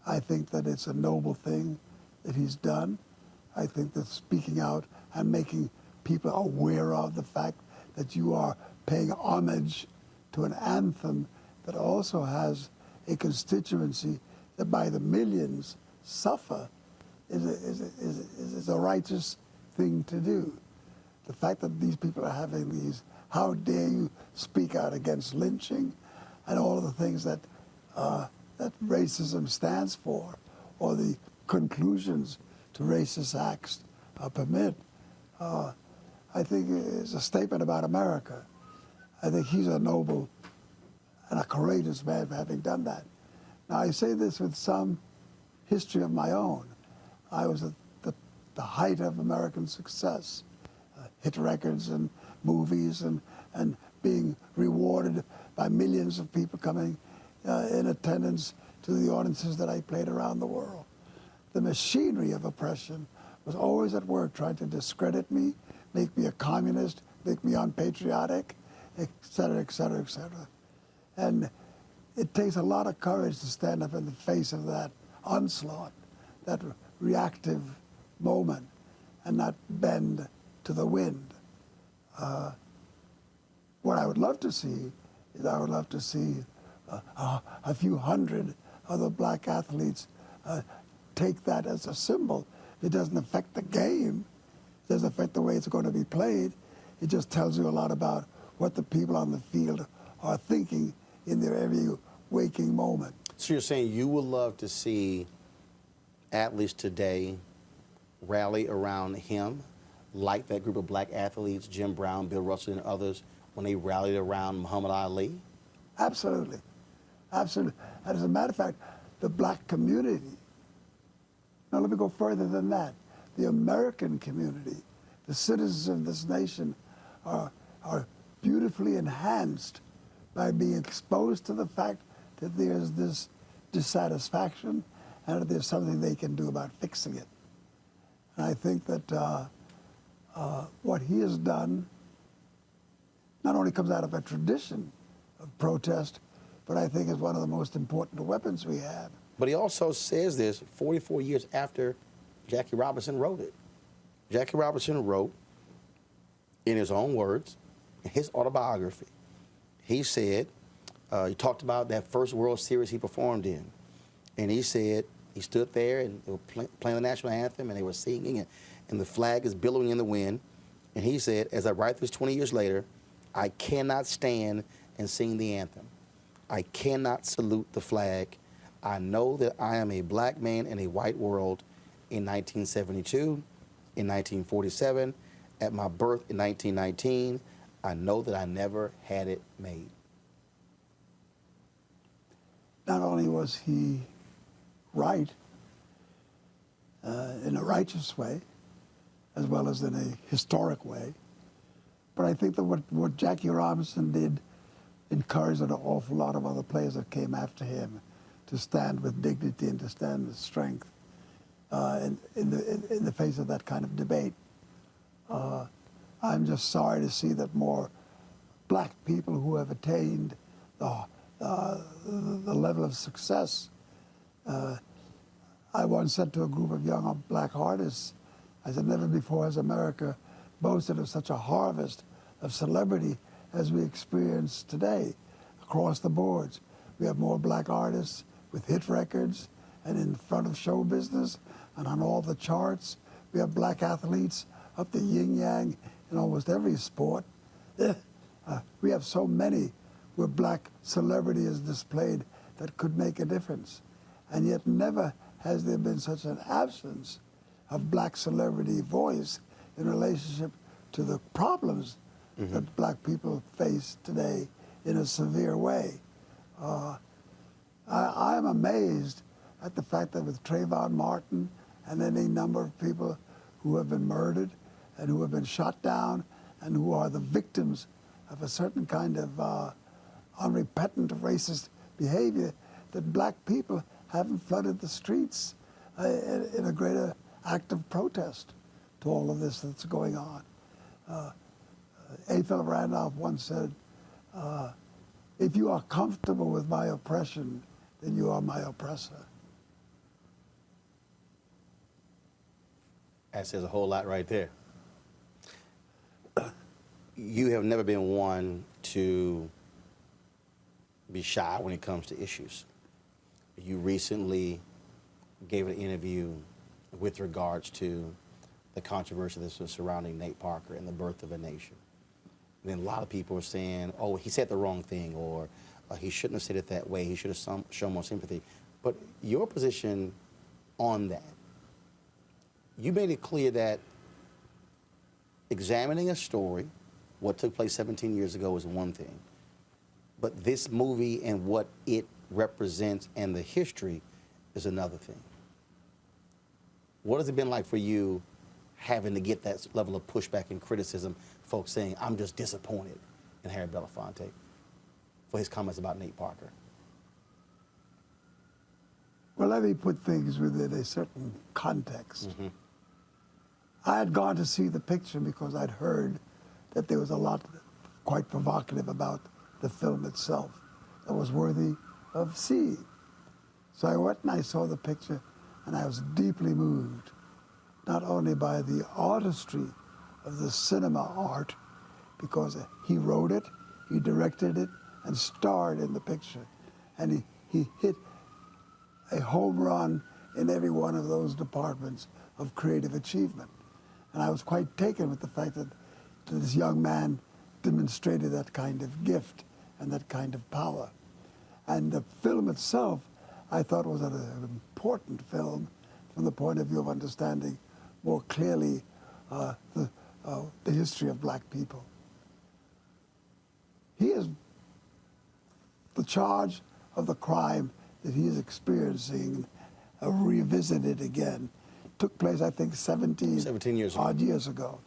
I think that it's a noble thing that he's done. I think that speaking out and making people aware of the fact that you are paying homage to an anthem that also has a constituency that by the millions suffer is a righteous thing to do. The fact that these people are having these, how dare you speak out against lynching and all of the things that that racism stands for, or the conclusions to racist acts permit, I think is a statement about America. I think he's a noble and a courageous man for having done that. Now, I say this with some history of my own. I was at the height of American success, hit records and movies and being rewarded by millions of people coming in attendance to the audiences that I played around the world. The machinery of oppression was always at work trying to discredit me, make me a communist, make me unpatriotic, et cetera, et cetera, et cetera. And it takes a lot of courage to stand up in the face of that onslaught, that reactive moment, and not bend to the wind. What I would love to see is I would love to see a few hundred other black athletes take that as a symbol. It doesn't affect the game. It doesn't affect the way it's going to be played. It just tells you a lot about what the people on the field are thinking in their every waking moment. So you're saying you would love to see athletes today rally around him, like that group of black athletes, Jim Brown, Bill Russell, and others, when they rallied around Muhammad Ali? Absolutely. Absolutely. And as a matter of fact, the black community, now let me go further than that, the American community, the citizens of this nation are beautifully enhanced by being exposed to the fact that there's this dissatisfaction and that there's something they can do about fixing it. And I think that what he has done not only comes out of a tradition of protest, but I think is one of the most important weapons we have. But he also says this 44 years after Jackie Robinson wrote it. Jackie Robinson wrote, in his own words, in his autobiography, he said, he talked about that first World Series he performed in. And he said, he stood there and they were playing the national anthem and they were singing and the flag is billowing in the wind. And he said, as I write this 20 years later, I cannot stand and sing the anthem. I cannot salute the flag. I know that I am a black man in a white world in 1972, in 1947, at my birth in 1919. I know that I never had it made. Not only was he right in a righteous way, as well as in a historic way, but I think that what Jackie Robinson did encouraged an awful lot of other players that came after him to stand with dignity and to stand with strength in the face of that kind of debate. I'm just sorry to see that more black people who have attained the level of success. I once said to a group of young black artists, I said, never before has America boasted of such a harvest of celebrity as we experience today across the boards. We have more black artists with hit records and in front of show business and on all the charts. We have black athletes up the yin-yang in almost every sport. We have so many where black celebrity is displayed that could make a difference. And yet never has there been such an absence of black celebrity voice in relationship to the problems that black people face today in a severe way. I am amazed at the fact that with Trayvon Martin and any number of people who have been murdered and who have been shot down and who are the victims of a certain kind of unrepentant racist behavior, that black people haven't flooded the streets in a greater act of protest to all of this that's going on. A. Philip Randolph once said, if you are comfortable with my oppression, then you are my oppressor. That says a whole lot right there. You have never been one to be shy when it comes to issues. You recently gave an interview with regards to the controversy that's surrounding Nate Parker and the birth of a nation. And then a lot of people are saying, oh, he said the wrong thing, or he shouldn't have said it that way, he should have shown more sympathy. But your position on that, you made it clear that examining a story, what took place 17 years ago, is one thing. But this movie and what it represents and the history is another thing. What has it been like for you having to get that level of pushback and criticism, folks saying, I'm just disappointed in Harry Belafonte for his comments about Nate Parker? Well, let me put things within a certain context. I had gone to see the picture because I'd heard that there was a lot quite provocative about the film itself that was worthy of seeing. So I went and I saw the picture, and I was deeply moved, not only by the artistry of the cinema art, because he wrote it, he directed it, and starred in the picture. And he hit a home run in every one of those departments of creative achievement. And I was quite taken with the fact that this young man demonstrated that kind of gift and that kind of power. And the film itself, I thought, was an important film from the point of view of understanding more clearly the history of black people. He is the charge of the crime that he is experiencing revisited again. Took place, I think, 17 years odd years ago.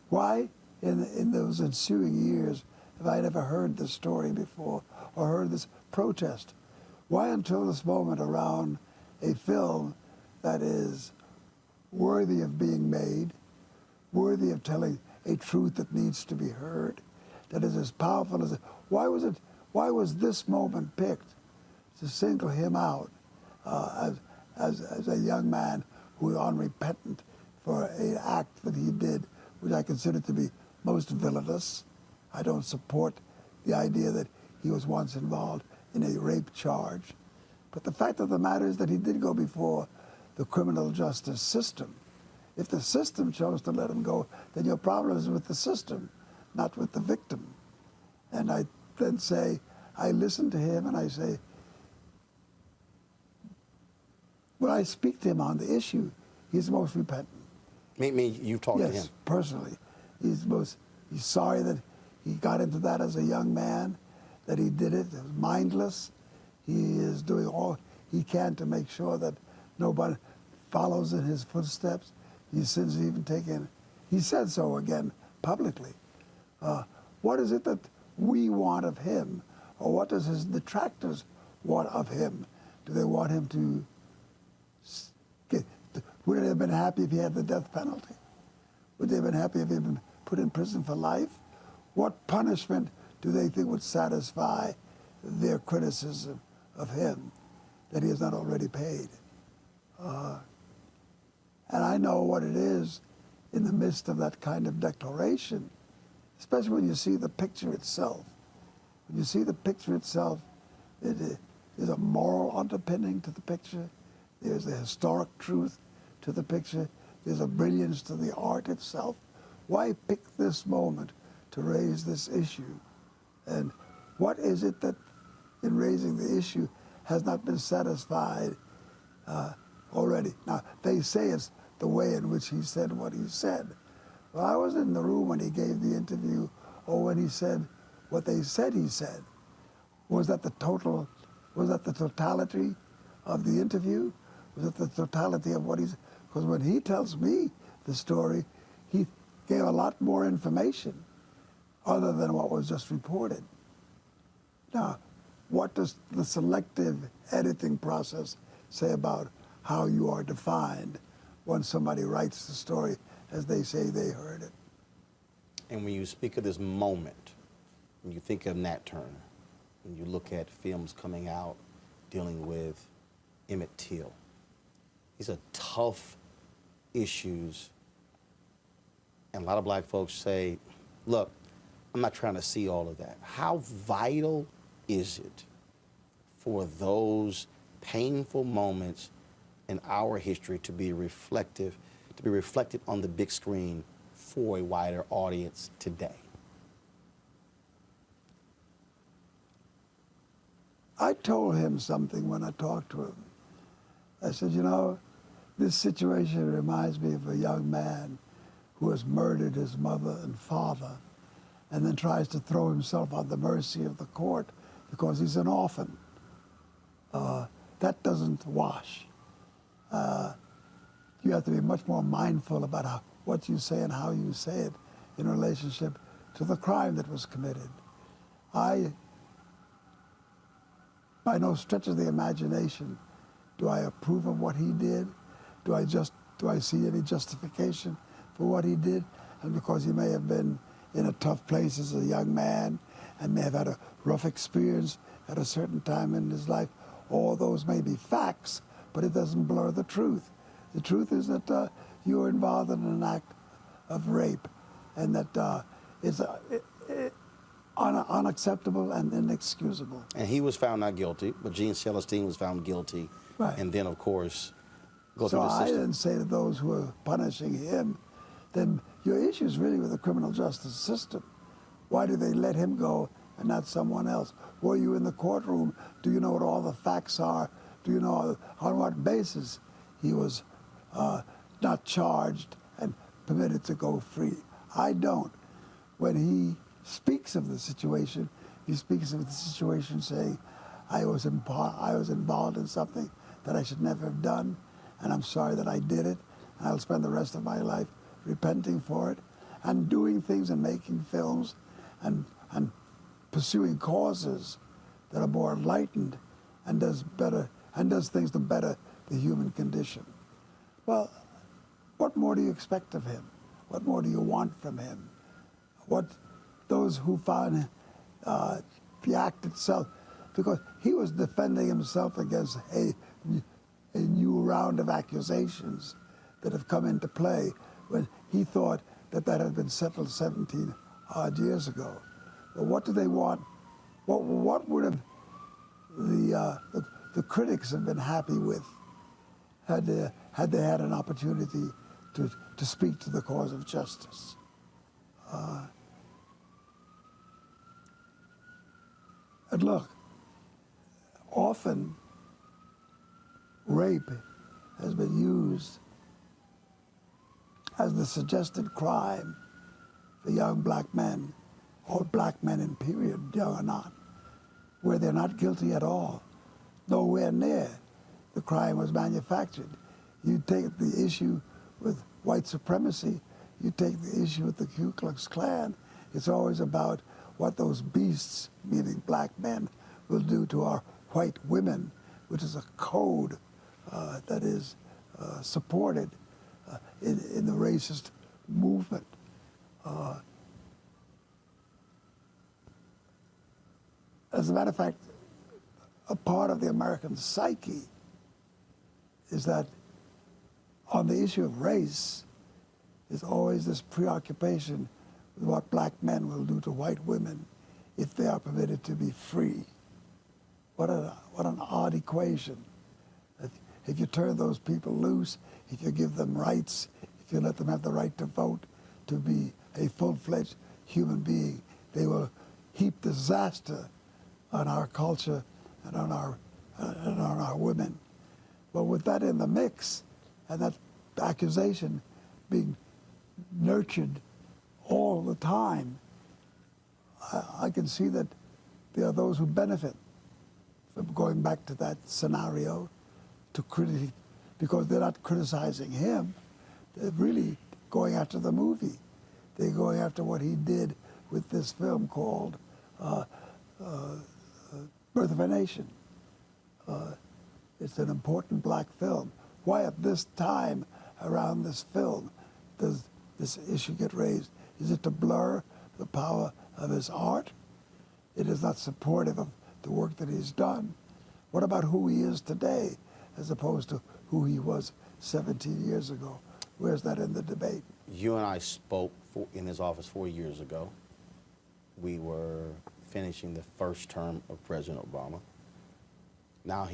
Why, in those ensuing years, have I never heard this story before or heard this protest? Why until this moment around a film that is worthy of being made, worthy of telling a truth that needs to be heard, that is as powerful as it? Why was this moment picked to single him out as a young man who was unrepentant for an act that he did which I consider to be most villainous. I don't support the idea that he was once involved in a rape charge. But the fact of the matter is that he did go before the criminal justice system. If the system chose to let him go, then your problem is with the system, not with the victim. And I then say, I listen to him and I say, when I speak to him on the issue, he's most repentant. You've talked to him? Yes, personally. He's sorry that he got into that as a young man, that he did it. It was mindless. He is doing all he can to make sure that nobody follows in his footsteps. He since even taken, he said so again publicly. What is it that we want of him, or what does his detractors want of him? Do they want him to would they have been happy if he had the death penalty? Would they have been happy if he had been put in prison for life? What punishment do they think would satisfy their criticism of him that he has not already paid? And I know what it is in the midst of that kind of declaration, especially when you see the picture itself. When you see the picture itself, there's a moral underpinning to the picture. There's a historic truth to the picture. There's a brilliance to the art itself. Why pick this moment to raise this issue? And what is it that, in raising the issue, has not been satisfied already? Now, they say it's the way in which he said what he said. Well, I was in the room when he gave the interview, or when he said what they said he said. Was that the totality of the interview? Was it the totality of what he's... Because when he tells me the story, he gave a lot more information other than what was just reported. Now, what does the selective editing process say about how you are defined when somebody writes the story as they say they heard it? And when you speak of this moment, when you think of Nat Turner, when you look at films coming out dealing with Emmett Till, these are tough issues. And a lot of black folks say, look, I'm not trying to see all of that. How vital is it for those painful moments in our history to be reflected on the big screen for a wider audience today? I told him something when I talked to him. I said, you know, this situation reminds me of a young man who has murdered his mother and father and then tries to throw himself on the mercy of the court because he's an orphan. That doesn't wash. You have to be much more mindful about what you say and how you say it in relationship to the crime that was committed. By no stretch of the imagination do I approve of what he did. Do I see any justification for what he did? And because he may have been in a tough place as a young man and may have had a rough experience at a certain time in his life, all those may be facts, but it doesn't blur the truth. The truth is that you were involved in an act of rape, and that it's unacceptable and inexcusable. And he was found not guilty, but Gene Celestine was found guilty. Right. And then, of course, go so through the system. I didn't say to those who are punishing him, then your issue is really with the criminal justice system. Why do they let him go and not someone else? Were you in the courtroom? Do you know what all the facts are? Do you know on what basis he was not charged and permitted to go free? I don't. When he speaks of the situation, he speaks of the situation saying, I was involved in something that I should never have done, and I'm sorry that I did it, and I'll spend the rest of my life repenting for it, and doing things and making films and pursuing causes that are more enlightened and does things to better the human condition. Well, what more do you expect of him? What more do you want from him? Those who found the act itself, because he was defending himself against a new round of accusations that have come into play when he thought that had been settled 17 odd years ago. But what do they want? What would have the critics have been happy with had they had an opportunity to speak to the cause of justice? And look, often rape has been used as the suggested crime for young black men, or black men in period, young or not, where they're not guilty at all. Nowhere near the crime was manufactured. You take the issue with white supremacy, you take the issue with the Ku Klux Klan, it's always about what those beasts, meaning black men, will do to our white women, which is a code that is supported in the racist movement. As a matter of fact, a part of the American psyche is that on the issue of race, there's always this preoccupation with what black men will do to white women if they are permitted to be free. What an odd equation. If you turn those people loose, if you give them rights, if you let them have the right to vote, to be a full-fledged human being, they will heap disaster on our culture and on our women. But with that in the mix, and that accusation being nurtured all the time, I can see that there are those who benefit from going back to that scenario to critique, because they're not criticizing him. They're really going after the movie. They're going after what he did with this film called Birth of a Nation. It's an important black film. Why at this time around this film does this issue get raised? Is it to blur the power of his art? It is not supportive of the work that he's done. What about who he is today as opposed to who he was 17 years ago? Where's that in the debate? You and I spoke in his office 4 years ago. We were finishing the first term of President Obama. Now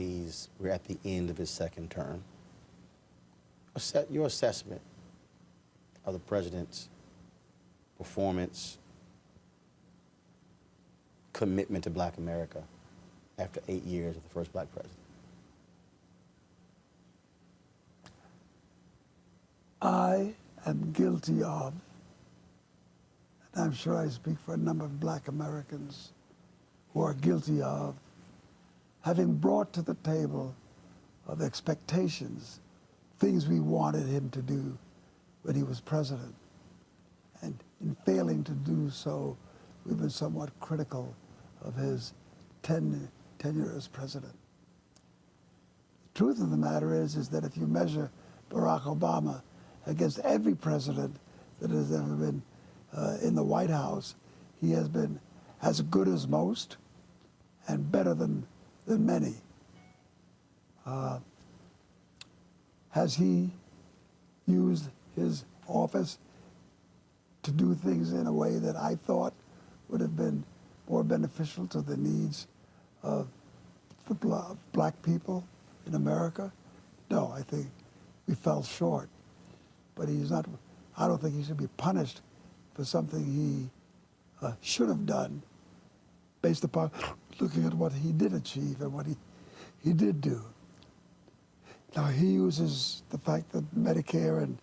we're at the end of his second term. Your assessment of the president's performance, commitment to black America after 8 years of the first black president? I am guilty of, and I'm sure I speak for a number of black Americans who are guilty of, having brought to the table of expectations things we wanted him to do when he was president. And in failing to do so, we've been somewhat critical of his tenure as president. The truth of the matter is that if you measure Barack Obama against every president that has ever been in the White House, he has been as good as most and better than many. Has he used his office to do things in a way that I thought would have been more beneficial to the needs of the black people in America? No, I think we fell short. But I don't think he should be punished for something he should have done based upon looking at what he did achieve and what he did do. Now, he uses the fact that Medicare and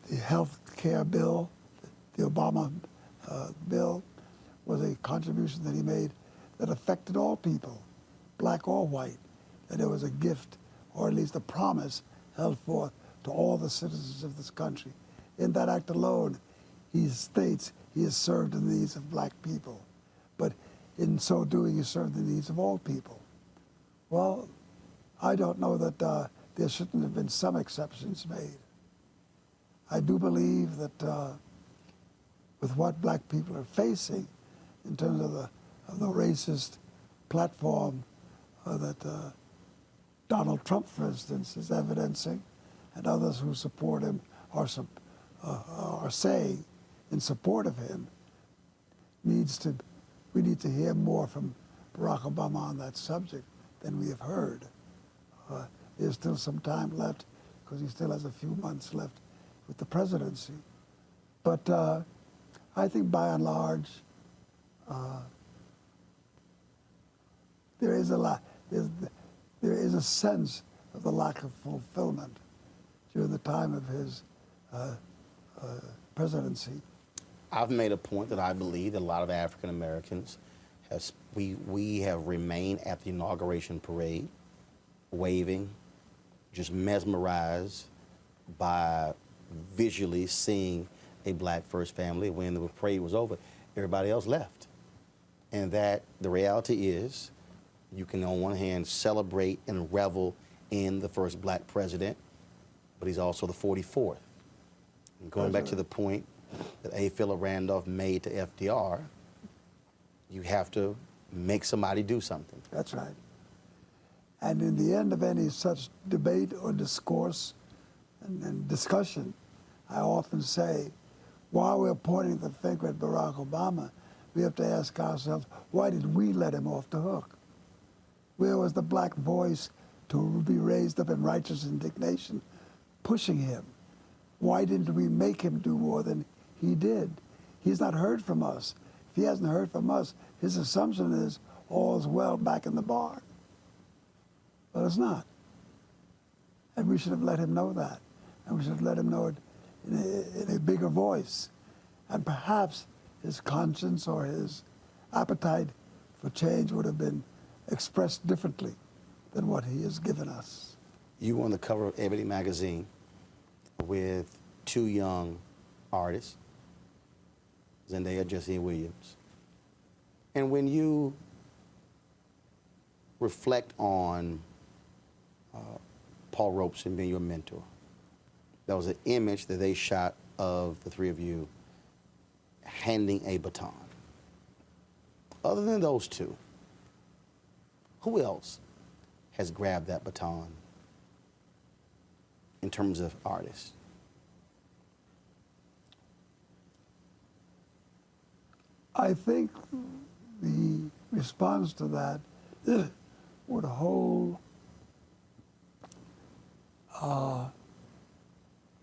the health care bill, the Obama bill, was a contribution that he made that affected all people, black or white, that it was a gift, or at least a promise, held forth to all the citizens of this country. In that act alone, he states he has served the needs of black people. But in so doing, he served the needs of all people. Well, I don't know that there shouldn't have been some exceptions made. I do believe that with what black people are facing in terms of the racist platform that Donald Trump, for instance, is evidencing, and others who support him are are saying in support of him we need to hear more from Barack Obama on that subject than we have heard. There's still some time left because he still has a few months left with the presidency. But I think by and large, there is a sense of the lack of fulfillment during the time of his presidency. I've made a point that I believe that a lot of African Americans we have remained at the inauguration parade, waving, just mesmerized by visually seeing a black first family. When the parade was over, everybody else left. And that the reality is, you can on one hand celebrate and revel in the first black president, but he's also the 44th. And going back to the point that A. Philip Randolph made to FDR, you have to make somebody do something. That's right. And in the end of any such debate or discourse and discussion, I often say, while we're pointing the finger at Barack Obama, we have to ask ourselves, why did we let him off the hook? Where was the black voice to be raised up in righteous indignation, pushing him? Why didn't we make him do more than he did? He's not heard from us. If he hasn't heard from us, his assumption is all's well back in the barn. But it's not. And we should have let him know that. And we should have let him know it in a bigger voice. And perhaps his conscience or his appetite for change would have been expressed differently than what he has given us. You were on the cover of Ebony magazine with two young artists, Zendaya, Jesse Williams. And when you reflect on Paul Robeson being your mentor, there was an image that they shot of the three of you handing a baton. Other than those two, who else has grabbed that baton in terms of artists? I think the response to that would hold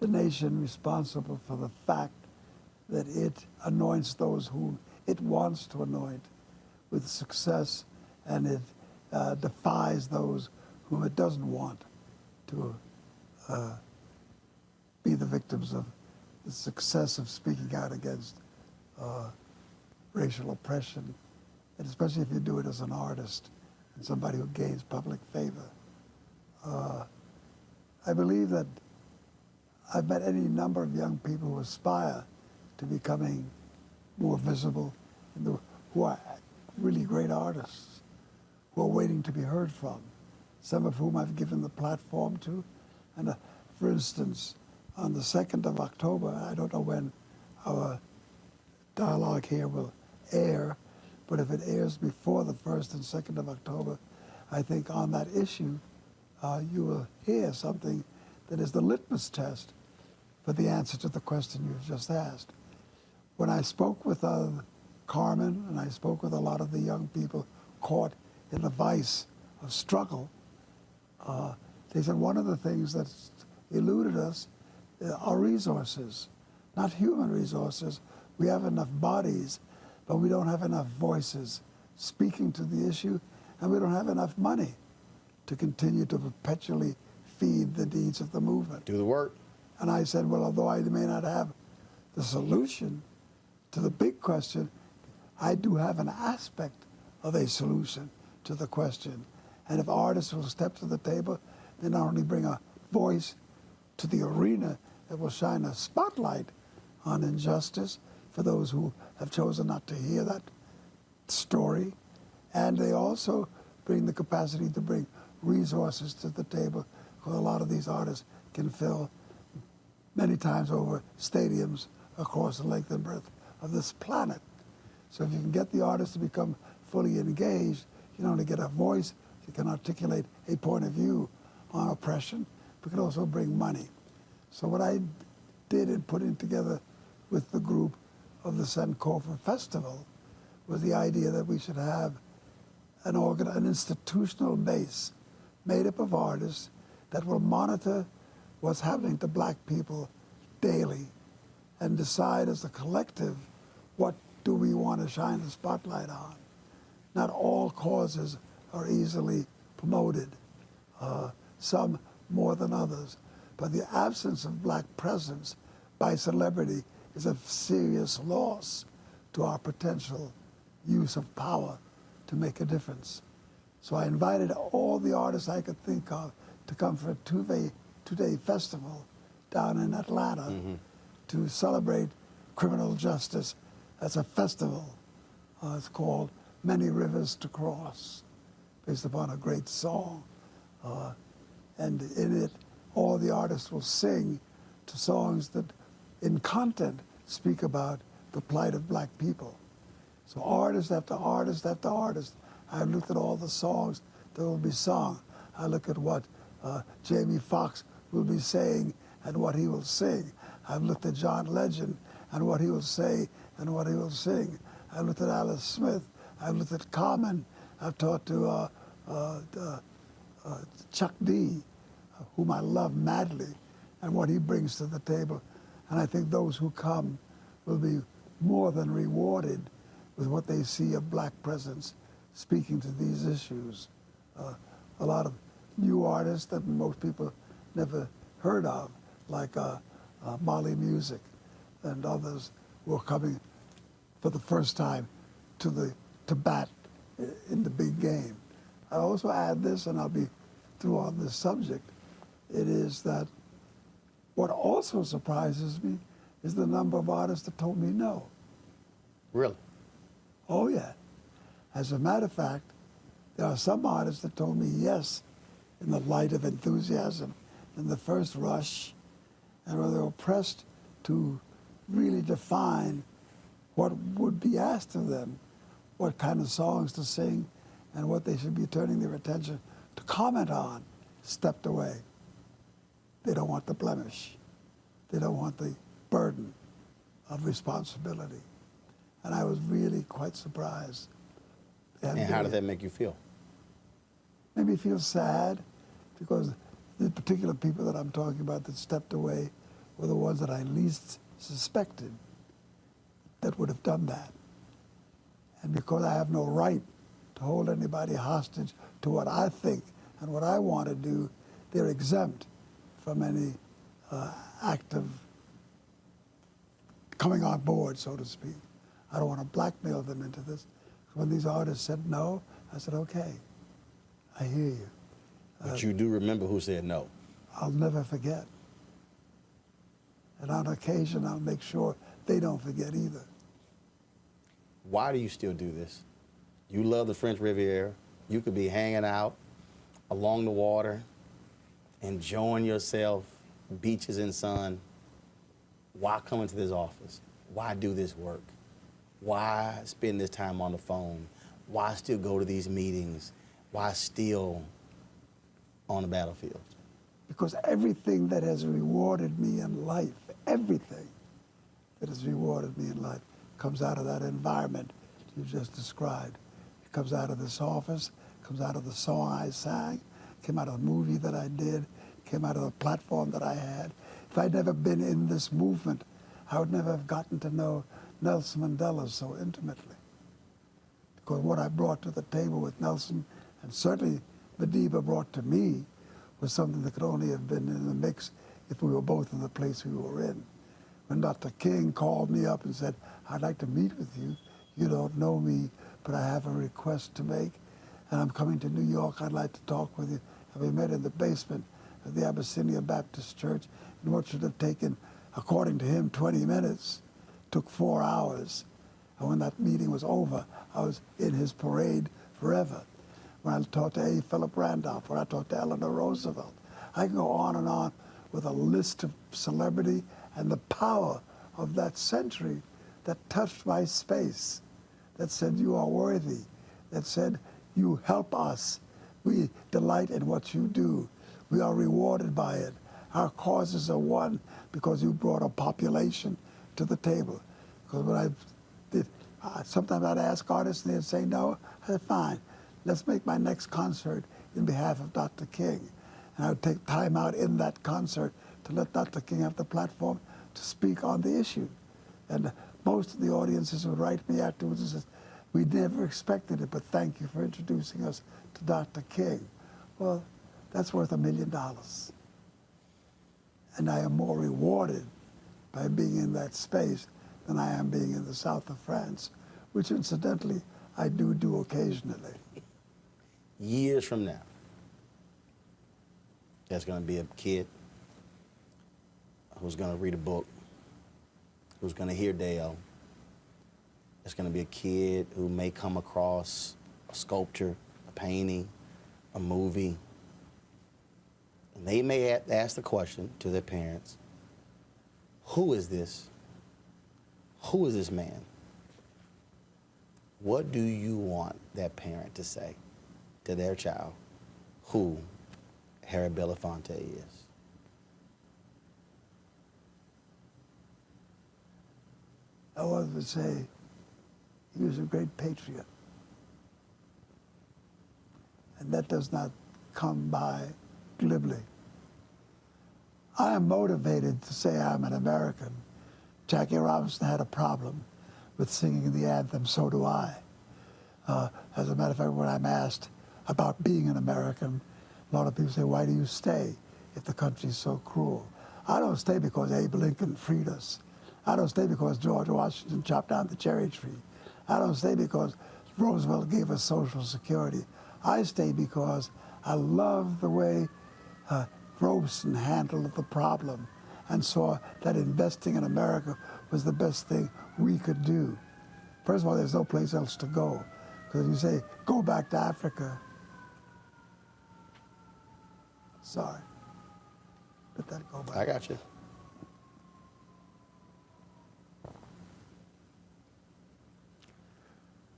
the nation responsible for the fact that it anoints those whom it wants to anoint with success, and it defies those whom it doesn't want to be the victims of the success of speaking out against racial oppression, and especially if you do it as an artist and somebody who gains public favor. I believe that I've met any number of young people who aspire to becoming more visible, and who are really great artists, who are waiting to be heard from, some of whom I've given the platform to. And for instance, on the 2nd of October, I don't know when our dialogue here will air, but if it airs before the 1st and 2nd of October, I think on that issue, you will hear something that is the litmus test for the answer to the question you've just asked. When I spoke with Carmen, and I spoke with a lot of the young people caught in the vice of struggle, they said one of the things that's eluded us are resources, not human resources. We have enough bodies, but we don't have enough voices speaking to the issue, and we don't have enough money to continue to perpetually feed the needs of the movement. Do the work. And I said, well, although I may not have the solution to the big question, I do have an aspect of a solution to the question. And if artists will step to the table, they not only bring a voice to the arena that will shine a spotlight on injustice for those who have chosen not to hear that story, and they also bring the capacity to bring resources to the table, because a lot of these artists can fill many times over stadiums across the length and breadth of this planet. So if you can get the artists to become fully engaged, you not only get a voice, you can articulate a point of view on oppression, but can also bring money. So what I did in putting together with the group of the Sankofa Festival was the idea that we should have an institutional base made up of artists that will monitor what's happening to black people daily and decide as a collective what do we want to shine the spotlight on. Not all causes are easily promoted, some more than others. But the absence of black presence by celebrity is a serious loss to our potential use of power to make a difference. So I invited all the artists I could think of to come for a two-day festival down in Atlanta to celebrate criminal justice as a festival. It's called Many Rivers to Cross, based upon a great song. And in it, all the artists will sing to songs that, in content, speak about the plight of black people. So artist after artist after artist, I looked at all the songs that will be sung. I look at what Jamie Foxx will be saying and what he will sing. I've looked at John Legend and what he will say and what he will sing. I looked at Alice Smith. I've looked at Common. I've talked to Chuck D, whom I love madly, and what he brings to the table. And I think those who come will be more than rewarded with what they see of black presence speaking to these issues. A lot of new artists that most people never heard of, like Molly Music and others, who are coming for the first time to bat in the big game. I also add this, and I'll be through on this subject. It is that what also surprises me is the number of artists that told me no. Really? Oh, yeah. As a matter of fact, there are some artists that told me yes in the light of enthusiasm, in the first rush, and where they were pressed to really define what would be asked of them, what kind of songs to sing, and what they should be turning their attention to comment on, stepped away. They don't want the blemish. They don't want the burden of responsibility. And I was really quite surprised. And how did that make you feel? Made me feel sad, because the particular people that I'm talking about that stepped away were the ones that I least suspected that would have done that. And because I have no right to hold anybody hostage to what I think and what I want to do, they're exempt from any active coming on board, so to speak. I don't want to blackmail them into this. When these artists said no, I said, okay, I hear you. But you do remember who said no? I'll never forget. And on occasion, I'll make sure they don't forget either. Why do you still do this? You love the French Riviera. You could be hanging out along the water, enjoying yourself, beaches and sun. Why come into this office? Why do this work? Why spend this time on the phone? Why still go to these meetings? Why still on the battlefield? Because everything that has rewarded me in life, everything that has rewarded me in life comes out of that environment you just described. It comes out of this office, comes out of the song I sang, came out of the movie that I did, came out of the platform that I had. If I'd never been in this movement, I would never have gotten to know Nelson Mandela so intimately. Because what I brought to the table with Nelson, and certainly Madiba brought to me, was something that could only have been in the mix if we were both in the place we were in. When Dr. King called me up and said, I'd like to meet with you. You don't know me, but I have a request to make, and I'm coming to New York. I'd like to talk with you. And we met in the basement of the Abyssinia Baptist Church, and what should have taken, according to him, 20 minutes, took 4 hours. And when that meeting was over, I was in his parade forever. When I talked to A. Philip Randolph, when I talked to Eleanor Roosevelt, I can go on with a list of celebrity and the power of that century that touched my space, that said, you are worthy, that said, you help us. We delight in what you do. We are rewarded by it. Our causes are won because you brought a population to the table. Because what I did, sometimes I'd ask artists and they'd say no. I said, fine, let's make my next concert in behalf of Dr. King. And I would take time out in that concert to let Dr. King have the platform to speak on the issue. And most of the audiences would write me afterwards and say, we never expected it, but thank you for introducing us to Dr. King. Well, that's worth $1 million. And I am more rewarded by being in that space than I am being in the south of France, which incidentally I do occasionally. Years from now, there's going to be a kid who's going to read a book, who's going to hear Dale. There's going to be a kid who may come across a sculpture, a painting, a movie. And they may ask the question to their parents, who is this? Who is this man? What do you want that parent to say to their child who Harry Belafonte is? I wanted to say he was a great patriot. And that does not come by glibly. I am motivated to say I'm an American. Jackie Robinson had a problem with singing the anthem, so do I. As a matter of fact, when I'm asked about being an American, a lot of people say, why do you stay if the country's so cruel? I don't stay because Abe Lincoln freed us. I don't stay because George Washington chopped down the cherry tree. I don't stay because Roosevelt gave us Social Security. I stay because I love the way Robeson handled the problem and saw that investing in America was the best thing we could do. First of all, there's no place else to go. Because you say, go back to Africa. Sorry. Let that go back. I got you.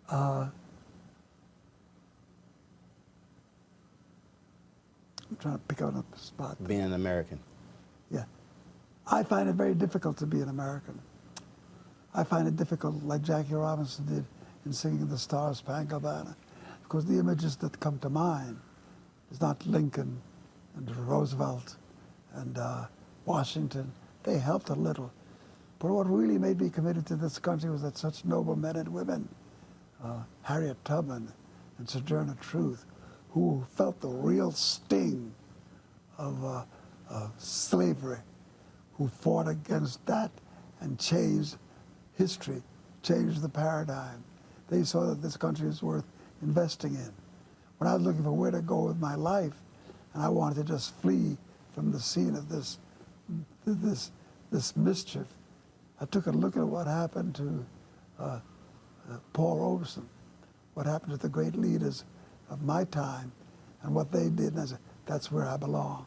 I'm trying to pick on a spot. Being an American. Yeah. I find it very difficult to be an American. I find it difficult, like Jackie Robinson did in singing the Star Spangled Banner, because the images that come to mind is not Lincoln and Roosevelt and Washington. They helped a little. But what really made me committed to this country was that such noble men and women, Harriet Tubman and Sojourner Truth, who felt the real sting of slavery, who fought against that and changed history, changed the paradigm. They saw that this country is worth investing in. When I was looking for where to go with my life, and I wanted to just flee from the scene of this mischief, I took a look at what happened to Paul Robeson, what happened to the great leaders of my time, and what they did, and I said, that's where I belong.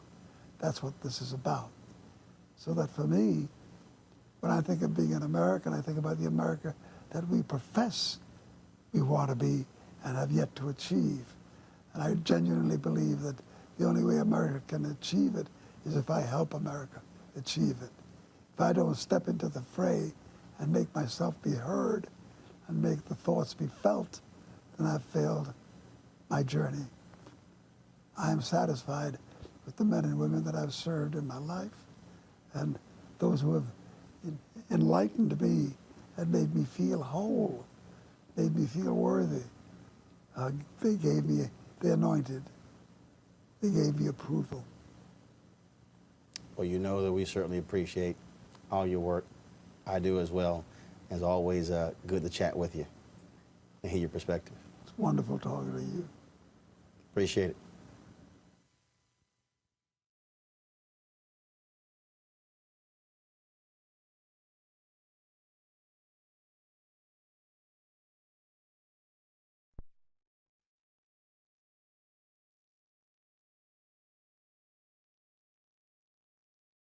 That's what this is about. So that for me, when I think of being an American, I think about the America that we profess we want to be and have yet to achieve. And I genuinely believe that the only way America can achieve it is if I help America achieve it. If I don't step into the fray and make myself be heard and make the thoughts be felt, then I've failed my journey. I am satisfied with the men and women that I've served in my life, and those who have enlightened me and made me feel whole, made me feel worthy. They gave me, they anointed, they gave me approval. Well, you know that we certainly appreciate all your work. I do as well. It's always good to chat with you and hear your perspective. It's wonderful talking to you. Appreciate it.